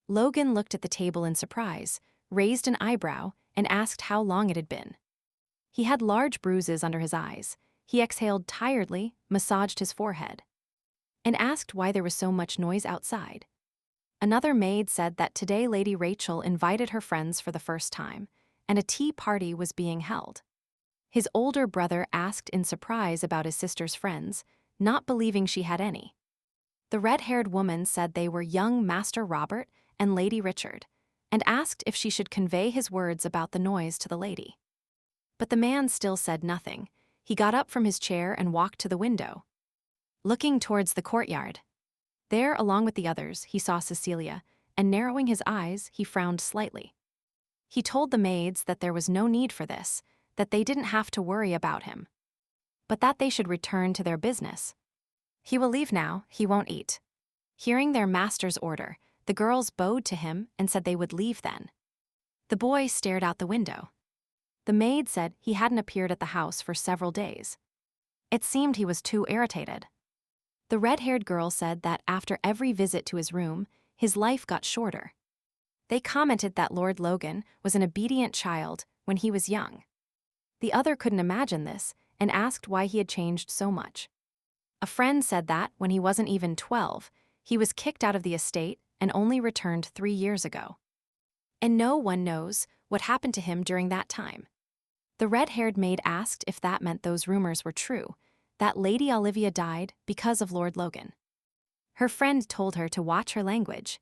Logan looked at the table in surprise, raised an eyebrow, and asked how long it had been. He had large bruises under his eyes. He exhaled tiredly, massaged his forehead, and asked why there was so much noise outside. Another maid said that today Lady Rachel invited her friends for the first time, and a tea party was being held. His older brother asked in surprise about his sister's friends, not believing she had any. The red-haired woman said they were young Master Robert and Lady Richard, and asked if she should convey his words about the noise to the lady. But the man still said nothing. He got up from his chair and walked to the window, looking towards the courtyard. There, along with the others, he saw Cecilia, and narrowing his eyes, he frowned slightly. He told the maids that there was no need for this, that they didn't have to worry about him, but that they should return to their business. "He will leave now, he won't eat." Hearing their master's order, the girls bowed to him and said they would leave then. The boy stared out the window. The maid said he hadn't appeared at the house for several days. It seemed he was too irritated. The red-haired girl said that after every visit to his room, his life got shorter. They commented that Lord Logan was an obedient child when he was young. The other couldn't imagine this and asked why he had changed so much. A friend said that when he wasn't even 12, he was kicked out of the estate and only returned 3 years ago. And no one knows what happened to him during that time. The red-haired maid asked if that meant those rumors were true, that Lady Olivia died because of Lord Logan. Her friend told her to watch her language.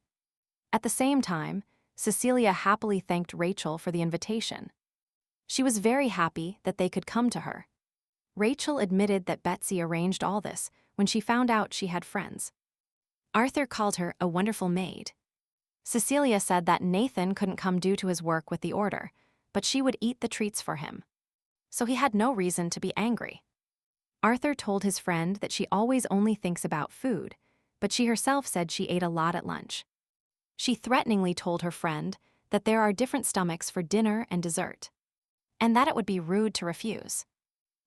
At the same time, Cecilia happily thanked Rachel for the invitation. She was very happy that they could come to her. Rachel admitted that Betsy arranged all this when she found out she had friends. Arthur called her a wonderful maid. Cecilia said that Nathan couldn't come due to his work with the order, but she would eat the treats for him. So he had no reason to be angry. Arthur told his friend that she always only thinks about food, but she herself said she ate a lot at lunch. She threateningly told her friend that there are different stomachs for dinner and dessert, and that it would be rude to refuse.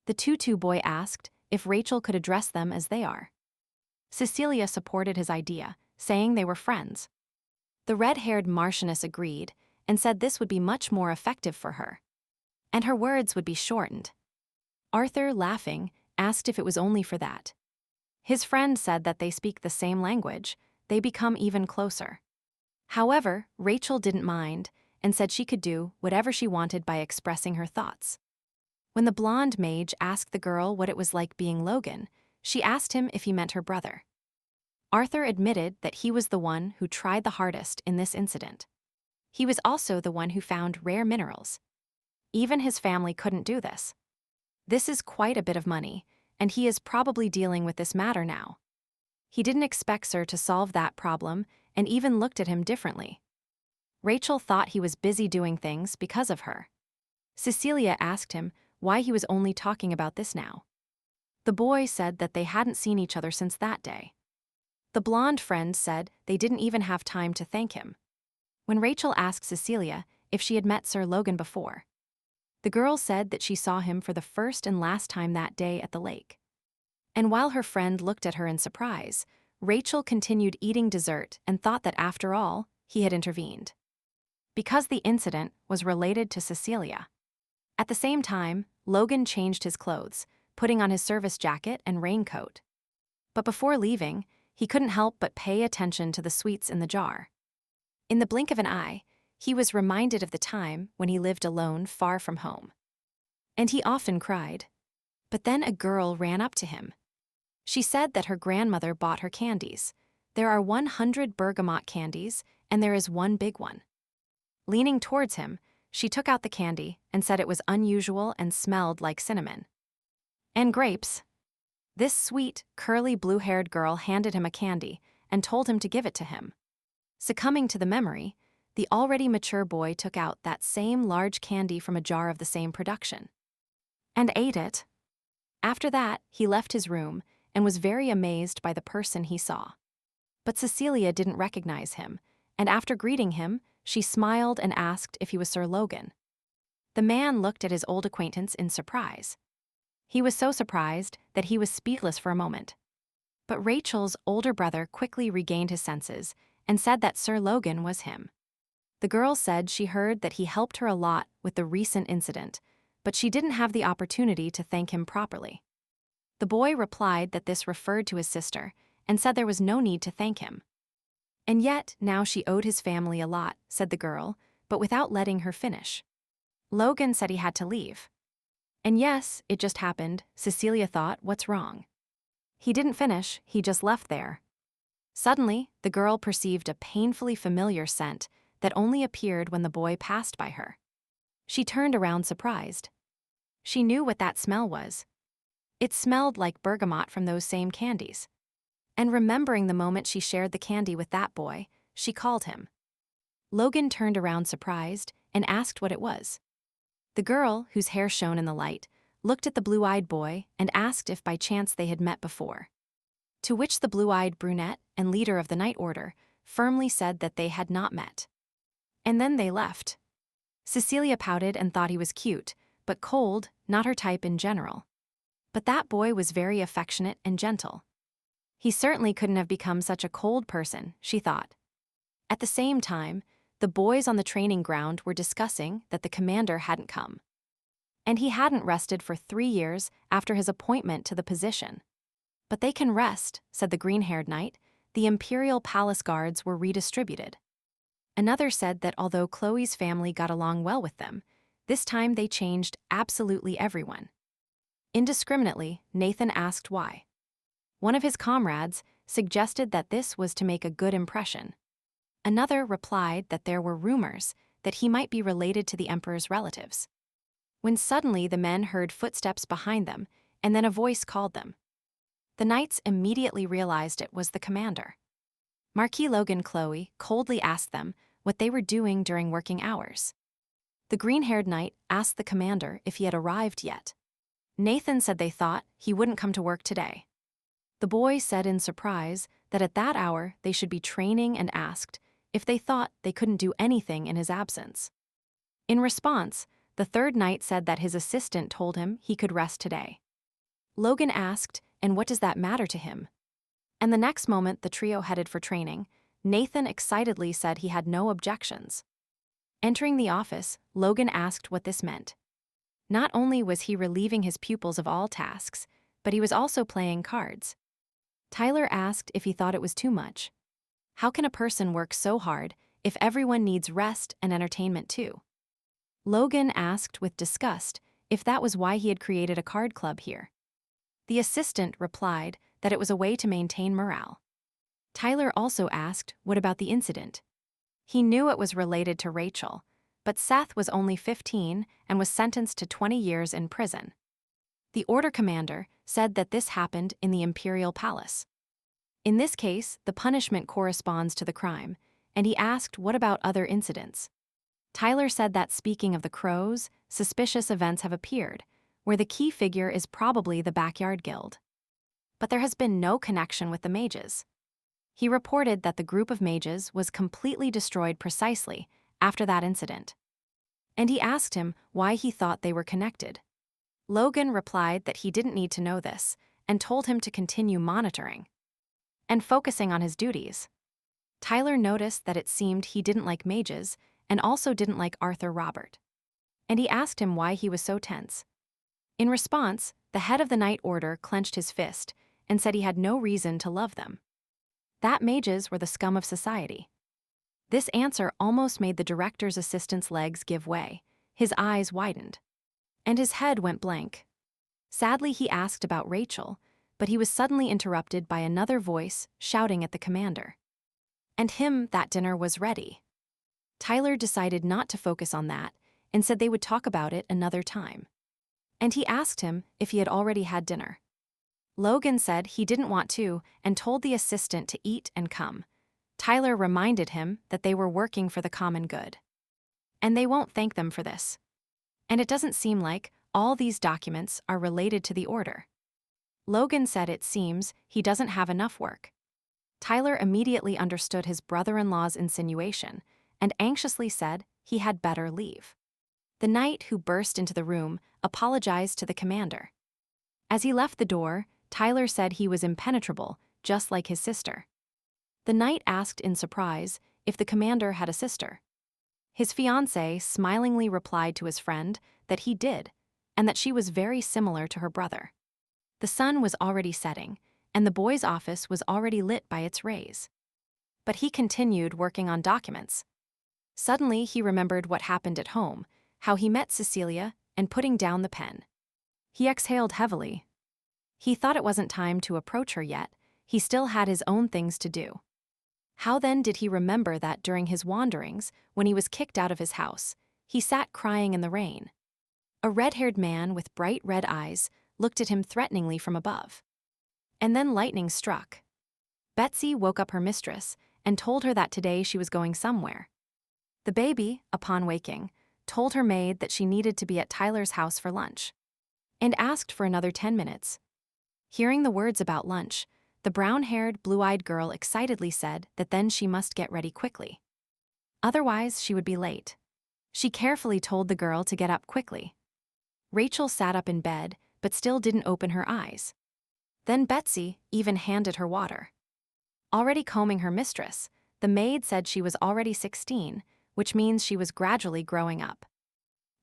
The tutu boy asked if Rachel could address them as they are. Cecilia supported his idea, saying they were friends. The red-haired Marchioness agreed and said this would be much more effective for her. And her words would be shortened. Arthur, laughing, asked if it was only for that. His friend said that they speak the same language, they become even closer. However, Rachel didn't mind and said she could do whatever she wanted by expressing her thoughts. When the blonde mage asked the girl what it was like being Logan, she asked him if he meant her brother. Arthur admitted that he was the one who tried the hardest in this incident. He was also the one who found rare minerals. Even his family couldn't do this. This is quite a bit of money, and he is probably dealing with this matter now. He didn't expect Sir to solve that problem and even looked at him differently. Rachel thought he was busy doing things because of her. Cecilia asked him why he was only talking about this now. The boy said that they hadn't seen each other since that day. The blonde friend said they didn't even have time to thank him. When Rachel asked Cecilia if she had met Sir Logan before, the girl said that she saw him for the first and last time that day at the lake. And while her friend looked at her in surprise, Rachel continued eating dessert and thought that after all, he had intervened. Because the incident was related to Cecilia. At the same time, Logan changed his clothes, putting on his service jacket and raincoat. But before leaving, he couldn't help but pay attention to the sweets in the jar. In the blink of an eye, he was reminded of the time when he lived alone far from home. And he often cried. But then a girl ran up to him. She said that her grandmother bought her candies. There are 100 bergamot candies, and there is one big one. Leaning towards him, she took out the candy and said it was unusual and smelled like cinnamon. And grapes. This sweet, curly blue-haired girl handed him a candy and told him to give it to him. Succumbing to the memory, the already mature boy took out that same large candy from a jar of the same production. And ate it. After that, he left his room and was very amazed by the person he saw. But Cecilia didn't recognize him, and after greeting him, she smiled and asked if he was Sir Logan. The man looked at his old acquaintance in surprise. He was so surprised that he was speechless for a moment. But Rachel's older brother quickly regained his senses and said that Sir Logan was him. The girl said she heard that he helped her a lot with the recent incident, but she didn't have the opportunity to thank him properly. The boy replied that this referred to his sister and said there was no need to thank him. And yet, now she owed his family a lot, said the girl, but without letting her finish. Logan said he had to leave. And yes, it just happened, Cecilia thought, what's wrong? He didn't finish, he just left there. Suddenly, the girl perceived a painfully familiar scent that only appeared when the boy passed by her. She turned around surprised. She knew what that smell was. It smelled like bergamot from those same candies. And remembering the moment she shared the candy with that boy, she called him. Logan turned around surprised and asked what it was. The girl, whose hair shone in the light, looked at the blue-eyed boy and asked if by chance they had met before. To which the blue-eyed brunette and leader of the night order firmly said that they had not met. And then they left. Cecilia pouted and thought he was cute, but cold, not her type in general. But that boy was very affectionate and gentle. He certainly couldn't have become such a cold person, she thought. At the same time, the boys on the training ground were discussing that the commander hadn't come. And he hadn't rested for 3 years after his appointment to the position. But they can rest, said the green-haired knight. The Imperial Palace guards were redistributed. Another said that although Chloe's family got along well with them, this time they changed absolutely everyone. Indiscriminately, Nathan asked why. One of his comrades suggested that this was to make a good impression. Another replied that there were rumors that he might be related to the emperor's relatives. When suddenly the men heard footsteps behind them, and then a voice called them. The knights immediately realized it was the commander. Marquis Logan Chloe coldly asked them what they were doing during working hours. The green-haired knight asked the commander if he had arrived yet. Nathan said they thought he wouldn't come to work today. The boy said in surprise that at that hour they should be training and asked if they thought they couldn't do anything in his absence. In response, the third knight said that his assistant told him he could rest today. Logan asked, and what does that matter to him? And the next moment the trio headed for training, Nathan excitedly said he had no objections. Entering the office, Logan asked what this meant. Not only was he relieving his pupils of all tasks, but he was also playing cards. Tyler asked if he thought it was too much. How can a person work so hard if everyone needs rest and entertainment too? Logan asked with disgust if that was why he had created a card club here. The assistant replied that it was a way to maintain morale. Tyler also asked what about the incident. He knew it was related to Rachel, but Seth was only 15 and was sentenced to 20 years in prison. The order commander said that this happened in the Imperial Palace. In this case, the punishment corresponds to the crime, and he asked what about other incidents. Tyler said that speaking of the crows, suspicious events have appeared, where the key figure is probably the Backyard Guild. But there has been no connection with the mages. He reported that the group of mages was completely destroyed precisely after that incident. And he asked him why he thought they were connected. Logan replied that he didn't need to know this and told him to continue monitoring and focusing on his duties. Tyler noticed that it seemed he didn't like mages and also didn't like Arthur Robert. And he asked him why he was so tense. In response, the head of the Night Order clenched his fist and said he had no reason to love them. That mages were the scum of society. This answer almost made the director's assistant's legs give way. His eyes widened. And his head went blank. Sadly, he asked about Rachel, but he was suddenly interrupted by another voice shouting at the commander. And him that dinner was ready. Tyler decided not to focus on that and said they would talk about it another time. And he asked him if he had already had dinner. Logan said he didn't want to and told the assistant to eat and come. Tyler reminded him that they were working for the common good. And they won't thank them for this. And it doesn't seem like all these documents are related to the order. Logan said it seems he doesn't have enough work. Tyler immediately understood his brother-in-law's insinuation and anxiously said he had better leave. The knight who burst into the room apologized to the commander. As he left the door, Tyler said he was impenetrable, just like his sister. The knight asked in surprise if the commander had a sister. His fiancée smilingly replied to his friend that he did, and that she was very similar to her brother. The sun was already setting, and the boy's office was already lit by its rays. But he continued working on documents. Suddenly, he remembered what happened at home, how he met Cecilia and putting down the pen. He exhaled heavily. He thought it wasn't time to approach her yet. He still had his own things to do. How then did he remember that during his wanderings, when he was kicked out of his house, he sat crying in the rain? A red-haired man with bright red eyes looked at him threateningly from above. And then lightning struck. Betsy woke up her mistress and told her that today she was going somewhere. The baby, upon waking, told her maid that she needed to be at Tyler's house for lunch, and asked for another 10 minutes. Hearing the words about lunch, the brown-haired, blue-eyed girl excitedly said that then she must get ready quickly. Otherwise, she would be late. She carefully told the girl to get up quickly. Rachel sat up in bed, but still didn't open her eyes. Then Betsy even handed her water. Already combing her mistress, the maid said she was already 16, which means she was gradually growing up.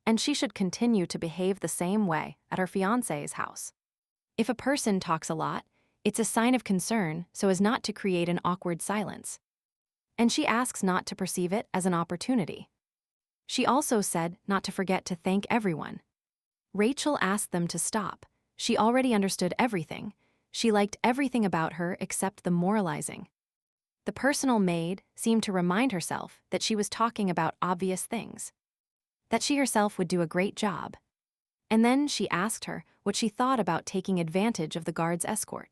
And she should continue to behave the same way at her fiancé's house. If a person talks a lot, it's a sign of concern so as not to create an awkward silence. And she asks not to perceive it as an opportunity. She also said not to forget to thank everyone. Rachel asked them to stop. She already understood everything. She liked everything about her except the moralizing. The personal maid seemed to remind herself that she was talking about obvious things, that she herself would do a great job. And then she asked her what she thought about taking advantage of the guard's escort.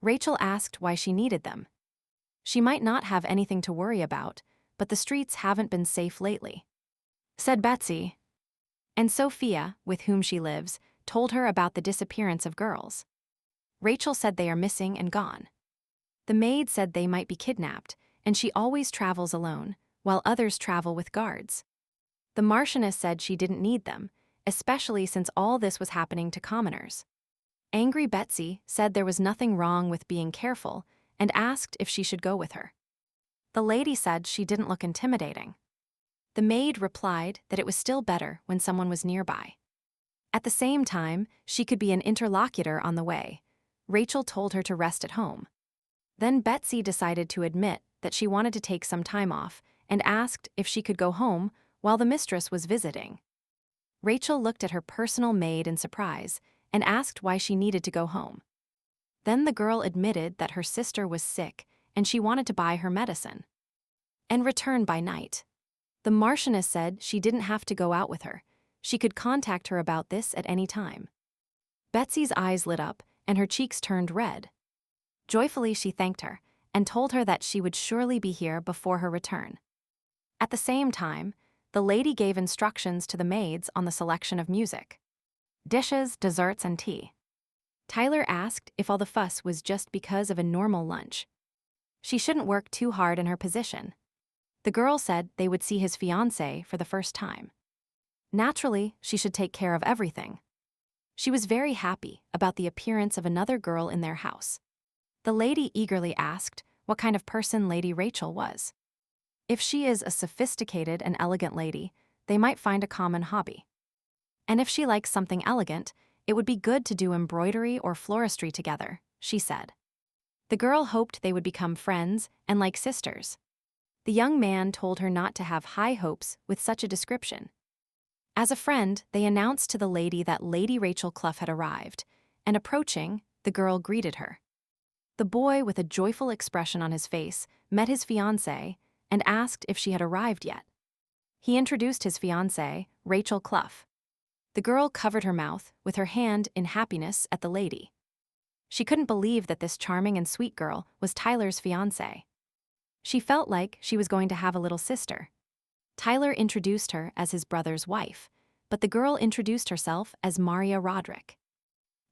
Rachel asked why she needed them. She might not have anything to worry about, but the streets haven't been safe lately, said Betsy. And Sophia, with whom she lives, told her about the disappearance of girls. Rachel said they are missing and gone. The maid said they might be kidnapped, and she always travels alone, while others travel with guards. The Marchioness said she didn't need them, especially since all this was happening to commoners. Angry Betsy said there was nothing wrong with being careful, and asked if she should go with her. The lady said she didn't look intimidating. The maid replied that it was still better when someone was nearby. At the same time, she could be an interlocutor on the way. Rachel told her to rest at home. Then Betsy decided to admit that she wanted to take some time off and asked if she could go home while the mistress was visiting. Rachel looked at her personal maid in surprise and asked why she needed to go home. Then the girl admitted that her sister was sick and she wanted to buy her medicine and return by night. The Marchioness said she didn't have to go out with her. She could contact her about this at any time. Betsy's eyes lit up and her cheeks turned red. Joyfully, she thanked her and told her that she would surely be here before her return. At the same time, the lady gave instructions to the maids on the selection of music, dishes, desserts, and tea. Tyler asked if all the fuss was just because of a normal lunch. She shouldn't work too hard in her position. The girl said they would see his fiancée for the first time. Naturally, she should take care of everything. She was very happy about the appearance of another girl in their house. The lady eagerly asked what kind of person Lady Rachel was. If she is a sophisticated and elegant lady, they might find a common hobby. And if she likes something elegant, it would be good to do embroidery or floristry together, she said. The girl hoped they would become friends and like sisters. The young man told her not to have high hopes with such a description. As a friend, they announced to the lady that Lady Rachel Clough had arrived, and approaching, the girl greeted her. The boy, with a joyful expression on his face, met his fiancée and asked if she had arrived yet. He introduced his fiancée, Rachel Clough. The girl covered her mouth with her hand in happiness at the lady. She couldn't believe that this charming and sweet girl was Tyler's fiancée. She felt like she was going to have a little sister. Tyler introduced her as his brother's wife, but the girl introduced herself as Maria Roderick,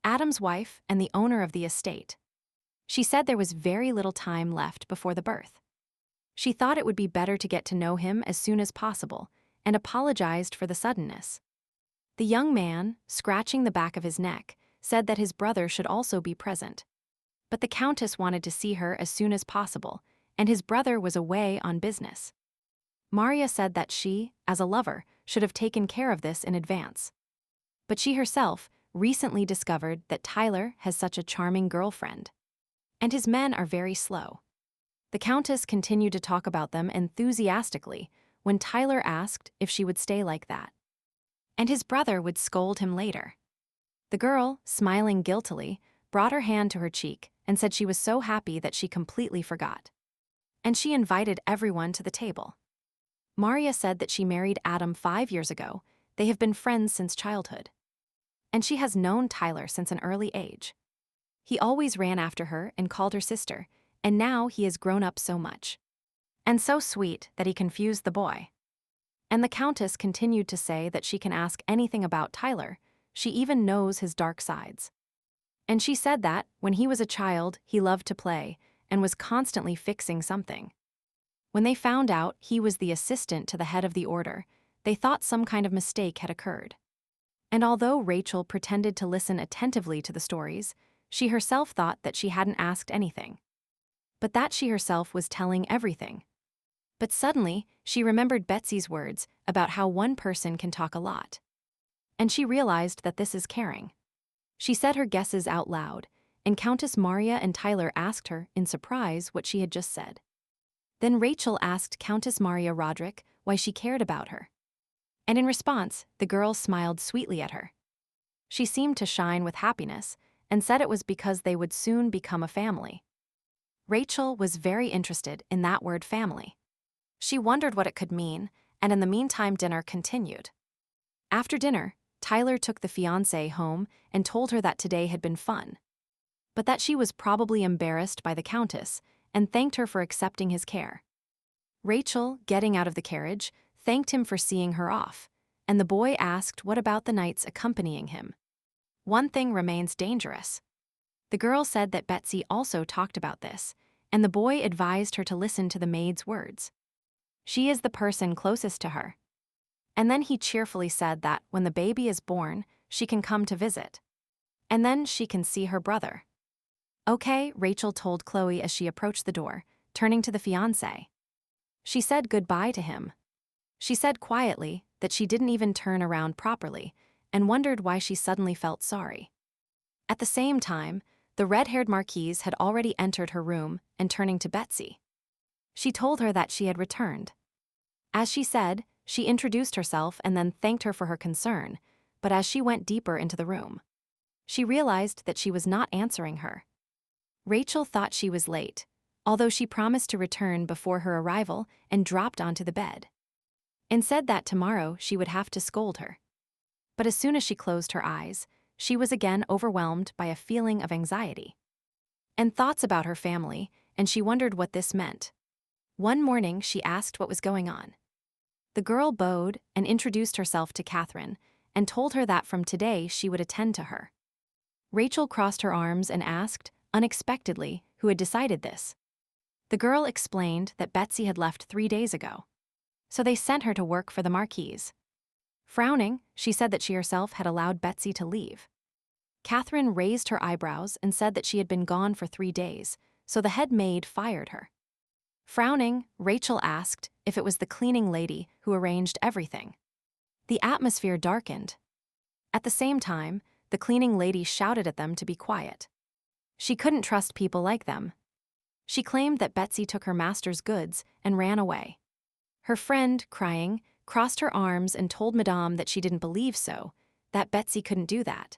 Adam's wife and the owner of the estate. She said there was very little time left before the birth. She thought it would be better to get to know him as soon as possible and apologized for the suddenness. The young man, scratching the back of his neck, said that his brother should also be present. But the Countess wanted to see her as soon as possible, and his brother was away on business. Maria said that she, as a lover, should have taken care of this in advance. But she herself recently discovered that Tyler has such a charming girlfriend. And his men are very slow. The Countess continued to talk about them enthusiastically when Tyler asked if she would stay like that. And his brother would scold him later. The girl, smiling guiltily, brought her hand to her cheek and said she was so happy that she completely forgot. And she invited everyone to the table. Maria said that she married Adam 5 years ago. They have been friends since childhood. And she has known Tyler since an early age. He always ran after her and called her sister, and now he has grown up so much. And so sweet that he confused the boy. And the Countess continued to say that she can ask anything about Tyler. She even knows his dark sides. And she said that, when he was a child, he loved to play and was constantly fixing something. When they found out he was the assistant to the head of the order, they thought some kind of mistake had occurred. And although Rachel pretended to listen attentively to the stories, she herself thought that she hadn't asked anything. But that she herself was telling everything. But suddenly, she remembered Betsy's words about how one person can talk a lot. And she realized that this is caring. She said her guesses out loud, and Countess Maria and Tyler asked her, in surprise, what she had just said. Then Rachel asked Countess Maria Roderick why she cared about her. And in response, the girl smiled sweetly at her. She seemed to shine with happiness and said it was because they would soon become a family. Rachel was very interested in that word family. She wondered what it could mean, and in the meantime dinner continued. After dinner, Tyler took the fiancée home and told her that today had been fun, but that she was probably embarrassed by the Countess and thanked her for accepting his care. Rachel, getting out of the carriage, thanked him for seeing her off, and the boy asked what about the knights accompanying him. One thing remains dangerous. The girl said that Betsy also talked about this, and the boy advised her to listen to the maid's words. She is the person closest to her. And then he cheerfully said that when the baby is born, she can come to visit. And then she can see her brother. Okay, Rachel told Chloe as she approached the door, turning to the fiancé. She said goodbye to him. She said quietly that she didn't even turn around properly and wondered why she suddenly felt sorry. At the same time, the red-haired marquise had already entered her room and turning to Betsy. She told her that she had returned. As she said, she introduced herself and then thanked her for her concern, but as she went deeper into the room, she realized that she was not answering her. Rachel thought she was late, although she promised to return before her arrival and dropped onto the bed, and said that tomorrow she would have to scold her. But as soon as she closed her eyes, she was again overwhelmed by a feeling of anxiety and thoughts about her family, and she wondered what this meant. One morning, she asked what was going on. The girl bowed and introduced herself to Catherine and told her that from today she would attend to her. Rachel crossed her arms and asked, unexpectedly, who had decided this. The girl explained that Betsy had left 3 days ago, so they sent her to work for the marquise. Frowning, she said that she herself had allowed Betsy to leave. Catherine raised her eyebrows and said that she had been gone for 3 days, so the head maid fired her. Frowning, Rachel asked if it was the cleaning lady who arranged everything. The atmosphere darkened. At the same time, the cleaning lady shouted at them to be quiet. She couldn't trust people like them. She claimed that Betsy took her master's goods and ran away. Her friend, crying, crossed her arms and told Madame that she didn't believe so, that Betsy couldn't do that.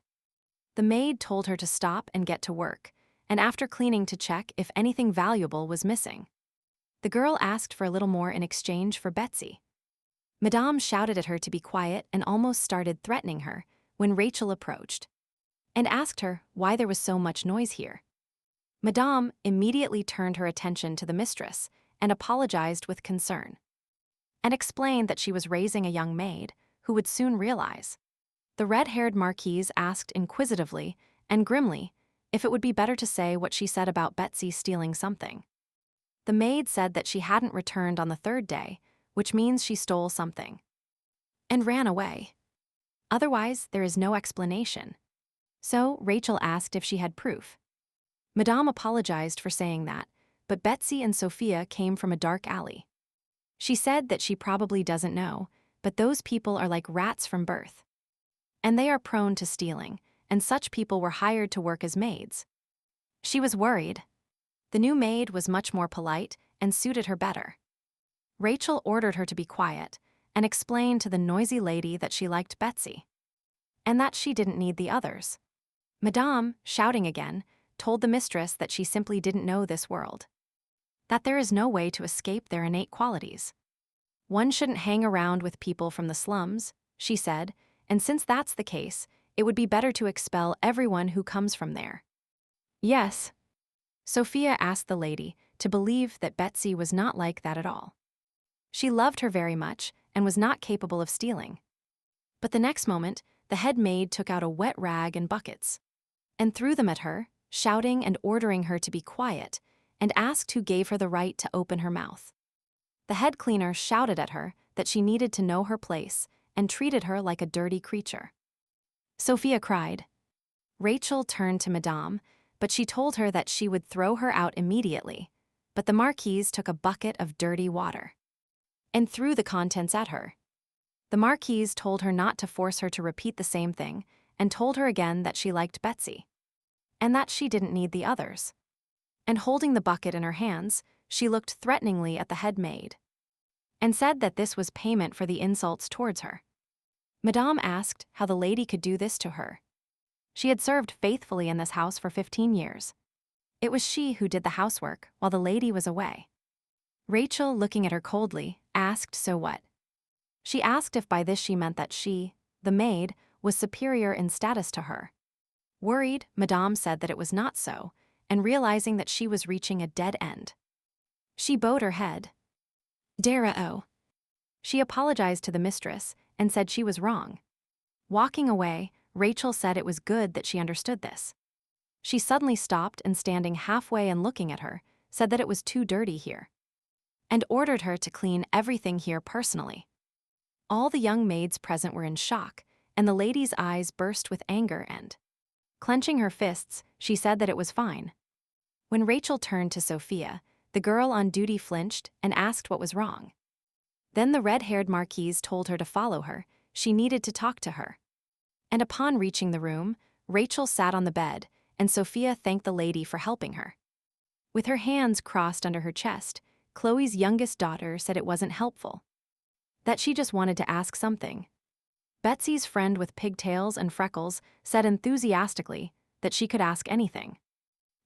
The maid told her to stop and get to work, and after cleaning to check if anything valuable was missing. The girl asked for a little more in exchange for Betsy. Madame shouted at her to be quiet and almost started threatening her when Rachel approached and asked her why there was so much noise here. Madame immediately turned her attention to the mistress and apologized with concern and explained that she was raising a young maid who would soon realize. The red-haired marquise asked inquisitively and grimly if it would be better to say what she said about Betsy stealing something. The maid said that she hadn't returned on the 3rd day, which means she stole something and ran away. Otherwise, there is no explanation. So Rachel asked if she had proof. Madame apologized for saying that, but Betsy and Sophia came from a dark alley. She said that she probably doesn't know, but those people are like rats from birth. And they are prone to stealing, and such people were hired to work as maids. She was worried. The new maid was much more polite and suited her better. Rachel ordered her to be quiet and explained to the noisy lady that she liked Betsy and that she didn't need the others. Madame, shouting again, told the mistress that she simply didn't know this world, that there is no way to escape their innate qualities. One shouldn't hang around with people from the slums, she said, and since that's the case, it would be better to expel everyone who comes from there. Yes. Sophia asked the lady to believe that Betsy was not like that at all. She loved her very much and was not capable of stealing. But the next moment, the head maid took out a wet rag and buckets and threw them at her, shouting and ordering her to be quiet, and asked who gave her the right to open her mouth. The head cleaner shouted at her that she needed to know her place and treated her like a dirty creature. Sophia cried. Rachel turned to Madame, but she told her that she would throw her out immediately, but the marquise took a bucket of dirty water and threw the contents at her. The marquise told her not to force her to repeat the same thing and told her again that she liked Betsy and that she didn't need the others. And holding the bucket in her hands, she looked threateningly at the head maid and said that this was payment for the insults towards her. Madame asked how the lady could do this to her. She had served faithfully in this house for 15 years. It was she who did the housework while the lady was away. Rachel, looking at her coldly, asked so what. She asked if by this she meant that she, the maid, was superior in status to her. Worried, Madame said that it was not so, and realizing that she was reaching a dead end, she bowed her head. Darao. She apologized to the mistress and said she was wrong. Walking away, Rachel said it was good that she understood this. She suddenly stopped and standing halfway and looking at her, said that it was too dirty here, and ordered her to clean everything here personally. All the young maids present were in shock, and the lady's eyes burst with anger and, clenching her fists, she said that it was fine. When Rachel turned to Sophia, the girl on duty flinched and asked what was wrong. Then the red-haired marquise told her to follow her. She needed to talk to her. And upon reaching the room, Rachel sat on the bed, and Sophia thanked the lady for helping her. With her hands crossed under her chest, Chloe's youngest daughter said it wasn't helpful. That she just wanted to ask something. Betsy's friend with pigtails and freckles said enthusiastically that she could ask anything.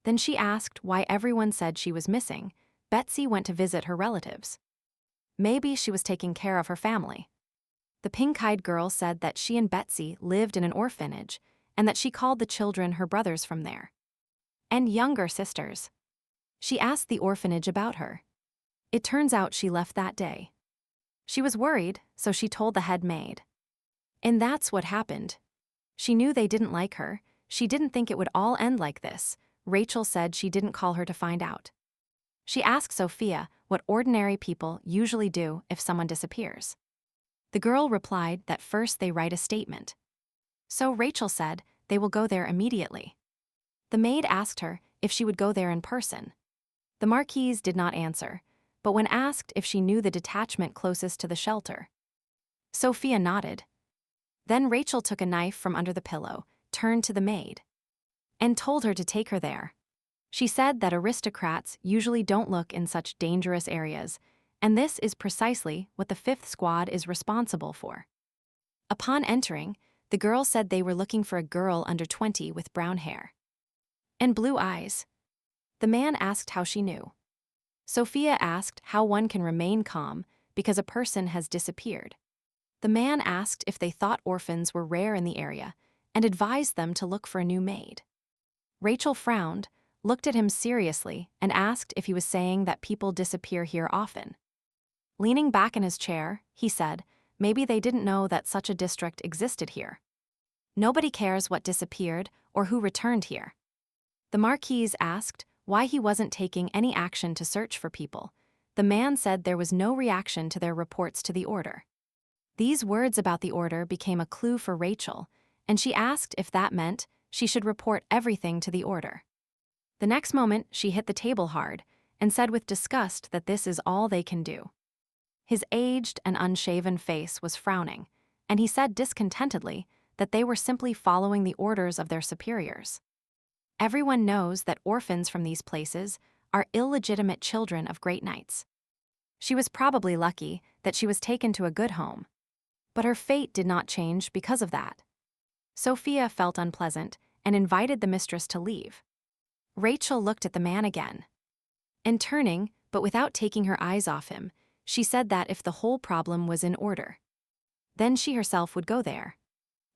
Then she asked why everyone said she was missing. Betsy went to visit her relatives. Maybe she was taking care of her family. The pink-eyed girl said that she and Betsy lived in an orphanage and that she called the children her brothers from there. And younger sisters. She asked the orphanage about her. It turns out she left that day. She was worried, so she told the head maid. And that's what happened. She knew they didn't like her. She didn't think it would all end like this. Rachel said she didn't call her to find out. She asked Sophia what ordinary people usually do if someone disappears. The girl replied that first they write a statement. So Rachel said they will go there immediately. The maid asked her if she would go there in person. The marquise did not answer, but when asked if she knew the detachment closest to the shelter, Sophia nodded. Then Rachel took a knife from under the pillow, turned to the maid, and told her to take her there. She said that aristocrats usually don't look in such dangerous areas, and this is precisely what the 5th Squad is responsible for. Upon entering, the girl said they were looking for a girl under 20 with brown hair and blue eyes. The man asked how she knew. Sophia asked how one can remain calm because a person has disappeared. The man asked if they thought orphans were rare in the area and advised them to look for a new maid. Rachel frowned, looked at him seriously, and asked if he was saying that people disappear here often. Leaning back in his chair, he said, maybe they didn't know that such a district existed here. Nobody cares what disappeared or who returned here. The marquise asked why he wasn't taking any action to search for people. The man said there was no reaction to their reports to the order. These words about the order became a clue for Rachel, and she asked if that meant she should report everything to the order. The next moment, she hit the table hard and said with disgust that this is all they can do. His aged and unshaven face was frowning, and he said discontentedly that they were simply following the orders of their superiors. Everyone knows that orphans from these places are illegitimate children of great knights. She was probably lucky that she was taken to a good home, but her fate did not change because of that. Sophia felt unpleasant and invited the mistress to leave. Rachel looked at the man again. And turning, but without taking her eyes off him, she said that if the whole problem was in order, then she herself would go there.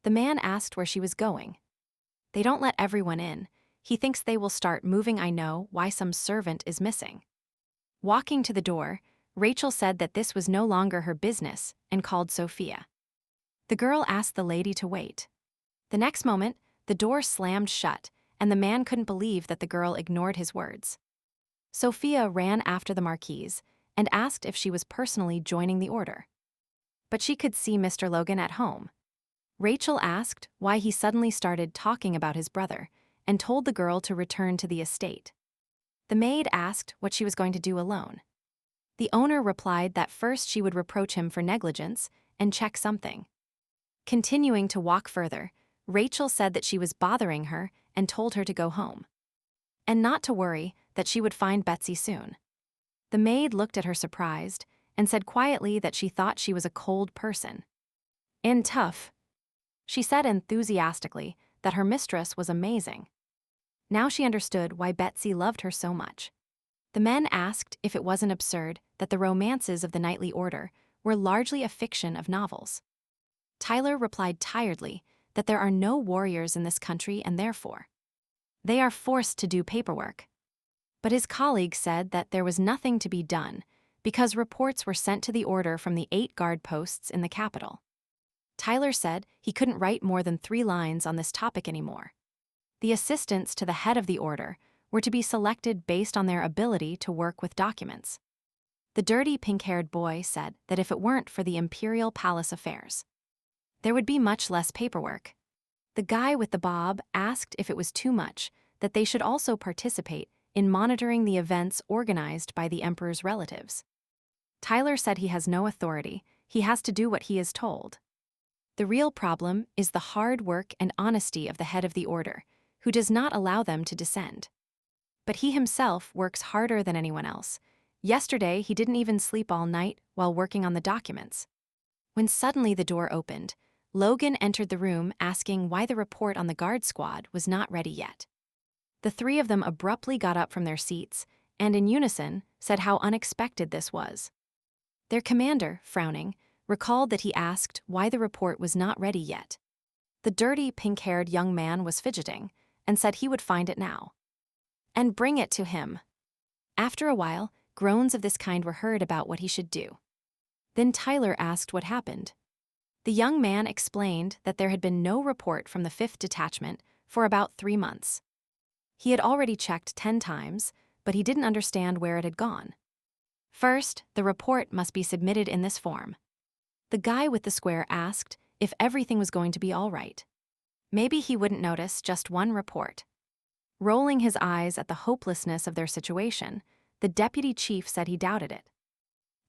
The man asked where she was going. They don't let everyone in. He thinks they will start moving. I know why some servant is missing. Walking to the door, Rachel said that this was no longer her business and called Sophia. The girl asked the lady to wait. The next moment, the door slammed shut, and the man couldn't believe that the girl ignored his words. Sophia ran after the marquise and asked if she was personally joining the order. But she could see Mr. Logan at home. Rachel asked why he suddenly started talking about his brother and told the girl to return to the estate. The maid asked what she was going to do alone. The owner replied that first she would reproach him for negligence and check something. Continuing to walk further, Rachel said that she was bothering her and told her to go home. And not to worry, that she would find Betsy soon. The maid looked at her surprised and said quietly that she thought she was a cold person. And tough. She said enthusiastically that her mistress was amazing. Now she understood why Betsy loved her so much. The men asked if it wasn't absurd that the romances of the knightly order were largely a fiction of novels. Tyler replied tiredly that there are no warriors in this country and therefore they are forced to do paperwork. But his colleague said that there was nothing to be done because reports were sent to the order from the 8 guard posts in the capital. Tyler said he couldn't write more than 3 lines on this topic anymore. The assistants to the head of the order were to be selected based on their ability to work with documents. The dirty pink-haired boy said that if it weren't for the imperial palace affairs, there would be much less paperwork. The guy with the bob asked if it was too much that they should also participate in monitoring the events organized by the emperor's relatives. Tyler said he has no authority, he has to do what he is told. The real problem is the hard work and honesty of the head of the order, who does not allow them to descend. But he himself works harder than anyone else. Yesterday, he didn't even sleep all night while working on the documents. When suddenly the door opened, Logan entered the room asking why the report on the guard squad was not ready yet. The three of them abruptly got up from their seats and, in unison, said how unexpected this was. Their commander, frowning, recalled that he asked why the report was not ready yet. The dirty, pink-haired young man was fidgeting and said he would find it now. And bring it to him. After a while, groans of this kind were heard about what he should do. Then Tyler asked what happened. The young man explained that there had been no report from the 5th Detachment for about 3 months. He had already checked 10 times, but he didn't understand where it had gone. First, the report must be submitted in this form. The guy with the square asked if everything was going to be all right. Maybe he wouldn't notice just one report. Rolling his eyes at the hopelessness of their situation, the deputy chief said he doubted it.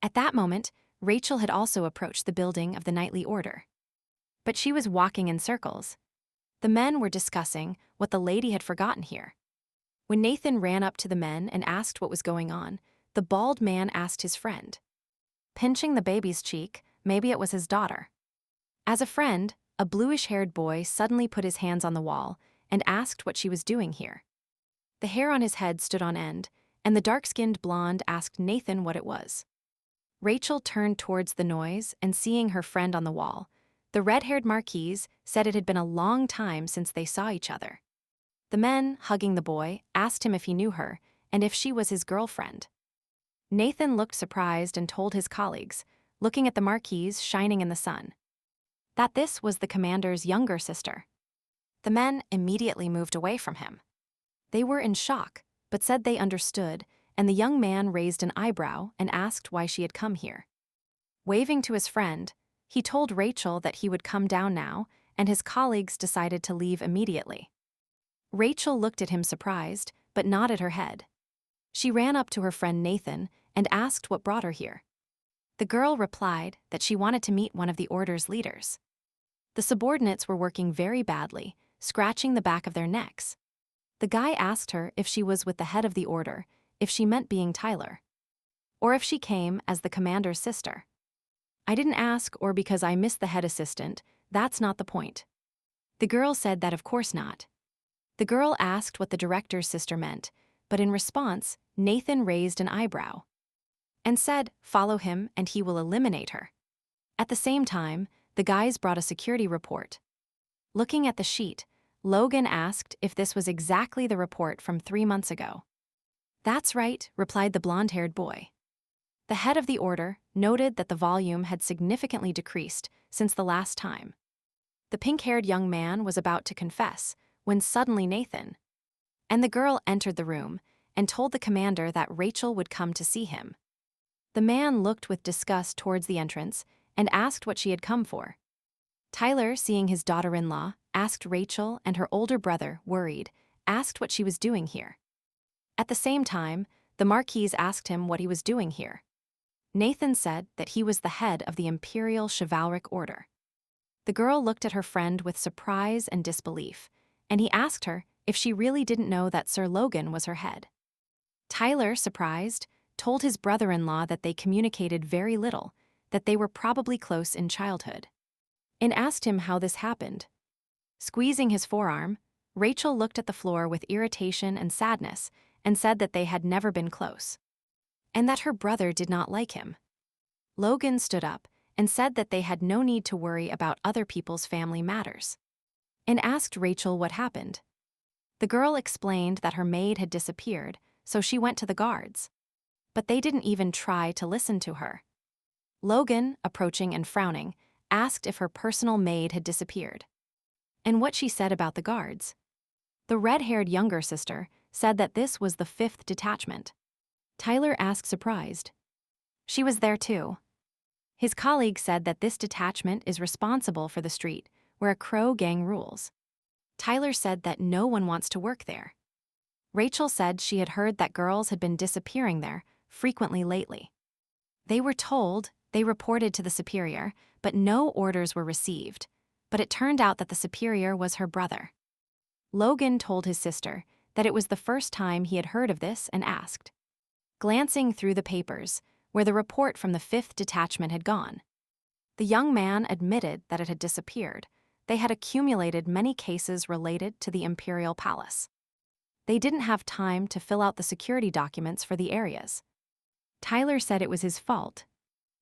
At that moment, Rachel had also approached the building of the nightly order. But she was walking in circles. The men were discussing what the lady had forgotten here. When Nathan ran up to the men and asked what was going on, the bald man asked his friend. Pinching the baby's cheek, maybe it was his daughter. As a friend, a bluish-haired boy suddenly put his hands on the wall and asked what she was doing here. The hair on his head stood on end, and the dark-skinned blonde asked Nathan what it was. Rachel turned towards the noise and seeing her friend on the wall, the red-haired Marquise said it had been a long time since they saw each other. The men, hugging the boy, asked him if he knew her and if she was his girlfriend. Nathan looked surprised and told his colleagues, looking at the Marquise shining in the sun, that this was the commander's younger sister. The men immediately moved away from him. They were in shock, but said they understood, and the young man raised an eyebrow and asked why she had come here. Waving to his friend, he told Rachel that he would come down now, and his colleagues decided to leave immediately. Rachel looked at him surprised, but nodded her head. She ran up to her friend Nathan and asked what brought her here. The girl replied that she wanted to meet one of the order's leaders. The subordinates were working very badly, scratching the back of their necks. The guy asked her if she was with the head of the order, if she meant being Tyler, or if she came as the commander's sister. I didn't ask or because I missed the head assistant, that's not the point. The girl said that of course not. The girl asked what the director's sister meant, but in response, Nathan raised an eyebrow and said, follow him and he will eliminate her. At the same time, the guys brought a security report. Looking at the sheet, Logan asked if this was exactly the report from 3 months ago. That's right, replied the blonde-haired boy. The head of the order noted that the volume had significantly decreased since the last time. The pink-haired young man was about to confess when suddenly Nathan and the girl entered the room and told the commander that Rachel would come to see him. The man looked with disgust towards the entrance and asked what she had come for. Tyler, seeing his daughter-in-law, asked Rachel, and her older brother, worried, asked what she was doing here. At the same time, the Marquise asked him what he was doing here. Nathan said that he was the head of the Imperial Chivalric Order. The girl looked at her friend with surprise and disbelief, and he asked her if she really didn't know that Sir Logan was her head. Tyler, surprised, told his brother-in-law that they communicated very little, that they were probably close in childhood, and asked him how this happened. Squeezing his forearm, Rachel looked at the floor with irritation and sadness and said that they had never been close, and that her brother did not like him. Logan stood up and said that they had no need to worry about other people's family matters, and asked Rachel what happened. The girl explained that her maid had disappeared, so she went to the guards. But they didn't even try to listen to her. Logan, approaching and frowning, asked if her personal maid had disappeared, and what she said about the guards. The red-haired younger sister said that this was the 5th Detachment. Tyler asked surprised. She was there too. His colleague said that this detachment is responsible for the street, where a Crow gang rules. Tyler said that no one wants to work there. Rachel said she had heard that girls had been disappearing there frequently lately. They were told, they reported to the superior, but no orders were received. But it turned out that the superior was her brother. Logan told his sister that it was the first time he had heard of this and asked. Glancing through the papers, where the report from the 5th detachment had gone, the young man admitted that it had disappeared. They had accumulated many cases related to the Imperial Palace. They didn't have time to fill out the security documents for the areas. Tyler said it was his fault.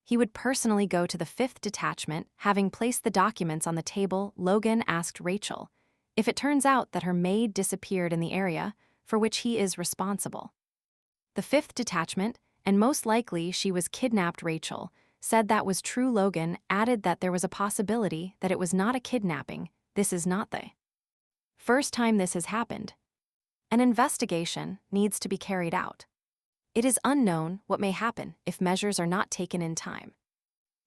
He would personally go to the 5th detachment, having placed the documents on the table. Logan asked Rachel if it turns out that her maid disappeared in the area for which he is responsible. The 5th detachment, and most likely she was kidnapped. Rachel said that was true. Logan added that there was a possibility that it was not a kidnapping. This is not the first time this has happened. An investigation needs to be carried out. It is unknown what may happen if measures are not taken in time.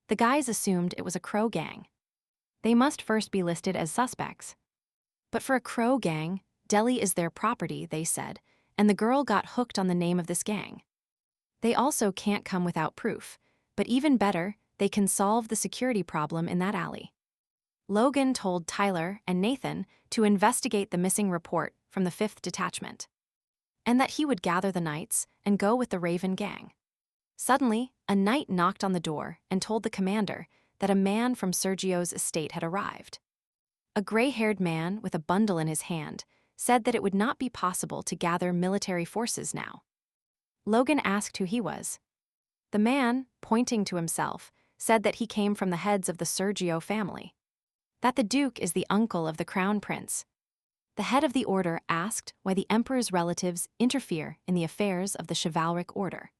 The guys assumed it was a Crow gang. They must first be listed as suspects. But for a Crow gang, Delhi is their property, they said, and the girl got hooked on the name of this gang. They also can't come without proof, but even better, they can solve the security problem in that alley. Logan told Tyler and Nathan to investigate the missing report from the 5th detachment, and that he would gather the knights and go with the Raven gang. Suddenly, a knight knocked on the door and told the commander that a man from Sergio's estate had arrived. A gray-haired man with a bundle in his hand said that it would not be possible to gather military forces now. Logan asked who he was. The man, pointing to himself, said that he came from the heads of the Sergio family, that the Duke is the uncle of the Crown Prince. The head of the order asked why the Emperor's relatives interfere in the affairs of the chivalric order.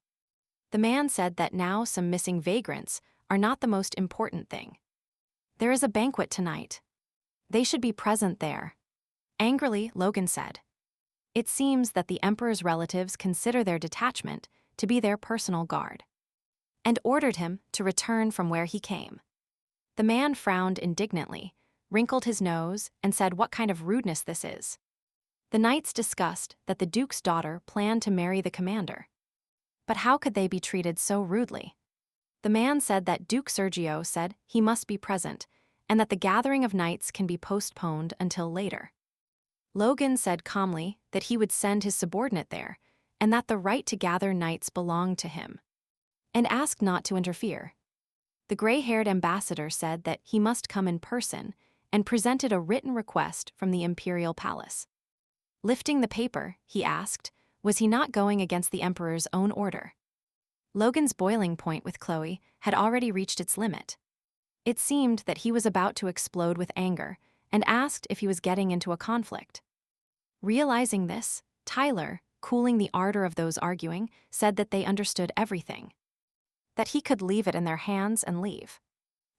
The man said that now some missing vagrants are not the most important thing. There is a banquet tonight. They should be present there. Angrily, Logan said. It seems that the Emperor's relatives consider their detachment to be their personal guard, and ordered him to return from where he came. The man frowned indignantly, wrinkled his nose, and said what kind of rudeness this is. The knights discussed that the Duke's daughter planned to marry the commander. But how could they be treated so rudely? The man said that Duke Sergio said he must be present, and that the gathering of knights can be postponed until later. Logan said calmly that he would send his subordinate there, and that the right to gather knights belonged to him, and asked not to interfere. The gray-haired ambassador said that he must come in person and presented a written request from the Imperial Palace. Lifting the paper, he asked, was he not going against the Emperor's own order? Logan's boiling point with Chloe had already reached its limit. It seemed that he was about to explode with anger and asked if he was getting into a conflict. Realizing this, Tyler, cooling the ardor of those arguing, said that they understood everything, that he could leave it in their hands and leave.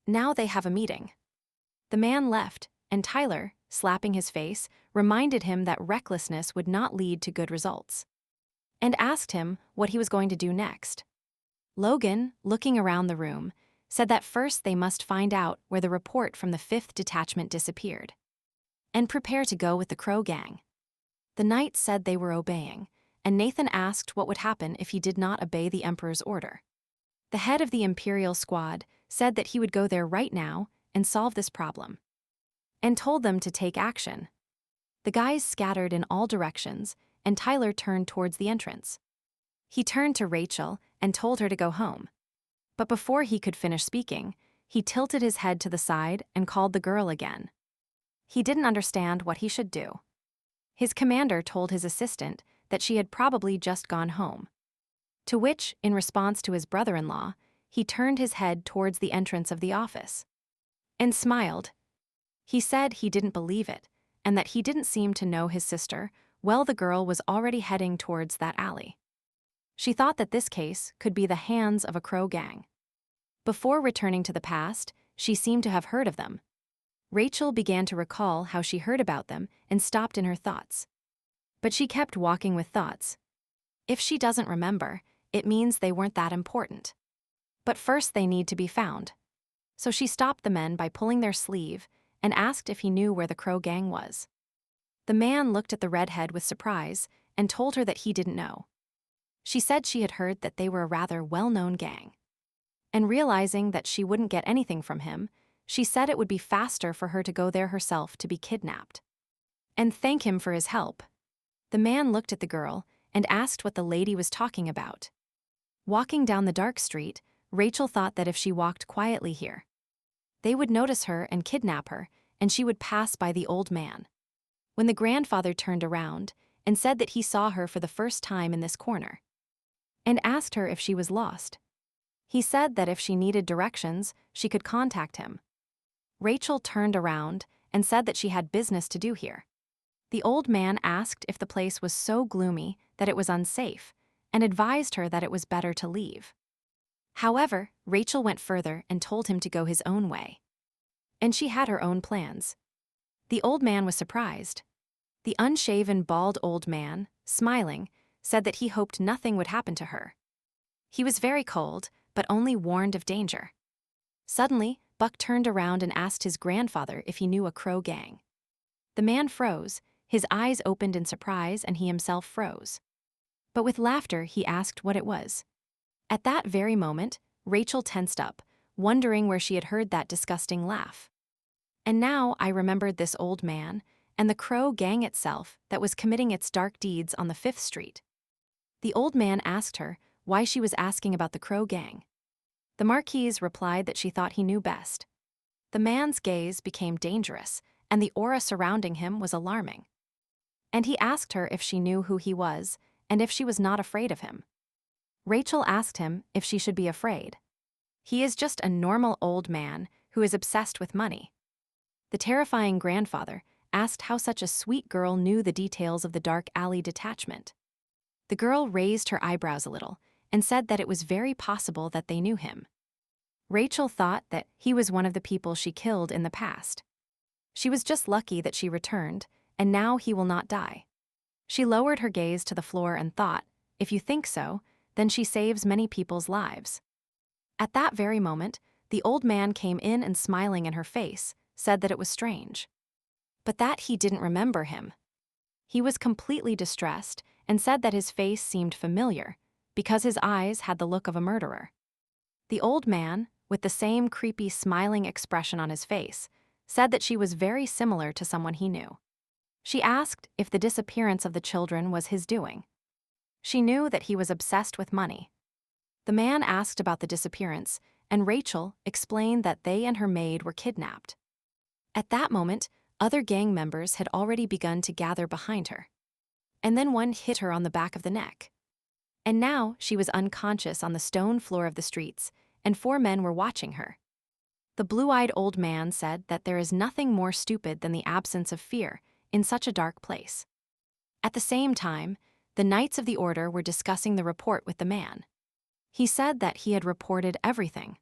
Now they have a meeting. The man left, and Tyler, slapping his face, reminded him that recklessness would not lead to good results, and asked him what he was going to do next. Logan, looking around the room, said that first they must find out where the report from the 5th detachment disappeared, and prepare to go with the Crow gang. The knights said they were obeying, and Nathan asked what would happen if he did not obey the Emperor's order. The head of the Imperial squad said that he would go there right now and solve this problem, and told them to take action. The guys scattered in all directions, and Tyler turned towards the entrance. He turned to Rachel and told her to go home. But before he could finish speaking, he tilted his head to the side and called the girl again. He didn't understand what he should do. His commander told his assistant that she had probably just gone home, to which, in response to his brother-in-law, he turned his head towards the entrance of the office and smiled. He said he didn't believe it, and that he didn't seem to know his sister. Well, the girl was already heading towards that alley. She thought that this case could be the hands of a Crow gang. Before returning to the past, she seemed to have heard of them. Rachel began to recall how she heard about them and stopped in her thoughts. But she kept walking with thoughts. If she doesn't remember, it means they weren't that important. But first they need to be found. So she stopped the men by pulling their sleeve and asked if he knew where the Crow gang was. The man looked at the redhead with surprise and told her that he didn't know. She said she had heard that they were a rather well-known gang. And realizing that she wouldn't get anything from him, she said it would be faster for her to go there herself to be kidnapped. And thank him for his help. The man looked at the girl and asked what the lady was talking about. Walking down the dark street, Rachel thought that if she walked quietly here, they would notice her and kidnap her, and she would pass by the old man. When the grandfather turned around and said that he saw her for the first time in this corner, and asked her if she was lost, he said that if she needed directions, she could contact him. Rachel turned around and said that she had business to do here. The old man asked if the place was so gloomy that it was unsafe, and advised her that it was better to leave. However, Rachel went further and told him to go his own way. And she had her own plans. The old man was surprised. The unshaven, bald old man, smiling, said that he hoped nothing would happen to her. He was very cold, but only warned of danger. Suddenly, Buck turned around and asked his grandfather if he knew a crow gang. The man froze, his eyes opened in surprise, and he himself froze. But with laughter, he asked what it was. At that very moment, Rachel tensed up, wondering where she had heard that disgusting laugh. And now I remembered this old man and the crow gang itself that was committing its dark deeds on the 5th Street. The old man asked her why she was asking about the crow gang. The Marquise replied that she thought he knew best. The man's gaze became dangerous, and the aura surrounding him was alarming. And he asked her if she knew who he was and if she was not afraid of him. Rachel asked him if she should be afraid. He is just a normal old man who is obsessed with money. The terrifying grandfather asked how such a sweet girl knew the details of the dark alley detachment. The girl raised her eyebrows a little and said that it was very possible that they knew him. Rachel thought that he was one of the people she killed in the past. She was just lucky that she returned, and now he will not die. She lowered her gaze to the floor and thought, if you think so, then she saves many people's lives. At that very moment, the old man came in and, smiling in her face, said that it was strange, but that he didn't remember him. He was completely distressed and said that his face seemed familiar because his eyes had the look of a murderer. The old man, with the same creepy smiling expression on his face, said that she was very similar to someone he knew. She asked if the disappearance of the children was his doing. She knew that he was obsessed with money. The man asked about the disappearance, and Rachel explained that they and her maid were kidnapped. At that moment, other gang members had already begun to gather behind her. And then one hit her on the back of the neck. And now she was unconscious on the stone floor of the streets, and 4 men were watching her. The blue-eyed old man said that there is nothing more stupid than the absence of fear in such a dark place. At the same time, the Knights of the Order were discussing the report with the man. He said that he had reported everything.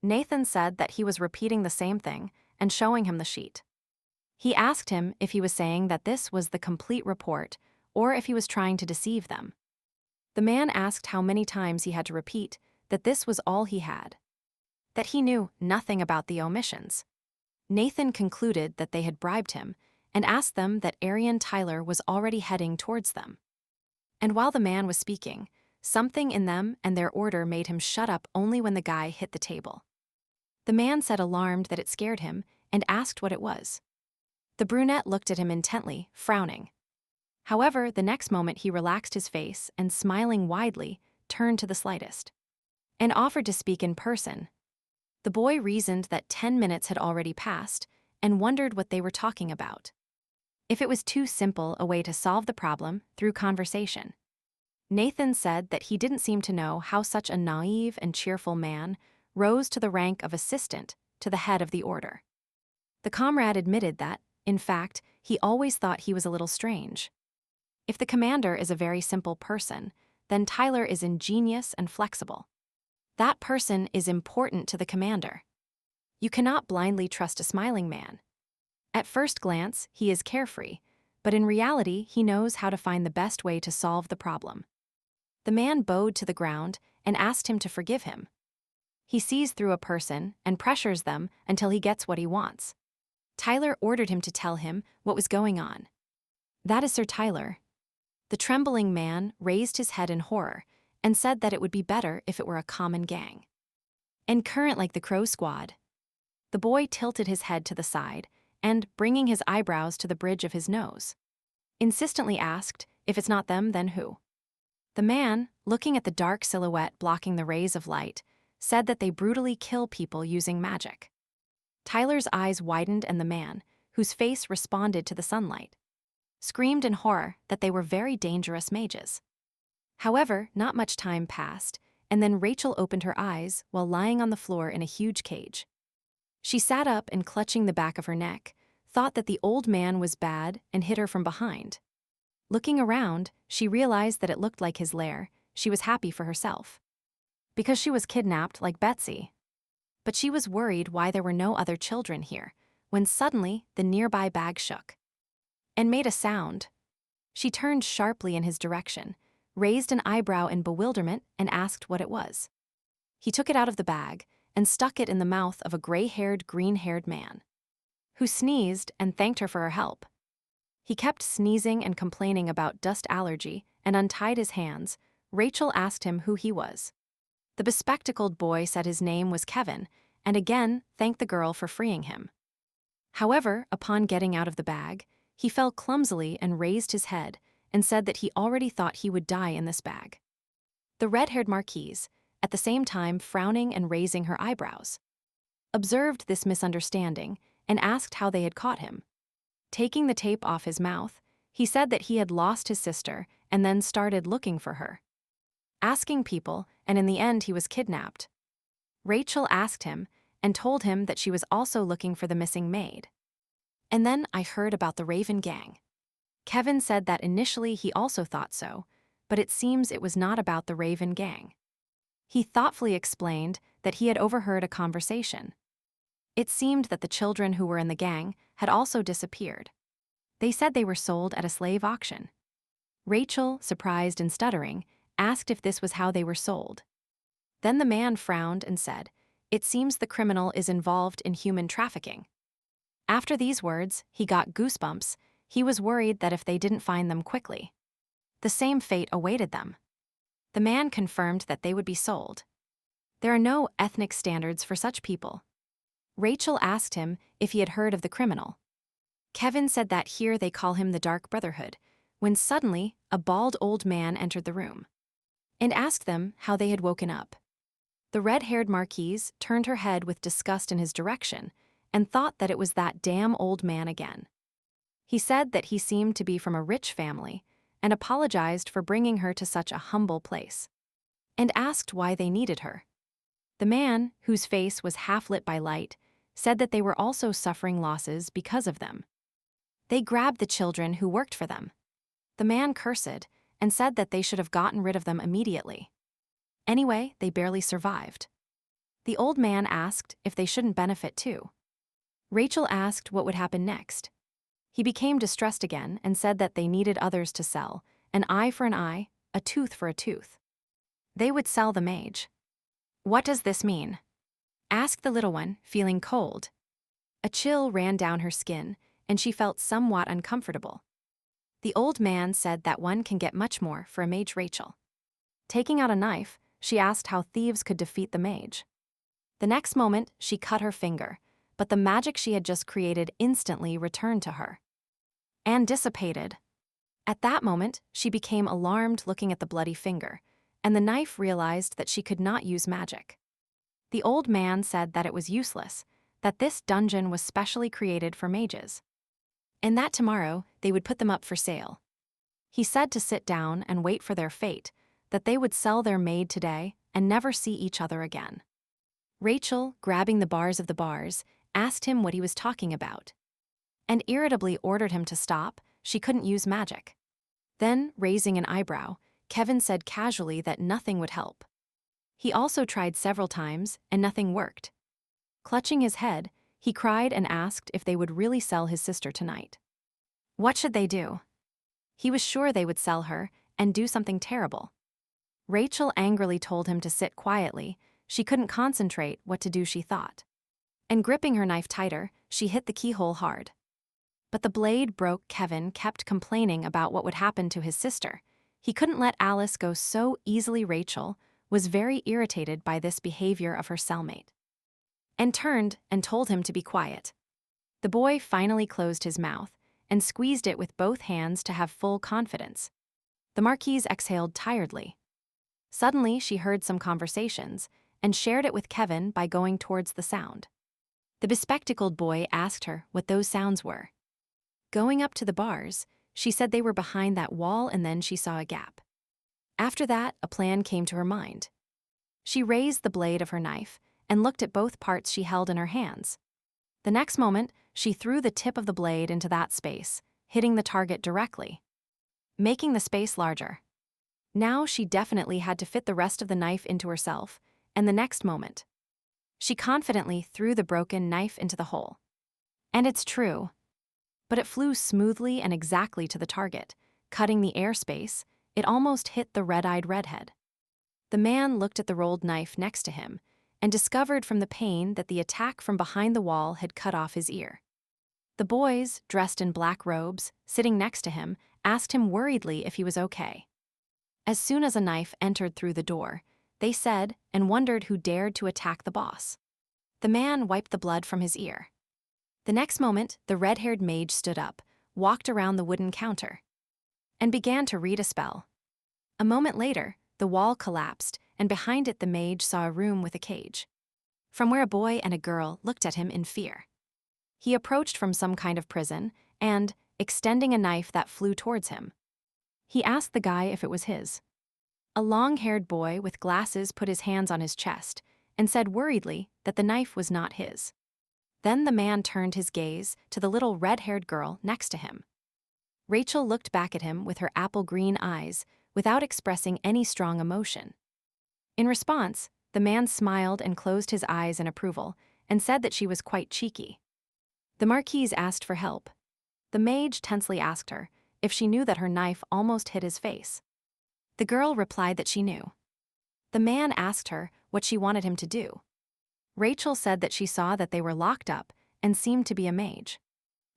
Nathan said that he was repeating the same thing and showing him the sheet. He asked him if he was saying that this was the complete report or if he was trying to deceive them. The man asked how many times he had to repeat that this was all he had, that he knew nothing about the omissions. Nathan concluded that they had bribed him and asked them that Arian Tyler was already heading towards them. And while the man was speaking, something in them and their order made him shut up only when the guy hit the table. The man said, alarmed, that it scared him and asked what it was. The brunette looked at him intently, frowning. However, the next moment he relaxed his face and, smiling widely, turned to the slightest and offered to speak in person. The boy reasoned that 10 minutes had already passed and wondered what they were talking about. If it was too simple a way to solve the problem through conversation. Nathan said that he didn't seem to know how such a naive and cheerful man rose to the rank of assistant to the head of the order. The comrade admitted that, in fact, he always thought he was a little strange. If the commander is a very simple person, then Tyler is ingenious and flexible. That person is important to the commander. You cannot blindly trust a smiling man. At first glance, he is carefree, but in reality, he knows how to find the best way to solve the problem. The man bowed to the ground and asked him to forgive him. He sees through a person and pressures them until he gets what he wants. Tyler ordered him to tell him what was going on. That is Sir Tyler. The trembling man raised his head in horror and said that it would be better if it were a common gang. And current like the Crow Squad. The boy tilted his head to the side and, bringing his eyebrows to the bridge of his nose, insistently asked, if it's not them, then who? The man, looking at the dark silhouette blocking the rays of light, said that they brutally kill people using magic. Tyler's eyes widened and the man, whose face responded to the sunlight, screamed in horror that they were very dangerous mages. However, not much time passed, and then Rachel opened her eyes while lying on the floor in a huge cage. She sat up and, clutching the back of her neck, thought that the old man was bad and hit her from behind. Looking around, she realized that it looked like his lair. She was happy for herself, because she was kidnapped like Betsy. But she was worried why there were no other children here, when suddenly the nearby bag shook and made a sound. She turned sharply in his direction, raised an eyebrow in bewilderment, and asked what it was. He took it out of the bag and stuck it in the mouth of a gray-haired, green-haired man, who sneezed and thanked her for her help. He kept sneezing and complaining about dust allergy and untied his hands. Rachel asked him who he was. The bespectacled boy said his name was Kevin and again thanked the girl for freeing him. However, upon getting out of the bag, he fell clumsily and raised his head and said that he already thought he would die in this bag. The red-haired Marquise, at the same time frowning and raising her eyebrows, observed this misunderstanding and asked how they had caught him. Taking the tape off his mouth, he said that he had lost his sister and then started looking for her, asking people, and in the end he was kidnapped. Rachel asked him and told him that she was also looking for the missing maid. And then I heard about the Raven Gang. Kevin said that initially he also thought so, but it seems it was not about the Raven Gang. He thoughtfully explained that he had overheard a conversation. It seemed that the children who were in the gang had also disappeared. They said they were sold at a slave auction. Rachel, surprised and stuttering, asked if this was how they were sold. Then the man frowned and said, "It seems the criminal is involved in human trafficking." After these words, he got goosebumps. He was worried that if they didn't find them quickly, the same fate awaited them. The man confirmed that they would be sold. There are no ethnic standards for such people. Rachel asked him if he had heard of the criminal. Kevin said that here they call him the Dark Brotherhood, when suddenly a bald old man entered the room and asked them how they had woken up. The red-haired Marquise turned her head with disgust in his direction and thought that it was that damn old man again. He said that he seemed to be from a rich family and apologized for bringing her to such a humble place, and asked why they needed her. The man, whose face was half lit by light, said that they were also suffering losses because of them. They grabbed the children who worked for them. The man cursed and said that they should have gotten rid of them immediately. Anyway, they barely survived. The old man asked if they shouldn't benefit too. Rachel asked what would happen next. He became distressed again and said that they needed others to sell, an eye for an eye, a tooth for a tooth. They would sell the mage. "What does this mean?" asked the little one, feeling cold. A chill ran down her skin, and she felt somewhat uncomfortable. The old man said that one can get much more for a mage. Rachel, taking out a knife, she asked how thieves could defeat the mage. The next moment, she cut her finger, but the magic she had just created instantly returned to her and dissipated. At that moment, she became alarmed looking at the bloody finger, and the knife realized that she could not use magic. The old man said that it was useless, that this dungeon was specially created for mages, and that tomorrow they would put them up for sale. He said to sit down and wait for their fate, that they would sell their maid today and never see each other again. Rachel, grabbing the bars of the bars, asked him what he was talking about, and irritably ordered him to stop. She couldn't use magic. Then, raising an eyebrow, Kevin said casually that nothing would help. He also tried several times, and nothing worked. Clutching his head, he cried and asked if they would really sell his sister tonight. What should they do? He was sure they would sell her and do something terrible. Rachel angrily told him to sit quietly. She couldn't concentrate what to do, she thought. And gripping her knife tighter, she hit the keyhole hard. But the blade broke. Kevin kept complaining about what would happen to his sister. He couldn't let Alice go so easily. Rachel was very irritated by this behavior of her cellmate and turned and told him to be quiet. The boy finally closed his mouth and squeezed it with both hands to have full confidence. The Marquise exhaled tiredly. Suddenly, she heard some conversations and shared it with Kevin by going towards the sound. The bespectacled boy asked her what those sounds were. Going up to the bars, she said they were behind that wall, and then she saw a gap. After that, a plan came to her mind. She raised the blade of her knife and looked at both parts she held in her hands. The next moment, she threw the tip of the blade into that space, hitting the target directly, making the space larger. Now she definitely had to fit the rest of the knife into herself, and the next moment, she confidently threw the broken knife into the hole. And it's true. But it flew smoothly and exactly to the target, cutting the airspace. It almost hit the red-eyed redhead. The man looked at the rolled knife next to him and discovered from the pain that the attack from behind the wall had cut off his ear. The boys, dressed in black robes, sitting next to him, asked him worriedly if he was okay. As soon as a knife entered through the door, they said and wondered who dared to attack the boss. The man wiped the blood from his ear. The next moment, the red-haired mage stood up, walked around the wooden counter, and began to read a spell. A moment later, the wall collapsed, and behind it the mage saw a room with a cage, from where a boy and a girl looked at him in fear. He approached from some kind of prison and, extending a knife that flew towards him, he asked the guy if it was his. A long-haired boy with glasses put his hands on his chest and said worriedly that the knife was not his. Then the man turned his gaze to the little red-haired girl next to him. Rachel looked back at him with her apple-green eyes without expressing any strong emotion. In response, the man smiled and closed his eyes in approval and said that she was quite cheeky. The Marquise asked for help. The mage tensely asked her if she knew that her knife almost hit his face. The girl replied that she knew. The man asked her what she wanted him to do. Rachel said that she saw that they were locked up and seemed to be a mage.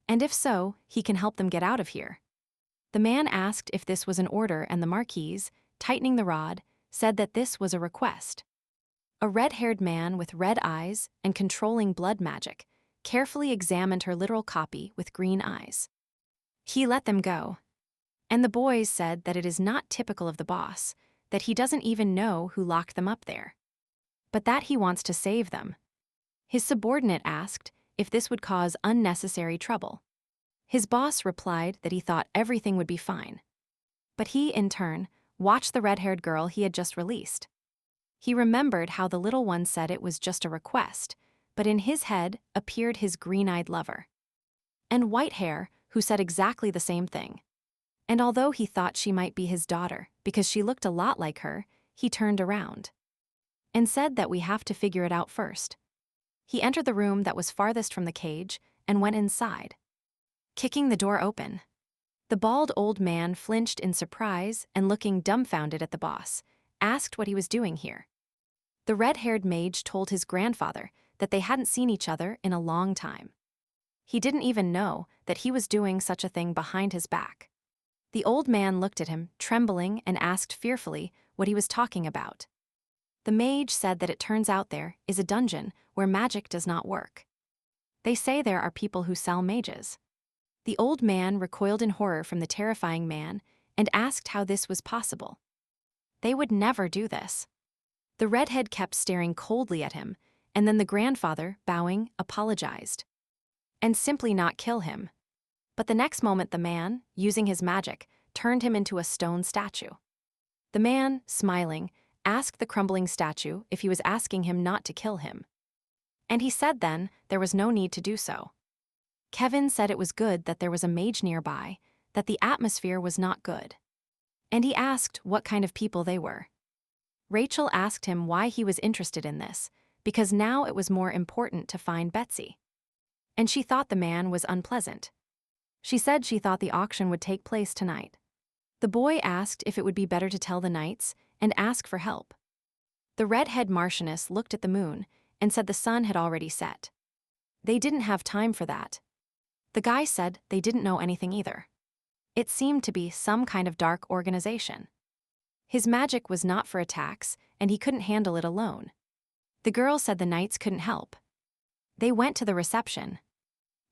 And if so, he can help them get out of here. The man asked if this was an order, and the Marquise, tightening the rod, said that this was a request. A red-haired man with red eyes and controlling blood magic carefully examined her literal copy with green eyes. He let them go. And the boys said that it is not typical of the boss, that he doesn't even know who locked them up there, but that he wants to save them. His subordinate asked if this would cause unnecessary trouble. His boss replied that he thought everything would be fine. But he, in turn, watched the red-haired girl he had just released. He remembered how the little one said it was just a request, but in his head appeared his green-eyed lover. And white hair, who said exactly the same thing. And although he thought she might be his daughter because she looked a lot like her, he turned around and said that we have to figure it out first. He entered the room that was farthest from the cage and went inside, kicking the door open. The bald old man flinched in surprise and, looking dumbfounded at the boss, asked what he was doing here. The red-haired mage told his grandfather that they hadn't seen each other in a long time. He didn't even know that he was doing such a thing behind his back. The old man looked at him, trembling, and asked fearfully what he was talking about. The mage said that it turns out there is a dungeon where magic does not work. They say there are people who sell mages. The old man recoiled in horror from the terrifying man and asked how this was possible. They would never do this. The redhead kept staring coldly at him, and then the grandfather, bowing, apologized. And simply not kill him. But the next moment the man, using his magic, turned him into a stone statue. The man, smiling, asked the crumbling statue if he was asking him not to kill him. And he said then there was no need to do so. Kevin said it was good that there was a mage nearby, that the atmosphere was not good. And he asked what kind of people they were. Rachel asked him why he was interested in this, because now it was more important to find Betsy. And she thought the man was unpleasant. She said she thought the auction would take place tonight. The boy asked if it would be better to tell the knights and ask for help. The redhead Marchioness looked at the moon and said the sun had already set. They didn't have time for that. The guy said they didn't know anything either. It seemed to be some kind of dark organization. His magic was not for attacks, and he couldn't handle it alone. The girl said the knights couldn't help. They went to the reception.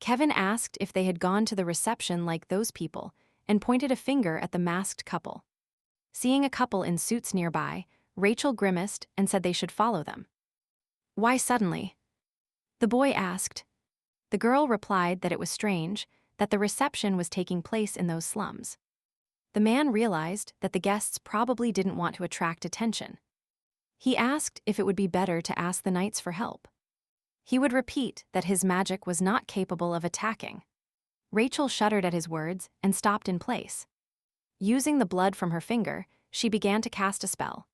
Kevin asked if they had gone to the reception like those people, and pointed a finger at the masked couple. Seeing a couple in suits nearby, Rachel grimaced and said they should follow them. Why suddenly? The boy asked. The girl replied that it was strange, that the reception was taking place in those slums. The man realized that the guests probably didn't want to attract attention. He asked if it would be better to ask the knights for help. He would repeat that his magic was not capable of attacking. Rachel shuddered at his words and stopped in place. Using the blood from her finger, she began to cast a spell.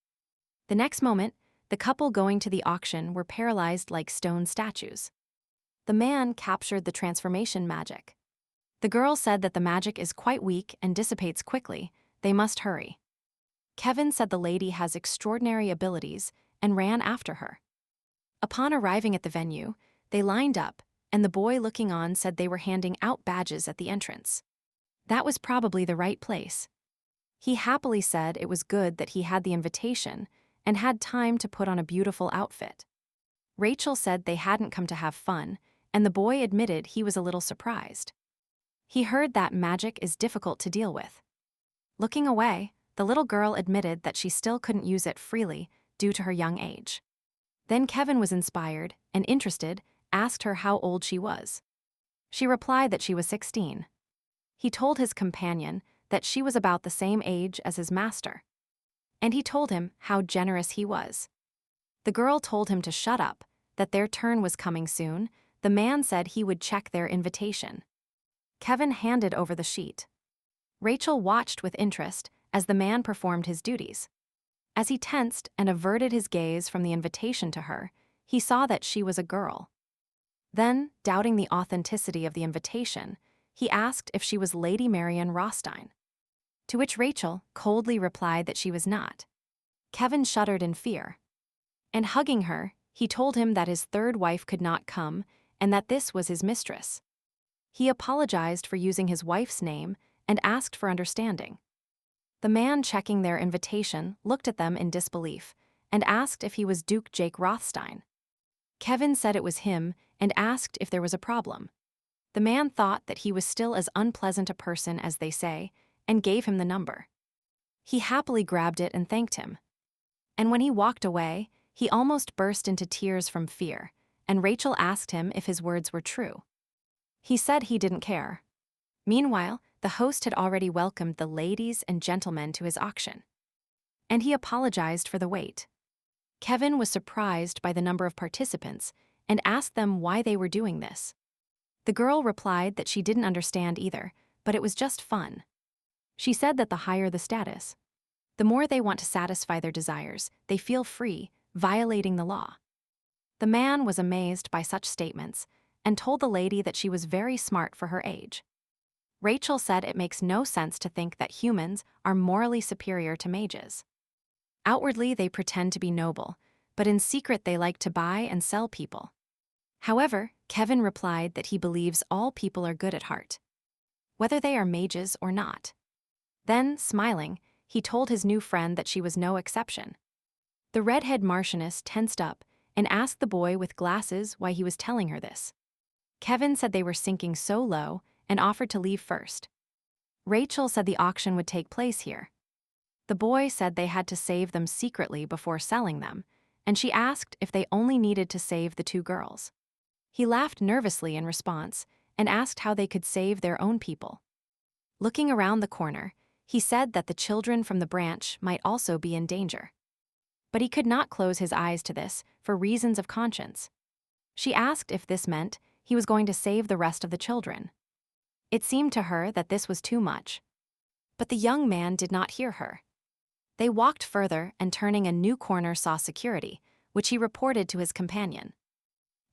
The next moment, the couple going to the auction were paralyzed like stone statues. The man captured the transformation magic. The girl said that the magic is quite weak and dissipates quickly. They must hurry. Kevin said the lady has extraordinary abilities and ran after her. Upon arriving at the venue, they lined up, and the boy looking on said they were handing out badges at the entrance. That was probably the right place. He happily said it was good that he had the invitation and had time to put on a beautiful outfit. Rachel said they hadn't come to have fun, and the boy admitted he was a little surprised. He heard that magic is difficult to deal with. Looking away, the little girl admitted that she still couldn't use it freely due to her young age. Then Kevin was inspired and interested, asked her how old she was. She replied that she was 16. He told his companion that she was about the same age as his master. And he told him how generous he was. The girl told him to shut up, that their turn was coming soon. The man said he would check their invitation. Kevin handed over the sheet. Rachel watched with interest as the man performed his duties. As he tensed and averted his gaze from the invitation to her, he saw that she was a girl. Then, doubting the authenticity of the invitation, he asked if she was Lady Marian Rothstein. To which Rachel coldly replied that she was not. Kevin shuddered in fear. And hugging her, he told him that his third wife could not come and that this was his mistress. He apologized for using his wife's name and asked for understanding. The man checking their invitation looked at them in disbelief and asked if he was Duke Jake Rothstein. Kevin said it was him and asked if there was a problem. The man thought that he was still as unpleasant a person as they say and gave him the number. He happily grabbed it and thanked him. And when he walked away, he almost burst into tears from fear, and Rachel asked him if his words were true. He said he didn't care. Meanwhile, the host had already welcomed the ladies and gentlemen to his auction. And he apologized for the wait. Kevin was surprised by the number of participants and asked them why they were doing this. The girl replied that she didn't understand either, but it was just fun. She said that the higher the status, the more they want to satisfy their desires, they feel free, violating the law. The man was amazed by such statements and told the lady that she was very smart for her age. Rachel said it makes no sense to think that humans are morally superior to mages. Outwardly, they pretend to be noble, but in secret they like to buy and sell people. However, Kevin replied that he believes all people are good at heart, whether they are mages or not. Then, smiling, he told his new friend that she was no exception. The redhead Marchioness tensed up and asked the boy with glasses why he was telling her this. Kevin said they were sinking so low and offered to leave first. Rachel said the auction would take place here. The boy said they had to save them secretly before selling them, and she asked if they only needed to save the two girls. He laughed nervously in response and asked how they could save their own people. Looking around the corner, he said that the children from the branch might also be in danger. But he could not close his eyes to this for reasons of conscience. She asked if this meant he was going to save the rest of the children. It seemed to her that this was too much. But the young man did not hear her. They walked further and turning a new corner saw security, which he reported to his companion.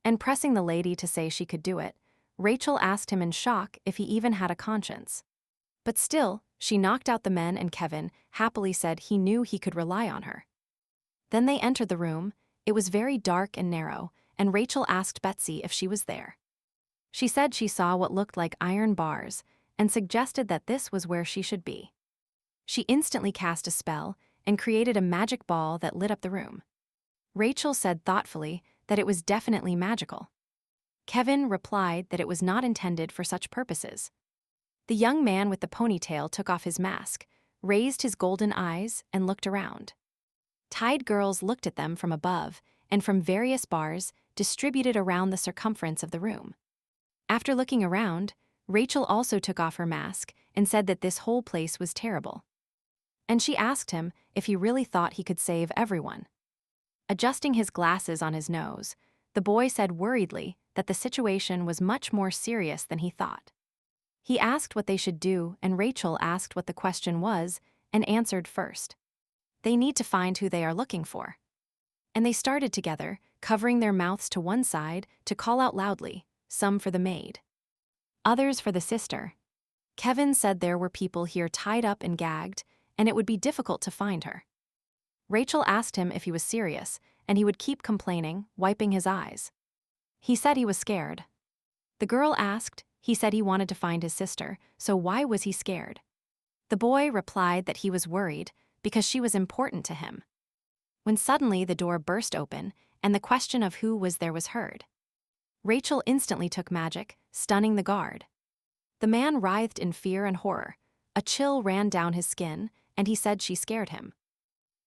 And pressing the lady to say she could do it, Rachel asked him in shock if he even had a conscience. But still, she knocked out the men and Kevin happily said he knew he could rely on her. Then they entered the room. It was very dark and narrow, and Rachel asked Betsy if she was there. She said she saw what looked like iron bars and suggested that this was where she should be. She instantly cast a spell and created a magic ball that lit up the room. Rachel said thoughtfully that it was definitely magical. Kevin replied that it was not intended for such purposes. The young man with the ponytail took off his mask, raised his golden eyes, and looked around. Tide girls looked at them from above and from various bars distributed around the circumference of the room. After looking around, Rachel also took off her mask and said that this whole place was terrible. And she asked him if he really thought he could save everyone. Adjusting his glasses on his nose, the boy said worriedly that the situation was much more serious than he thought. He asked what they should do, and Rachel asked what the question was and answered first. They need to find who they are looking for. And they started together, covering their mouths to one side to call out loudly, some for the maid, others for the sister. Kevin said there were people here tied up and gagged, and it would be difficult to find her. Rachel asked him if he was serious, and he would keep complaining, wiping his eyes. He said he was scared. The girl asked, he said he wanted to find his sister, so why was he scared? The boy replied that he was worried because she was important to him. When suddenly the door burst open, and the question of who was there was heard. Rachel instantly took magic, stunning the guard. The man writhed in fear and horror. A chill ran down his skin, and he said she scared him.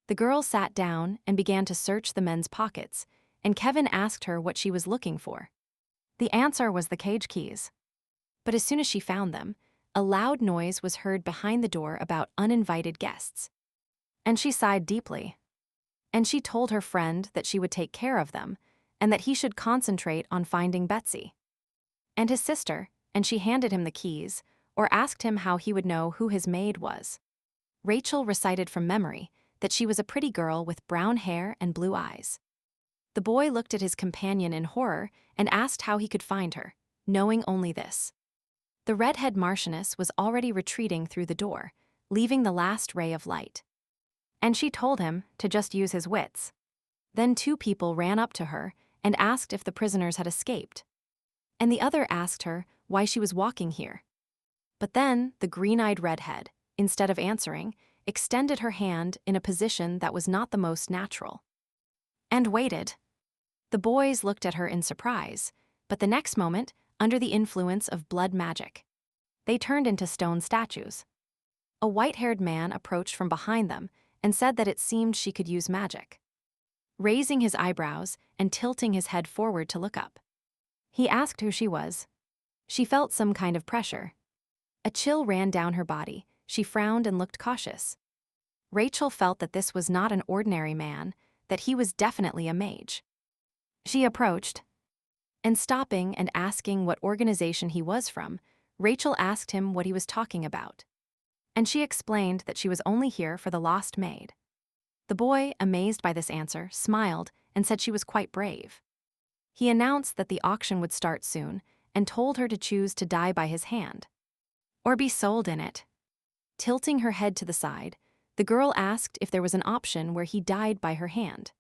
The girl sat down and began to search the men's pockets, and Kevin asked her what she was looking for. The answer was the cage keys. But as soon as she found them, a loud noise was heard behind the door about uninvited guests. And she sighed deeply. And she told her friend that she would take care of them, and that he should concentrate on finding Betsy and his sister, and she handed him the keys, or asked him how he would know who his maid was. Rachel recited from memory that she was a pretty girl with brown hair and blue eyes. The boy looked at his companion in horror and asked how he could find her, knowing only this. The redhead Marchioness was already retreating through the door, leaving the last ray of light. And she told him to just use his wits. Then two people ran up to her and asked if the prisoners had escaped. And the other asked her why she was walking here. But then the green-eyed redhead, instead of answering, extended her hand in a position that was not the most natural. And waited. The boys looked at her in surprise, but the next moment, under the influence of blood magic, they turned into stone statues. A white-haired man approached from behind them and said that it seemed she could use magic. Raising his eyebrows and tilting his head forward to look up, he asked who she was. She felt some kind of pressure. A chill ran down her body. She frowned and looked cautious. Rachel felt that this was not an ordinary man, that he was definitely a mage. She approached, and stopping and asking what organization he was from, Rachel asked him what he was talking about. And she explained that she was only here for the lost maid. The boy, amazed by this answer, smiled and said she was quite brave. He announced that the auction would start soon and told her to choose to die by his hand, or be sold in it. Tilting her head to the side, the girl asked if there was an option where he died by her hand.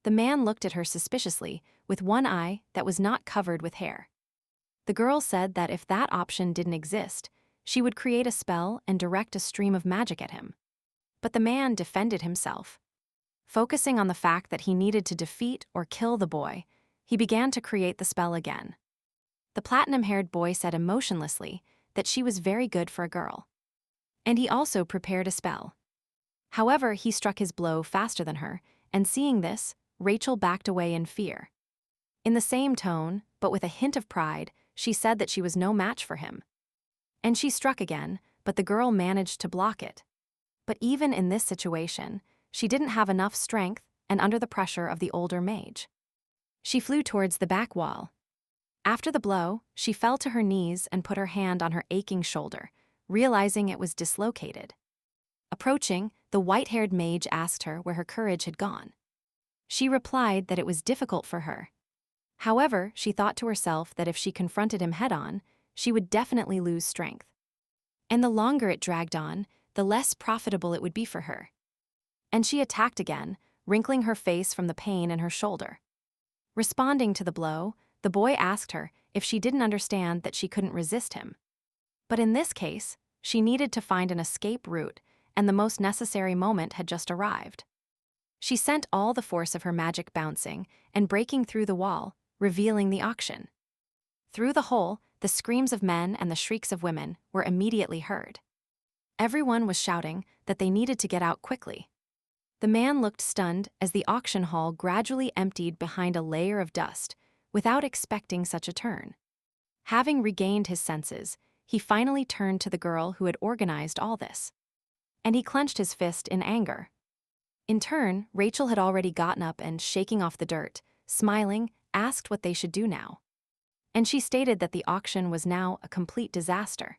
The man looked at her suspiciously, with one eye that was not covered with hair. The girl said that if that option didn't exist, she would create a spell and direct a stream of magic at him. But the man defended himself. Focusing on the fact that he needed to defeat or kill the boy, he began to create the spell again. The platinum-haired boy said emotionlessly that she was very good for a girl. And he also prepared a spell. However, he struck his blow faster than her, and seeing this, Rachel backed away in fear. In the same tone, but with a hint of pride, she said that she was no match for him. And she struck again, but the girl managed to block it. But even in this situation, she didn't have enough strength and under the pressure of the older mage. She flew towards the back wall. After the blow, she fell to her knees and put her hand on her aching shoulder, realizing it was dislocated. Approaching, the white-haired mage asked her where her courage had gone. She replied that it was difficult for her. However, she thought to herself that if she confronted him head-on, she would definitely lose strength. And the longer it dragged on, the less profitable it would be for her. And she attacked again, wrinkling her face from the pain in her shoulder. Responding to the blow, the boy asked her if she didn't understand that she couldn't resist him. But in this case, she needed to find an escape route, and the most necessary moment had just arrived. She sent all the force of her magic bouncing and breaking through the wall, revealing the auction. Through the hole, the screams of men and the shrieks of women were immediately heard. Everyone was shouting that they needed to get out quickly. The man looked stunned as the auction hall gradually emptied behind a layer of dust, without expecting such a turn. Having regained his senses, he finally turned to the girl who had organized all this. And he clenched his fist in anger. In turn, Rachel had already gotten up and, shaking off the dirt, smiling, asked what they should do now. And she stated that the auction was now a complete disaster.